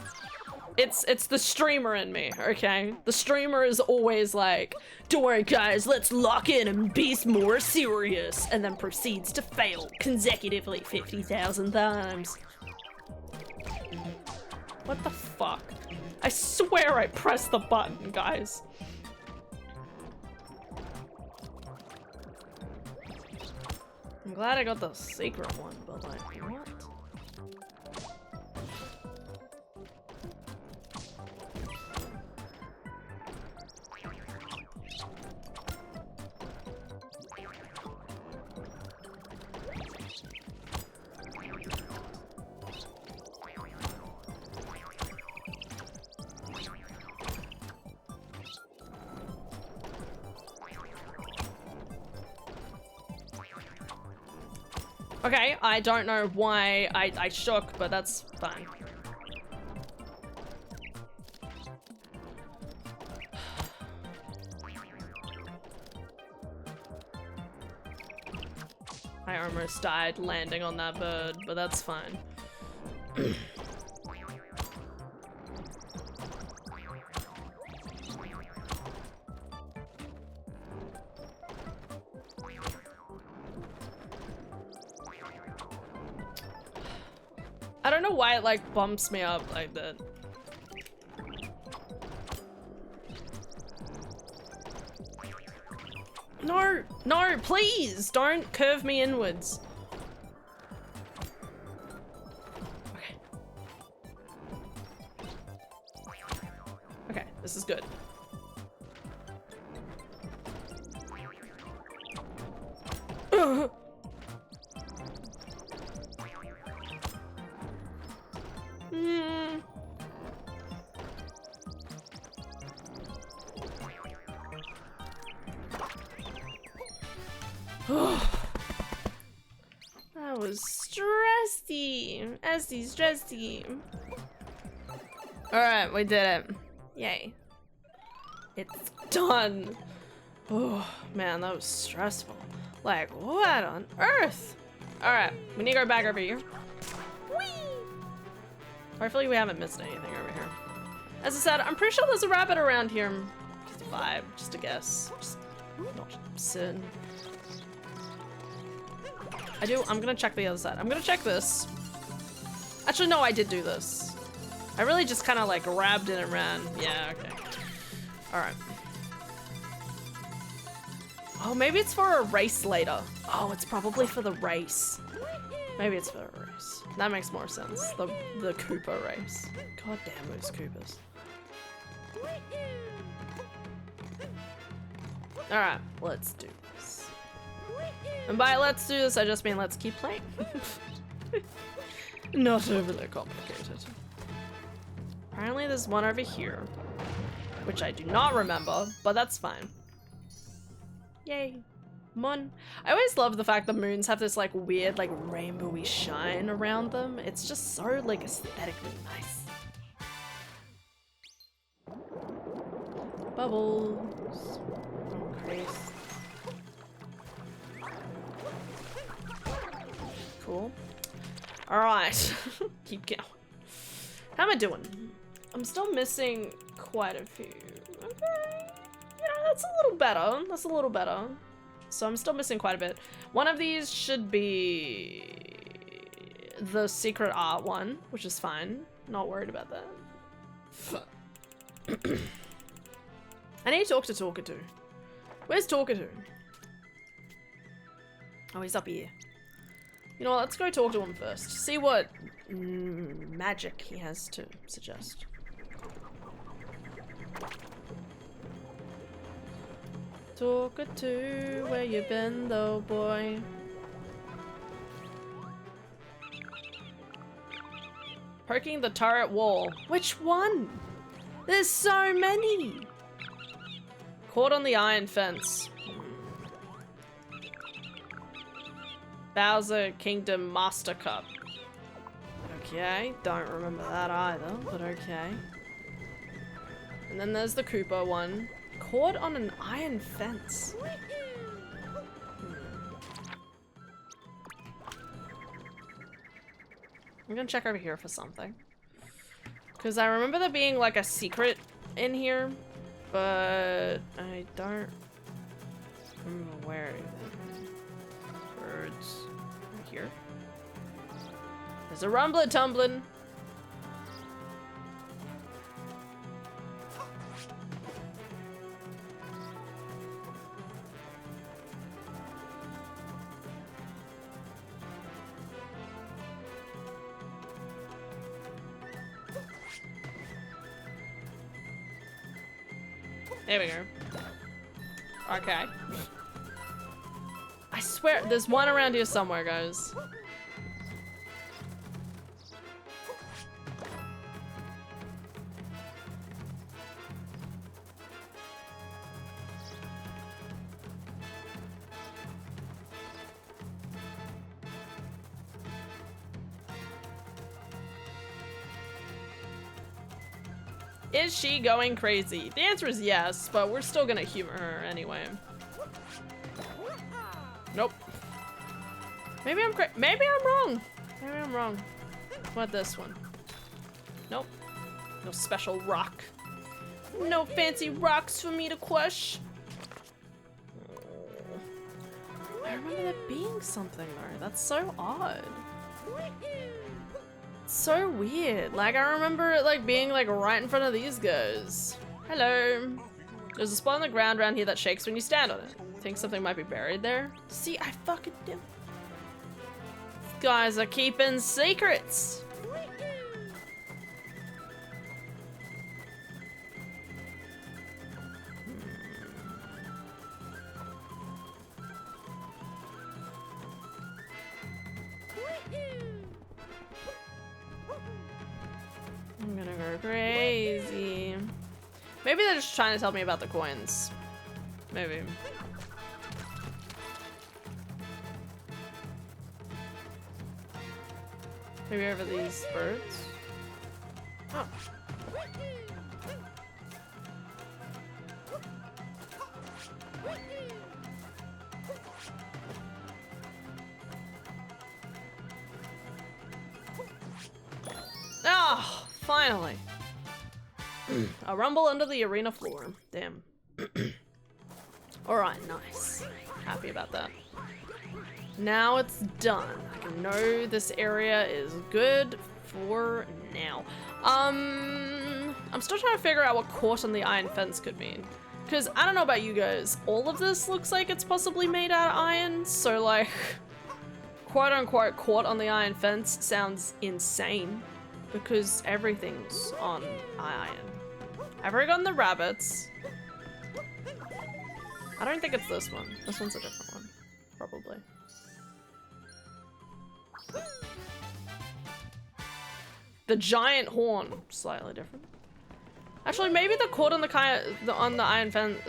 Speaker 1: It's the streamer in me, okay? The streamer is always like, don't worry guys, let's lock in and be more serious, and then proceeds to fail consecutively 50,000 times. What the fuck? I swear I pressed the button, guys. I'm glad I got the secret one, but like, what? Okay, I don't know why I shook, but that's fine. I almost died landing on that bird, but that's fine. I don't know why it like bumps me up like that. No, no, please don't curve me inwards. Okay. Okay, this is good. That was stressy. Esty stressy. Alright, we did it. Yay. It's done. Oh man, that was stressful. Like, what on earth? Alright, we need to go back over here. Whee! Hopefully we haven't missed anything over here. As I said, I'm pretty sure there's a rabbit around here. Just a vibe, just a guess. Just not certain. I'm gonna check the other side. I'm gonna check this. Actually, no, I did do this. I really just kind of like grabbed it and ran. Yeah, okay. All right. Oh, maybe it's for a race later. Oh, it's probably for the race. Maybe it's for a race. That makes more sense. The Cooper race. God damn those Coopers. All right, let's do this. And by let's do this, I just mean let's keep playing. Not overly complicated. Apparently there's one over here, which I do not remember, but that's fine. Yay. Mon. I always love the fact that moons have this like weird like rainbowy shine around them. It's just so like aesthetically nice. Bubbles. Oh, Christ. Cool. Alright. Keep going. How am I doing? I'm still missing quite a few. Okay. Yeah, that's a little better. That's a little better. So I'm still missing quite a bit. One of these should be the secret art one, which is fine. Not worried about that. I need to talk to Talkatoo. Where's Talkatoo? Oh, he's up here. You know what, let's go talk to him first. See what magic he has to suggest. Talkatoo, where you been though, boy? Poking the turret wall. Which one? There's so many! Caught on the iron fence. Bowser Kingdom Master Cup. Okay, don't remember that either, but okay. And then there's the Koopa one. Caught on an iron fence. I'm gonna check over here for something. Because I remember there being like a secret in here, but I don't remember where it is. Birds. Right here. There's a rumbler tumbling. There we go. Okay. I swear, there's one around here somewhere, guys. Is she going crazy? The answer is yes, but we're still gonna humor her anyway. Nope. Maybe I'm wrong. Maybe I'm wrong. What this one? Nope. No special rock. No fancy rocks for me to crush. I remember there being something though. That's so odd. So weird. Like I remember it like being like right in front of these guys. Hello. There's a spot on the ground around here that shakes when you stand on it. Think something might be buried there? See, I fucking do. These guys are keeping secrets. I'm gonna go crazy. Maybe they're just trying to tell me about the coins. Maybe. Maybe over these birds? Oh. Oh, finally. A rumble under the arena floor. Damn. Alright, nice. Happy about that. Now it's done. I can know this area is good for now. I'm still trying to figure out what caught on the iron fence could mean. Because I don't know about you guys, all of this looks like it's possibly made out of iron, so like, quote unquote caught on the iron fence sounds insane. Because everything's on iron. I've already gotten the rabbits. I don't think it's this one. This one's a different one. Probably. The giant horn. Slightly different. Actually, maybe the cord on the iron fence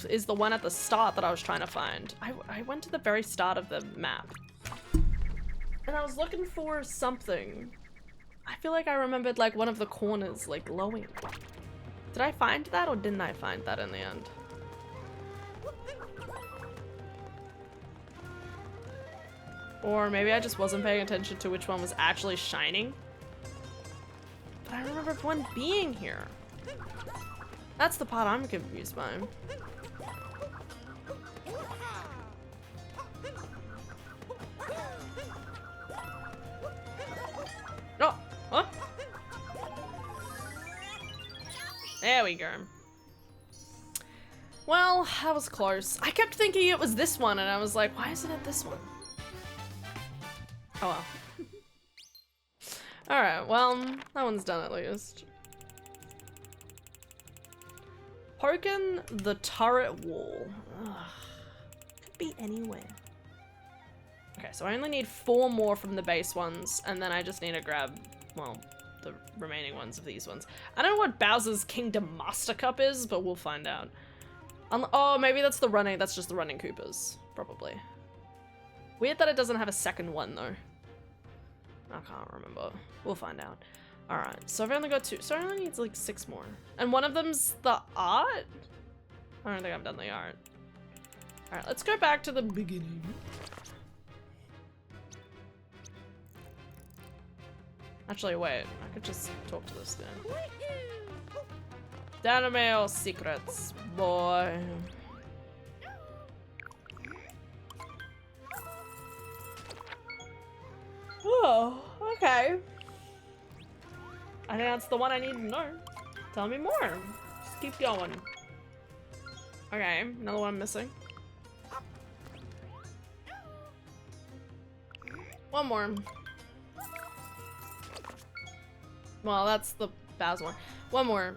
Speaker 1: is the one at the start that I was trying to find. I went to the very start of the map. And I was looking for something. I feel like I remembered like one of the corners like glowing. Did I find that or didn't I find that in the end? Or maybe I just wasn't paying attention to which one was actually shining. But I remember one being here. That's the part I'm confused by. No! Huh? There we go. Well, that was close. I kept thinking it was this one and I was like, why isn't it this one? Oh well. Alright, well, that one's done at least. Poking the turret wall. Ugh. Could be anywhere. Okay, so I only need 4 more from the base ones, and then I just need to grab, well, the remaining ones of these ones. I don't know what Bowser's Kingdom Master Cup is, but we'll find out. Oh, maybe that's just the running Koopas. Probably. Weird that it doesn't have a second one, though. I can't remember. We'll find out. Alright, so I've only got 2. So I only need like 6 more. And one of them's the art? I don't think I've done the art. Alright, let's go back to the beginning. Actually, wait. I could just talk to this guy. Down to me all secrets, boy. Oh, okay. I think that's the one I need to know. Tell me more. Just keep going. Okay, another one missing. One more. Well, that's the Bowser one. One more.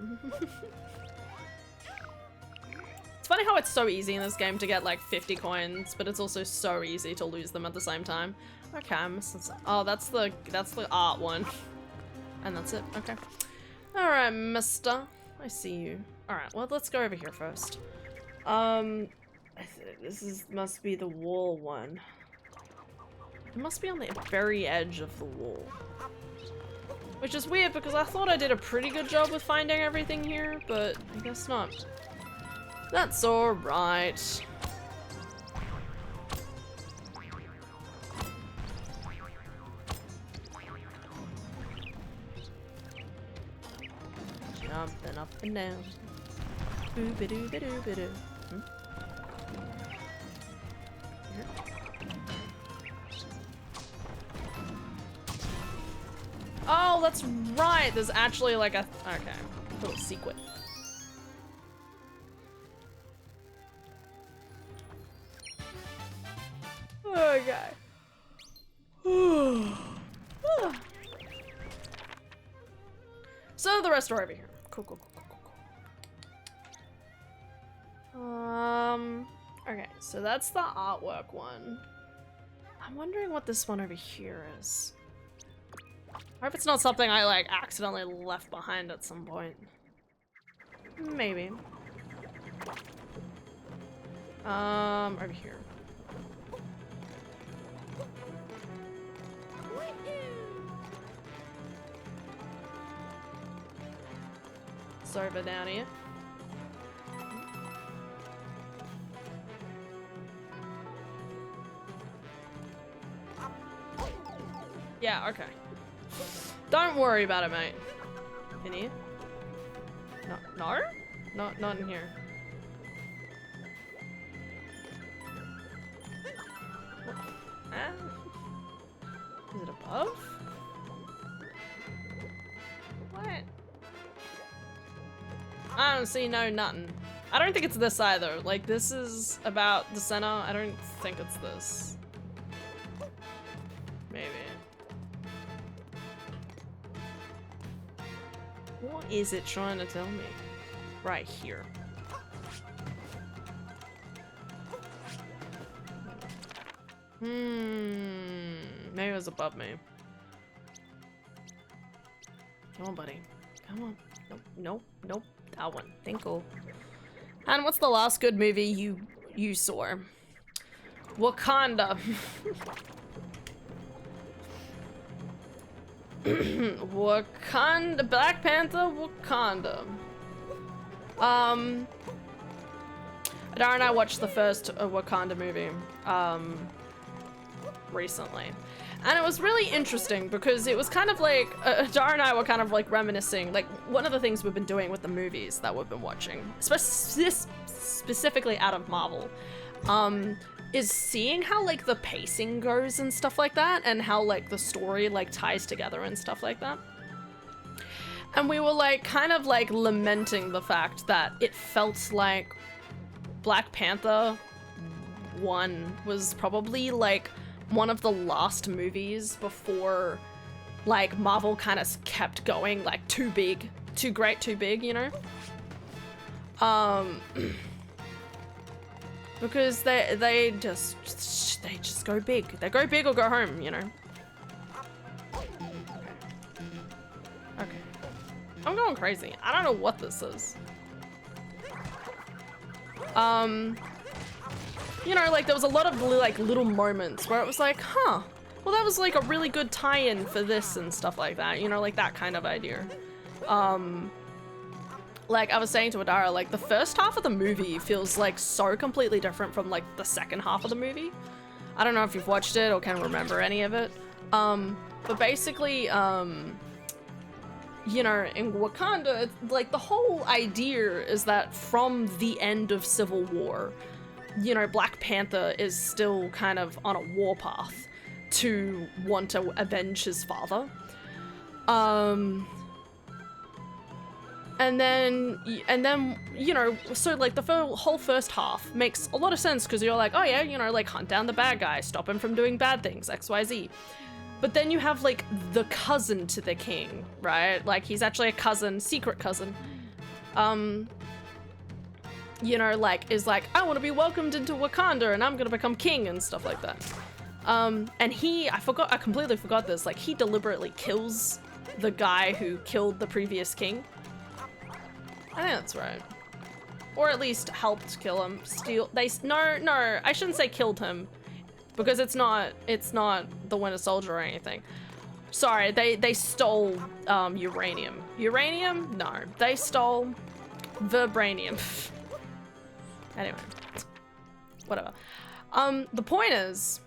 Speaker 1: It's funny how it's so easy in this game to get like 50 coins, but it's also so easy to lose them at the same time. Okay, I'm missing some. Oh, that's the art one. And that's it. Okay. Alright, mister. I see you. Alright, well, let's go over here first. This must be the wall one. It must be on the very edge of the wall. Which is weird because I thought I did a pretty good job with finding everything here, but I guess not. That's alright. Jumping up and down. Boo-ba-doo-ba-doo-ba-doo. Here. Oh, that's right. There's actually like a little secret. Okay. So the rest are over here. Cool. Okay, so that's the artwork one. I'm wondering what this one over here is. I hope it's not something I like accidentally left behind at some point. Maybe. Over here. Sorry about down here. Yeah, okay. Don't worry about it, mate. In here? No? No? Not in here. Ah? Is it above? What? I don't see no nothing. I don't think it's this either. Like, this is about the center. I don't think it's this. Maybe. What is it trying to tell me? Right here. Maybe it was above me. Come on, buddy. Come on. Nope. That one. Tinkle. And what's the last good movie you saw? Wakanda. Wakanda. Black Panther. Wakanda. Dara and I watched the first Wakanda movie recently, and it was really interesting because it was kind of like Dara and I were kind of like reminiscing, like one of the things we've been doing with the movies that we've been watching, specifically out of Marvel, is seeing how like the pacing goes and stuff like that, and how like the story like ties together and stuff like that. And we were like kind of like lamenting the fact that it felt like Black Panther 1 was probably like one of the last movies before like Marvel kind of kept going like too big, too great, too big, you know? Because they just go big. They go big or go home, you know? Okay. I'm going crazy. I don't know what this is. You know, like there was a lot of like little moments where it was like, huh, well that was like a really good tie-in for this and stuff like that, you know, like that kind of idea. Like I was saying to Adara, like the first half of the movie feels like so completely different from like the second half of the movie. I don't know if you've watched it or can remember any of it. But basically, you know, in Wakanda, like the whole idea is that from the end of Civil War, you know, Black Panther is still kind of on a warpath to want to avenge his father. And then, you know, so like the whole first half makes a lot of sense because you're like, oh yeah, you know, like hunt down the bad guy, stop him from doing bad things, XYZ. But then you have like the cousin to the king, right? Like he's actually a cousin, secret cousin. You know, like is like, I want to be welcomed into Wakanda and I'm gonna become king and stuff like that. And I completely forgot this, like he deliberately kills the guy who killed the previous king. I think that's right. Or at least helped kill him. No, I shouldn't say killed him. Because it's not the Winter Soldier or anything. Sorry, they stole uranium. Uranium? No, they stole vibranium. Anyway, whatever. The point is,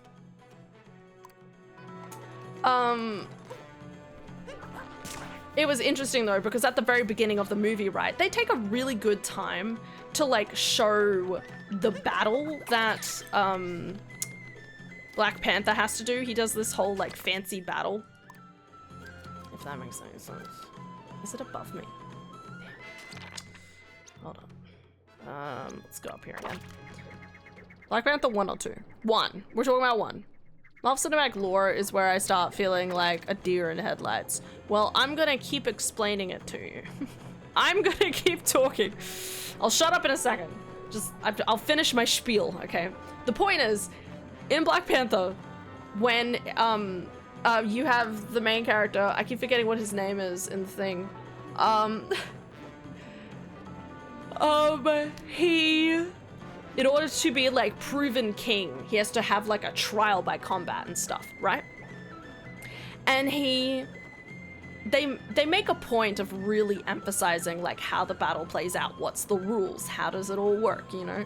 Speaker 1: it was interesting though, because at the very beginning of the movie, right, they take a really good time to like show the battle that Black Panther has to do. He does this whole like fancy battle. If that makes any sense. Is it above me? Hold on. Let's go up here again. Black Panther 1 or 2? 1. We're talking about 1. Love cinematic lore is where I start feeling like a deer in headlights. Well, I'm gonna keep explaining it to you. I'm gonna keep talking. I'll shut up in a second. I'll finish my spiel, okay? The point is, in Black Panther, when you have the main character, I keep forgetting what his name is in the thing. In order to be like proven king, he has to have like a trial by combat and stuff, right? And they make a point of really emphasizing like how the battle plays out, what's the rules, how does it all work, you know?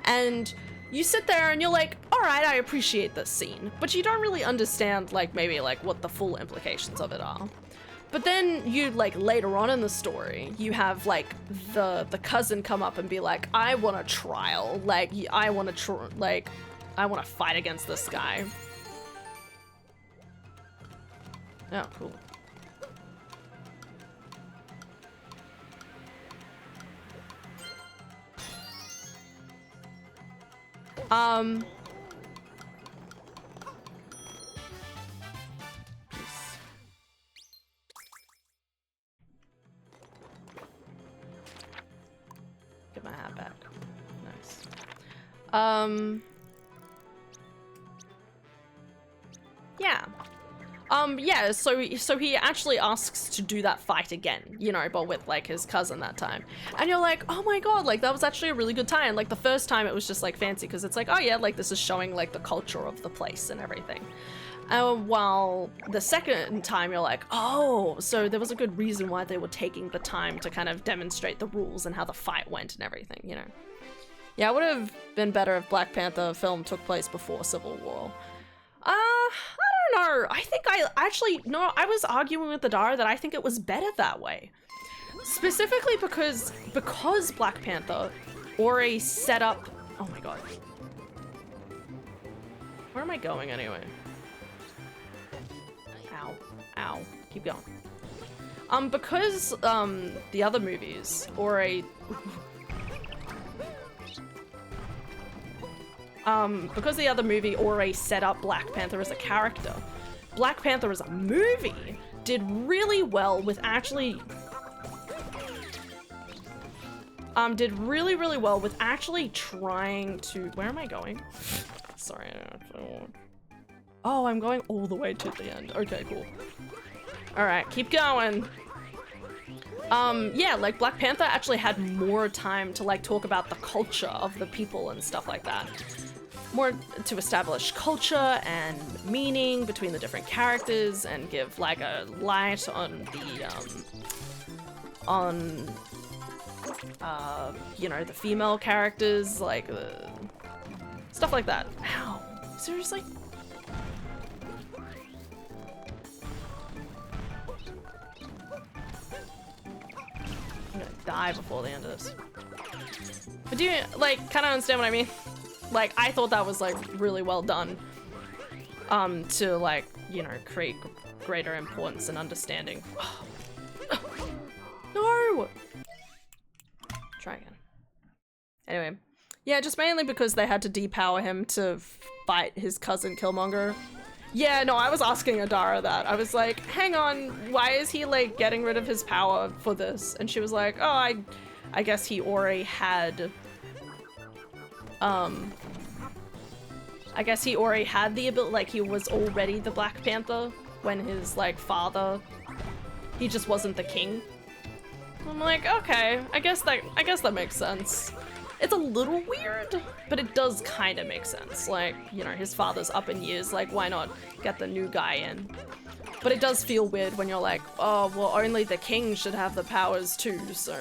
Speaker 1: And you sit there and you're like, all right, I appreciate this scene, but you don't really understand like maybe like what the full implications of it are. But then you like later on in the story, you have like the cousin come up and be like, I want a trial, like I want to fight against this guy. Oh, cool. Get my hat back. Nice. Yeah. Yeah, so he actually asks to do that fight again, you know, but with like his cousin that time. And you're like, oh my god, like that was actually a really good time. Like the first time it was just like fancy because it's like, oh yeah, like this is showing like the culture of the place and everything. While the second time you're like, oh, so there was a good reason why they were taking the time to kind of demonstrate the rules and how the fight went and everything, you know. Yeah, it would have been better if Black Panther film took place before Civil War. I don't know. I think I was arguing with the Dara that I think it was better that way. Specifically because Black Panther already set up, oh my god. Where am I going anyway? Ow, ow, keep going. Because the other movies already because the other movie already set up Black Panther as a character, Black Panther as a movie did really well with actually trying to, where am I going? Sorry, I don't. Oh, I'm going all the way to the end. Okay, cool. All right, keep going. Yeah, like Black Panther actually had more time to like talk about the culture of the people and stuff like that. More to establish culture and meaning between the different characters and give like a light on the you know, the female characters, like stuff like that. Ow, seriously? I'm gonna die before the end of this. But do you like kind of understand what I mean? Like, I thought that was like really well done to like, you know, create greater importance and understanding. No! Try again. Anyway, yeah, just mainly because they had to depower him to fight his cousin Killmonger. Yeah, no, I was asking Adara that. I was like, hang on, why is he like getting rid of his power for this? And she was like, oh, I guess he already had I guess he already had the ability, like he was already the Black Panther when his like father, he just wasn't the king. I'm like, okay, I guess that makes sense. It's a little weird, but it does kind of make sense. Like, you know, his father's up in years, like why not get the new guy in? But it does feel weird when you're like, oh, well, only the king should have the powers too, so...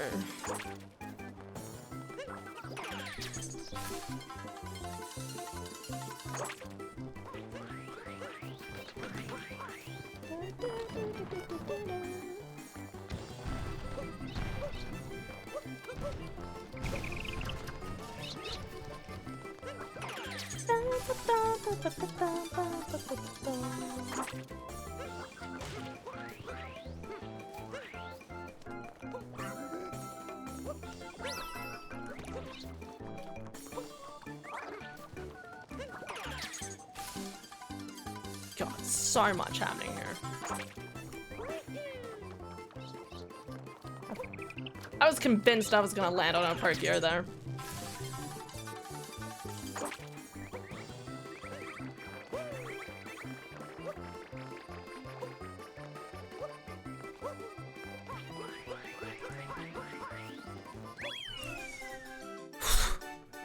Speaker 1: God, so much happening here. I was convinced I was gonna land on a Pokio there.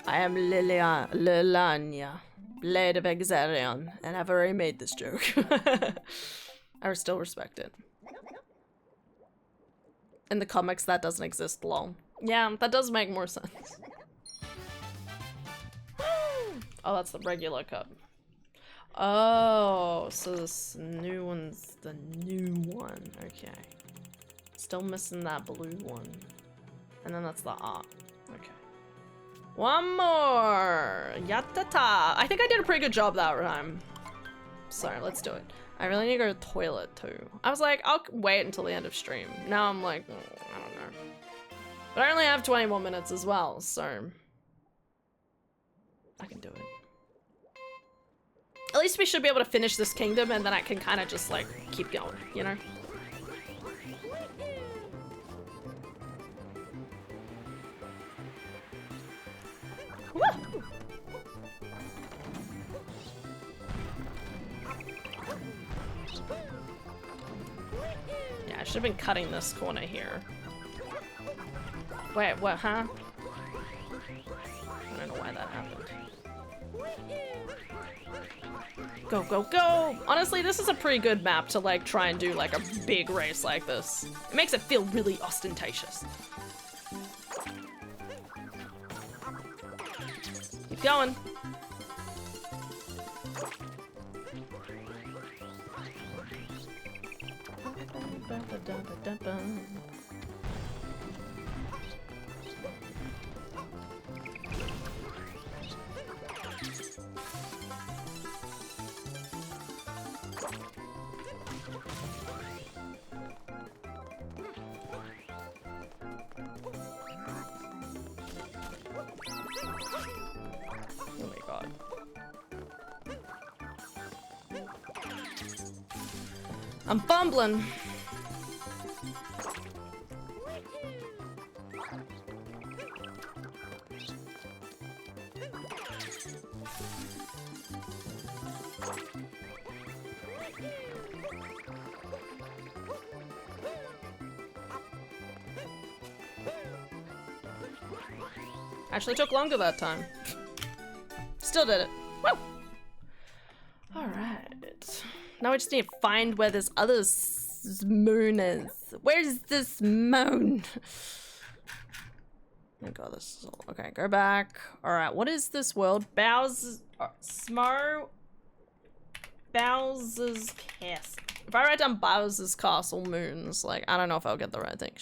Speaker 1: I am Lilania, Blade of Exarion, and I've already made this joke. I still respect it. In the comics, that doesn't exist, lol. Yeah, that does make more sense. Oh, that's the regular cup. Oh, so this new one's the new one. Okay. Still missing that blue one. And then that's the art. Okay. One more! Yatata! I think I did a pretty good job that time. Sorry, let's do it. I really need to go to the toilet too. I was like, I'll wait until the end of stream. Now I'm like, I don't know. But I only have 20 more minutes as well, so... I can do it. At least we should be able to finish this kingdom and then I can kind of just like keep going, you know? Woo! Yeah, I should have been cutting this corner here. Wait, what, huh? I don't know why that happened. Go, go, go! Honestly, this is a pretty good map to like try and do like a big race like this. It makes it feel really ostentatious. Keep going. Oh my god. I'm fumbling. Actually took longer that time. Still did it. Woo! Alright. Now we just need to find where this other moon is. Where's this moon? Oh god, this is all... Okay, go back. Alright, what is this world? Bowser's Castle. If I write down Bowser's Castle moons, like, I don't know if I'll get the right thing.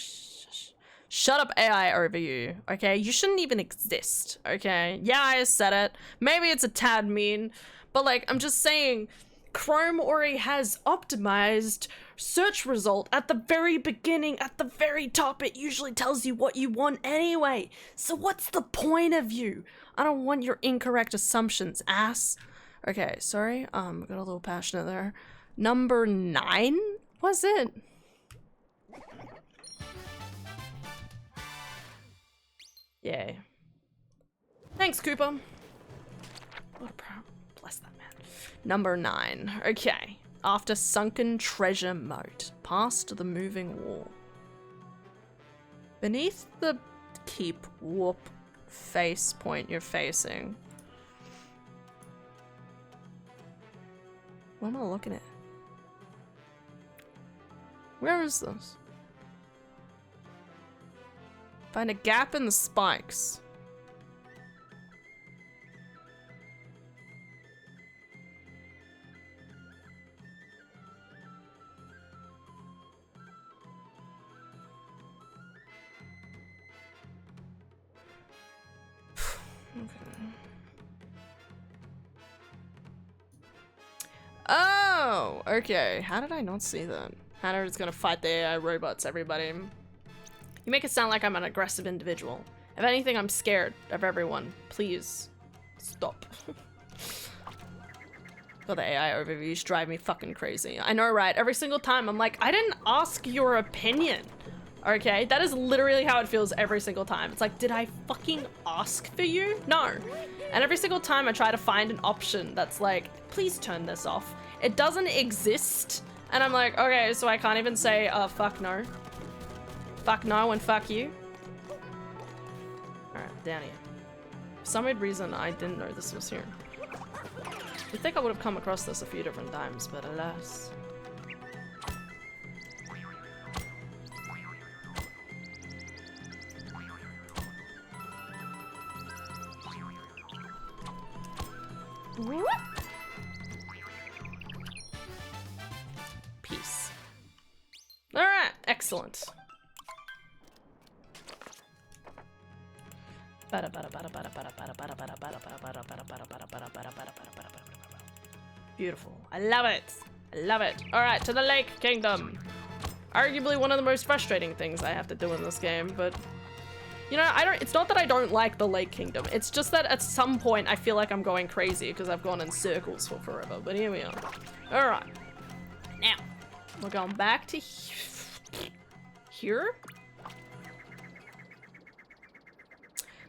Speaker 1: Shut up, AI overview, okay? You shouldn't even exist, okay? Yeah, I said it. Maybe it's a tad mean, but like, I'm just saying, Chrome already has optimized search result at the very beginning, at the very top. It usually tells you what you want anyway. So what's the point of you? I don't want your incorrect assumptions, ass. Okay, sorry, got a little passionate there. Number 9, was it? Yay. Thanks, Koopa. What a bless that man. Number 9. Okay. After sunken treasure moat. Past the moving wall. Beneath the keep whoop face point you're facing. What am I looking at? Where is this? Find a gap in the spikes. Oh, okay. How did I not see that? Hannah is gonna fight the AI robots, everybody. You make it sound like I'm an aggressive individual. If anything, I'm scared of everyone. Please, stop. God, the AI overviews drive me fucking crazy. I know, right? Every single time, I'm like, I didn't ask your opinion. Okay? That is literally how it feels every single time. It's like, did I fucking ask for you? No. And every single time I try to find an option that's like, please turn this off. It doesn't exist. And I'm like, okay, so I can't even say, fuck no. Fuck no and fuck you. Alright, down here. For some weird reason, I didn't know this was here. You'd think I would have come across this a few different times, but alas. Peace. Alright, excellent. Beautiful. I love it. I love it. Alright, to the Lake Kingdom. Arguably one of the most frustrating things I have to do in this game, but you know, it's not that I don't like the Lake Kingdom. It's just that at some point I feel like I'm going crazy because I've gone in circles for forever, but here we are. Alright. Now, we're going back to here.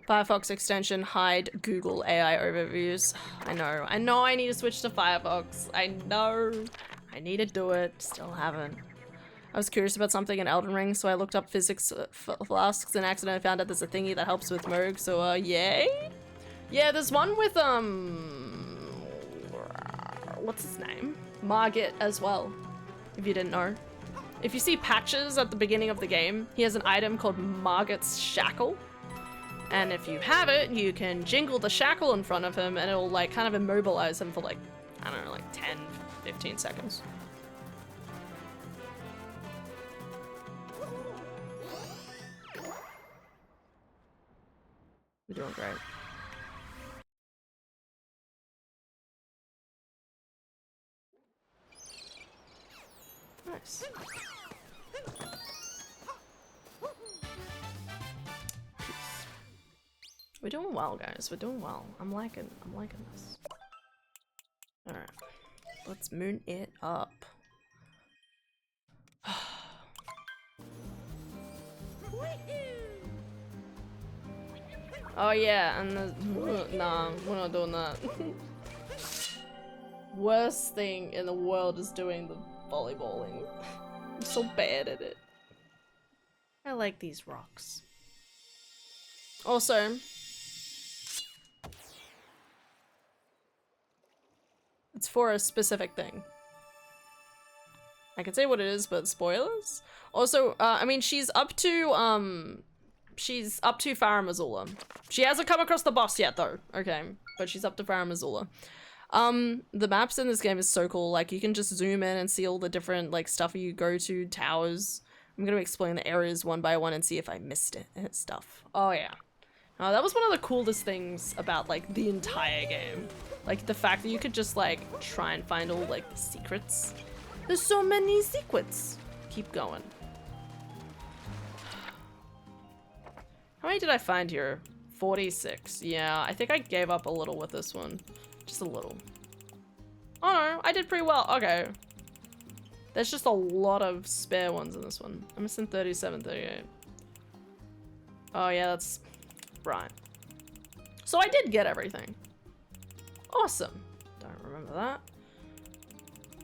Speaker 1: Firefox extension, hide Google AI overviews. I know I need to switch to Firefox. I know. I need to do it. Still haven't. I was curious about something in Elden Ring, so I looked up physics flasks and accidentally found out there's a thingy that helps with Moog, so yay? Yeah, there's one with, what's his name? Margit as well, if you didn't know. If you see Patches at the beginning of the game, he has an item called Margit's Shackle. And if you have it, you can jingle the shackle in front of him and it'll like kind of immobilize him for like, I don't know, like 10, 15 seconds. We're doing great. Nice. We're doing well, guys. We're doing well. I'm liking this. Alright. Let's moon it up. Oh yeah, and nah, we're not doing that. Worst thing in the world is doing the volleyballing. I'm so bad at it. I like these rocks. Also, it's for a specific thing. I can say what it is, but spoilers? Also, I mean, she's up to Farah Missoula. She hasn't come across the boss yet, though. Okay, but she's up to Farah Missoula. The maps in this game is so cool. Like, you can just zoom in and see all the different, like, stuff you go to, towers. I'm gonna explain the areas one by one and see if I missed it and stuff. Oh, yeah. That was one of the coolest things about, like, the entire game. Like, the fact that you could just, like, try and find all, like, the secrets. There's so many secrets. Keep going. How many did I find here? 46. Yeah, I think I gave up a little with this one. Just a little. Oh no, I did pretty well. Okay. There's just a lot of spare ones in this one. I'm missing 37, 38. Oh yeah, that's right. So I did get everything. Awesome. Don't remember that.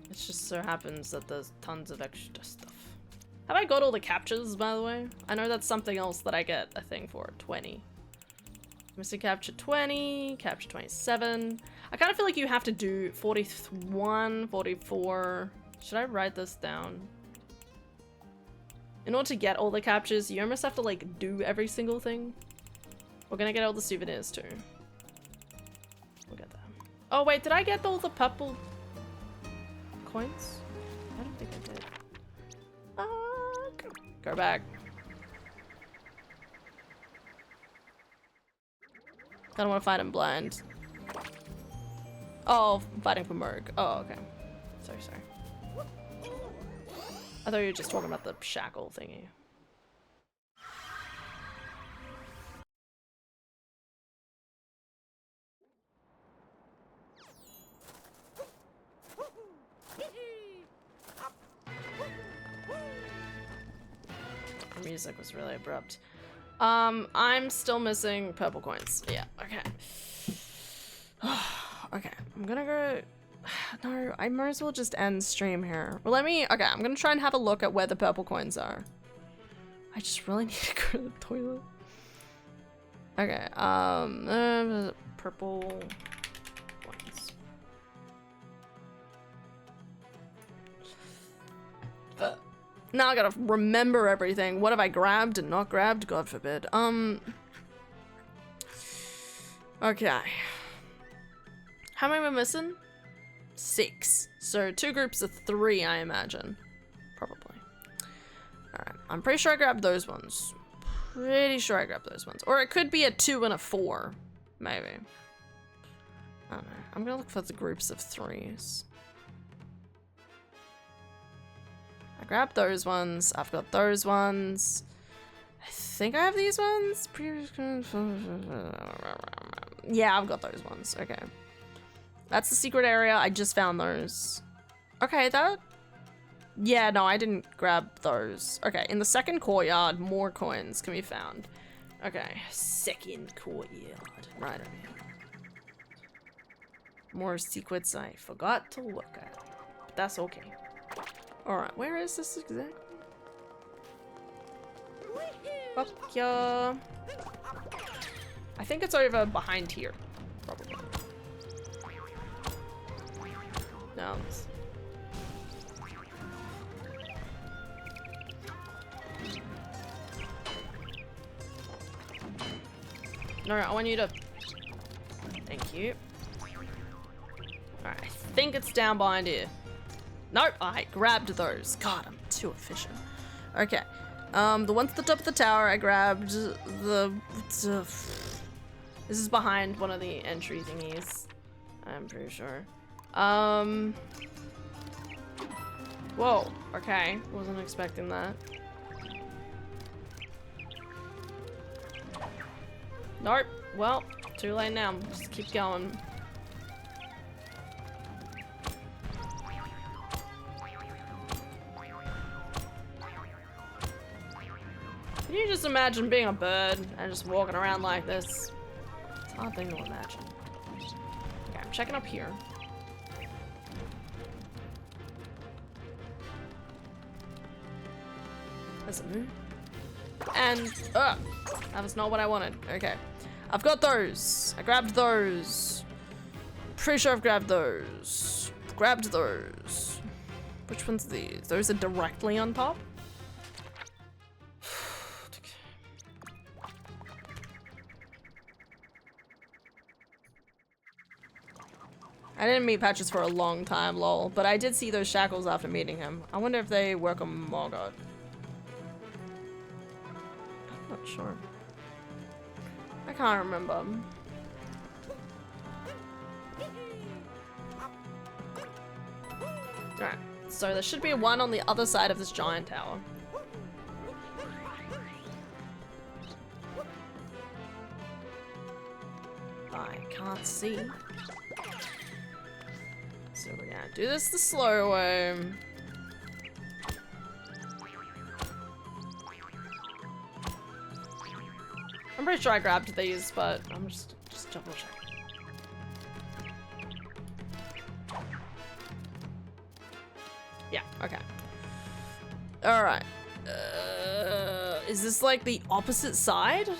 Speaker 1: It just so happens that there's tons of extra stuff. Have I got all the captures, by the way? I know that's something else that I get a thing for. 20. Missing capture 20, capture 27. I kind of feel like you have to do 41, 44. Should I write this down? In order to get all the captures, you almost have to like do every single thing. We're gonna get all the souvenirs too. We'll get them. Oh wait, did I get all the purple coins? I don't think I did. Go back. I don't want to fight him blind. Oh, fighting for Merg. Oh, okay. Sorry. I thought you were just talking about the shackle thingy. The music was really abrupt. I'm still missing purple coins. Yeah, okay. Okay, I'm gonna go... No, I might as well just end stream here. Well, okay, I'm gonna try and have a look at where the purple coins are. I just really need to go to the toilet. Okay, purple coins. Now I gotta remember everything. What have I grabbed and not grabbed? God forbid. Okay. How many am I missing? 6. So 2 groups of 3, I imagine. Probably. Alright, I'm pretty sure I grabbed those ones. Pretty sure I grabbed those ones. Or it could be a 2 and a 4. Maybe. I don't know. I'm gonna look for the groups of 3s. I grabbed those ones. I've got those ones. I think I have these ones. Yeah, I've got those ones. Okay. That's the secret area. I just found those. Okay, that... Yeah, no, I didn't grab those. Okay, in the second courtyard, more coins can be found. Okay, second courtyard. Right over here. More secrets I forgot to look at. But that's okay. Alright, where is this exactly? Fuck yeah. I think it's over behind here. Probably. No. No, I want you to... Thank you. Alright, I think it's down behind here. Nope, I grabbed those. God, I'm too efficient. Okay. The ones at the top of the tower, I grabbed the... This is behind one of the entry thingies. I'm pretty sure. Whoa, okay. Wasn't expecting that. Nope. Well, too late now. Just keep going. Can you just imagine being a bird and just walking around like this? It's a hard thing to imagine. Okay, I'm checking up here. There's a moon. And, that was not what I wanted. Okay. I've got those. I grabbed those. Pretty sure I've grabbed those. Grabbed those. Which one's these? Those are directly on top? I didn't meet Patches for a long time, lol, but I did see those shackles after meeting him. I wonder if they work on Morgoth. I'm not sure. I can't remember. Alright, so there should be one on the other side of this giant tower. I can't see. So we're gonna do this the slow way. I'm pretty sure I grabbed these, but I'm just double checking. Yeah, okay. Alright. Is this like the opposite side? Is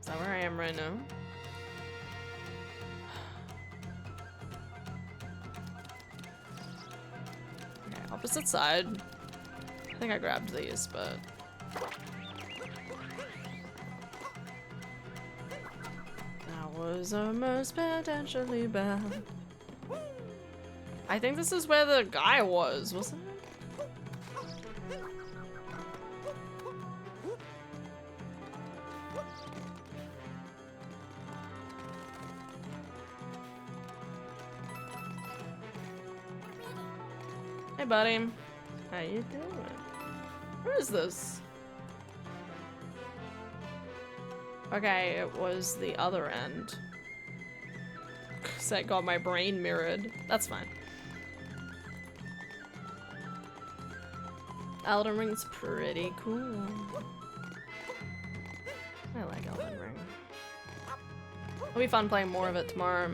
Speaker 1: that where I am right now? Opposite side. I think I grabbed these, but... That was almost potentially bad. I think this is where the guy was, wasn't it? Hey, buddy. How you doing? Where is this? Okay, it was the other end. 'Cause I got my brain mirrored. That's fine. Elden Ring's pretty cool. I like Elden Ring. It'll be fun playing more of it tomorrow.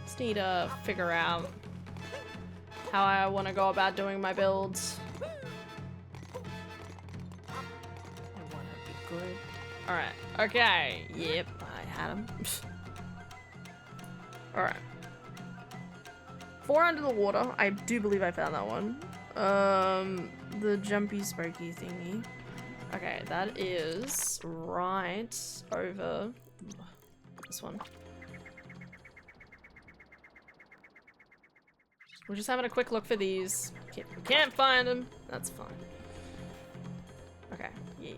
Speaker 1: Just need to figure out how I want to go about doing my builds. I want to be good. Alright. Okay. Yep, I had him. Alright. 4 under the water. I do believe I found that one. The jumpy sparky thingy. Okay, that is right over this one. We're just having a quick look for these. We can't find them. That's fine. Okay. Yeah.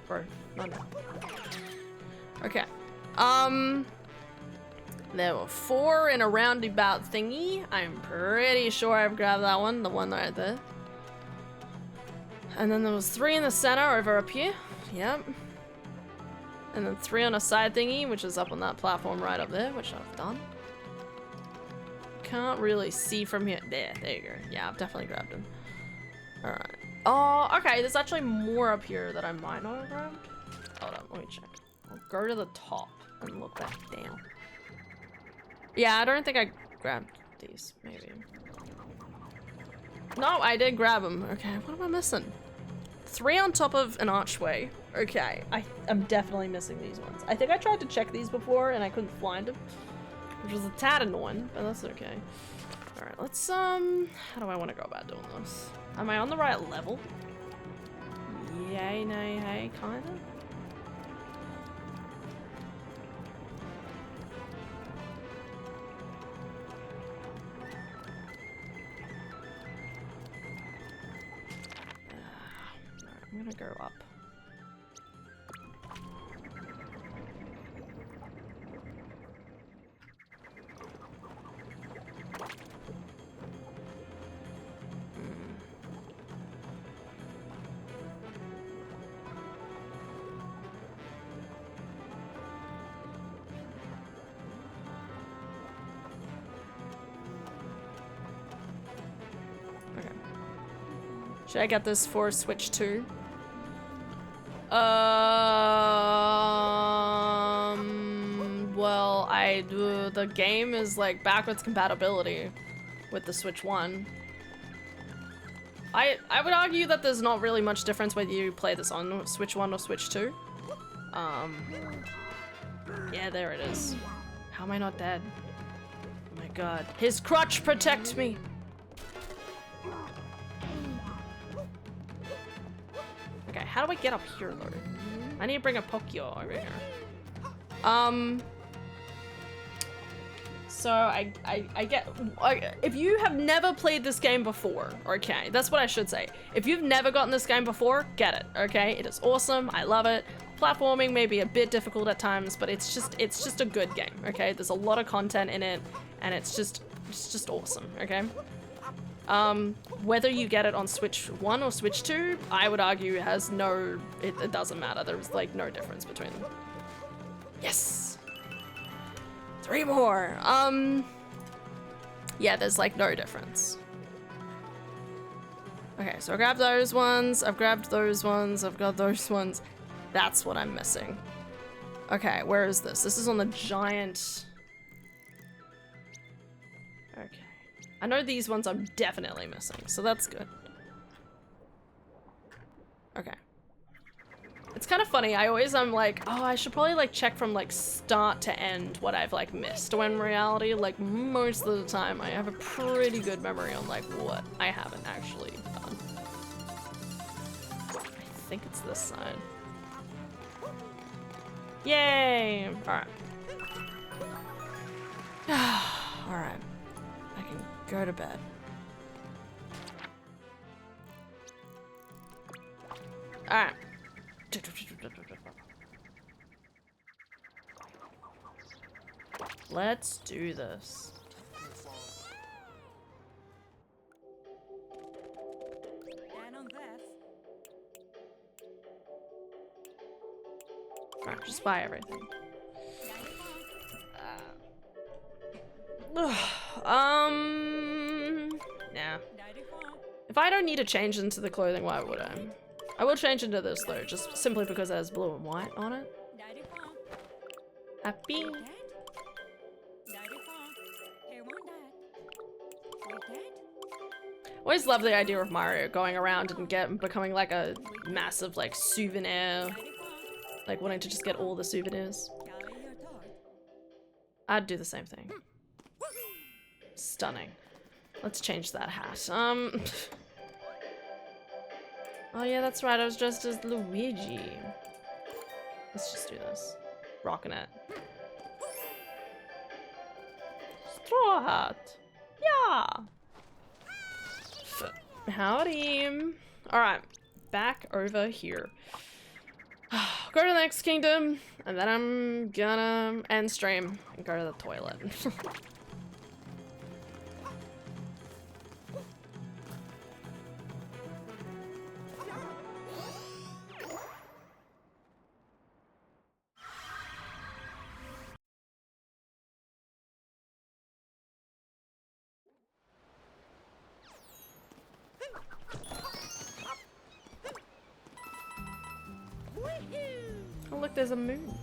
Speaker 1: Bro. No, no. Okay. There were 4 in a roundabout thingy. I'm pretty sure I've grabbed that one. The one right there. And then there was 3 in the center over up here. Yep. And then 3 on a side thingy, which is up on that platform right up there, which I've done. Can't really see from here. There you go. Yeah, I've definitely grabbed him. Alright. Oh, okay, there's actually more up here that I might not have grabbed. Hold on, let me check. I'll go to the top and look back down. Yeah, I don't think I grabbed these, maybe. No, I did grab them. Okay, what am I missing? 3 on top of an archway. Okay, I'm definitely missing these ones. I think I tried to check these before and I couldn't find them. Which was a tad annoying, but that's okay. Alright, let's, how do I want to go about doing this? Am I on the right level? Yay, nay, hey, kinda? Alright, I'm gonna go up. Should I get this for Switch 2? Well, the game is like backwards compatibility with the Switch 1. I would argue that there's not really much difference whether you play this on Switch 1 or Switch 2. Yeah, there it is. How am I not dead? Oh my god. His crutch protects me! Okay, how do I get up here though? I need to bring a Pokyo over here. So I get, if you have never played this game before, okay, that's what I should say. If you've never gotten this game before, get it, okay? It is awesome, I love it. Platforming may be a bit difficult at times, but it's just a good game, okay? There's a lot of content in it, and it's just awesome, okay? Whether you get it on Switch 1 or Switch 2, I would argue it has no, it doesn't matter. There's like no difference between them. Yes! 3 more! Yeah, there's like no difference. Okay, so I grabbed those ones, I've grabbed those ones, I've got those ones. That's what I'm missing. Okay, where is this? This is on the giant... Okay. I know these ones I'm definitely missing, so that's good. Okay. It's kind of funny. I'm like, oh, I should probably like check from like start to end what I've like missed. When in reality, like most of the time, I have a pretty good memory on like what I haven't actually done. I think it's this side. Yay! All right. All right. I can go to bed. All right. Let's do this. Alright, just buy everything. Nah. If I don't need to change into the clothing, why would I? I will change into this though, just simply because it has blue and white on it. Happy. Always love the idea of Mario going around and becoming like a massive like souvenir, like wanting to just get all the souvenirs. I'd do the same thing. Stunning. Let's change that hat. Oh yeah, that's right, I was dressed as Luigi. Let's just do this. Rocking it. Straw hat. Yeah. Howdy. Alright, back over here. Go to the next kingdom, and then I'm gonna end stream and go to the toilet. Oh look, there's a moon.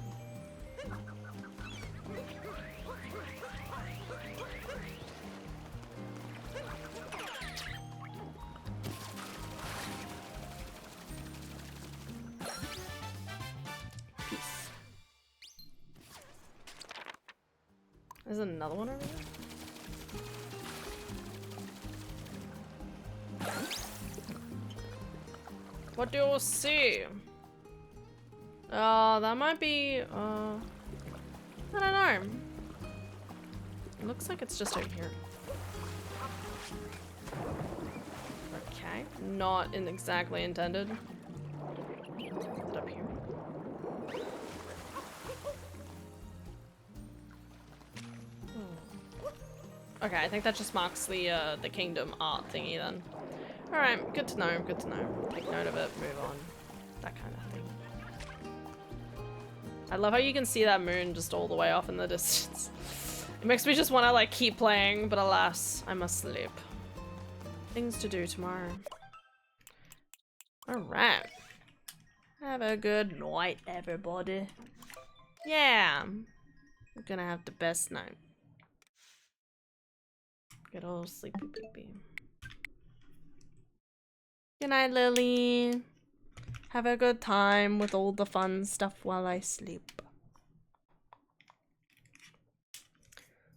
Speaker 1: Peace. There's another one over here. What do you see? That might be, I don't know. It looks like it's just over here. Okay, not in exactly intended. Is it up here? Okay, I think that just marks the kingdom art thingy then. Alright, good to know, good to know. Take note of it, move on. That kind of thing. I love how you can see that moon just all the way off in the distance. It makes me just want to like keep playing, but alas, I must sleep. Things to do tomorrow. Alright. Have a good night, everybody. Yeah. We're gonna have the best night. Get all sleepy peepee. Good night, Lily. Have a good time with all the fun stuff while I sleep.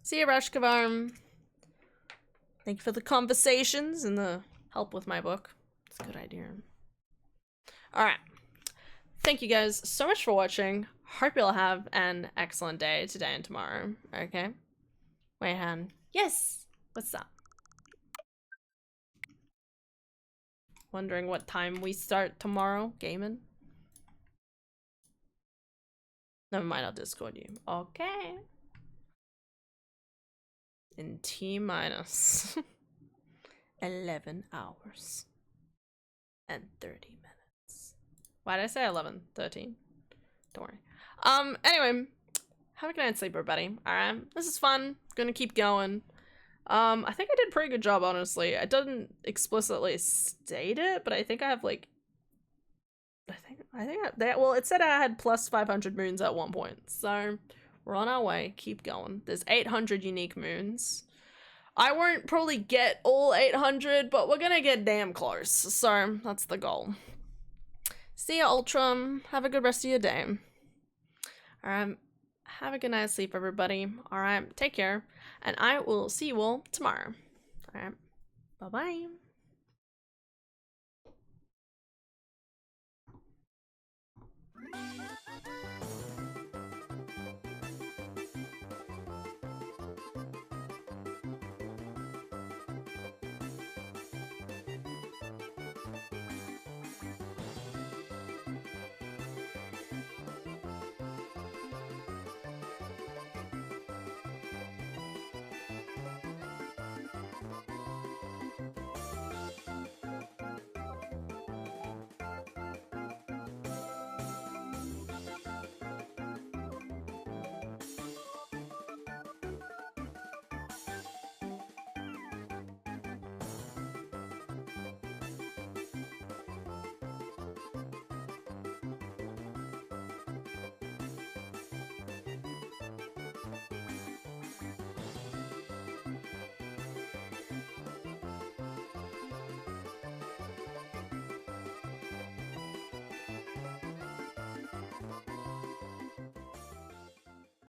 Speaker 1: See you, Rashkavarm. Thank you for the conversations and the help with my book. It's a good idea. Alright. Thank you guys so much for watching. Hope you'll have an excellent day today and tomorrow. Okay? Wait, Han. Yes! What's up? Wondering what time we start tomorrow gaming? Never mind, I'll Discord you. Okay. In T-minus 11 hours and 30 minutes. Why did I say 11? 13? Don't worry. Anyway, have a good night's sleep, everybody. Alright, this is fun. Gonna keep going. I think I did a pretty good job, honestly. I didn't explicitly state it, but I think I have like, well, it said I had plus 500 moons at one point, so we're on our way. Keep going. There's 800 unique moons. I won't probably get all 800, but we're gonna get damn close, so that's the goal. See ya, Ultram. Have a good rest of your day. Alright. Have a good night's sleep, everybody. Alright, take care. And I will see you all tomorrow. Alright. Bye-bye.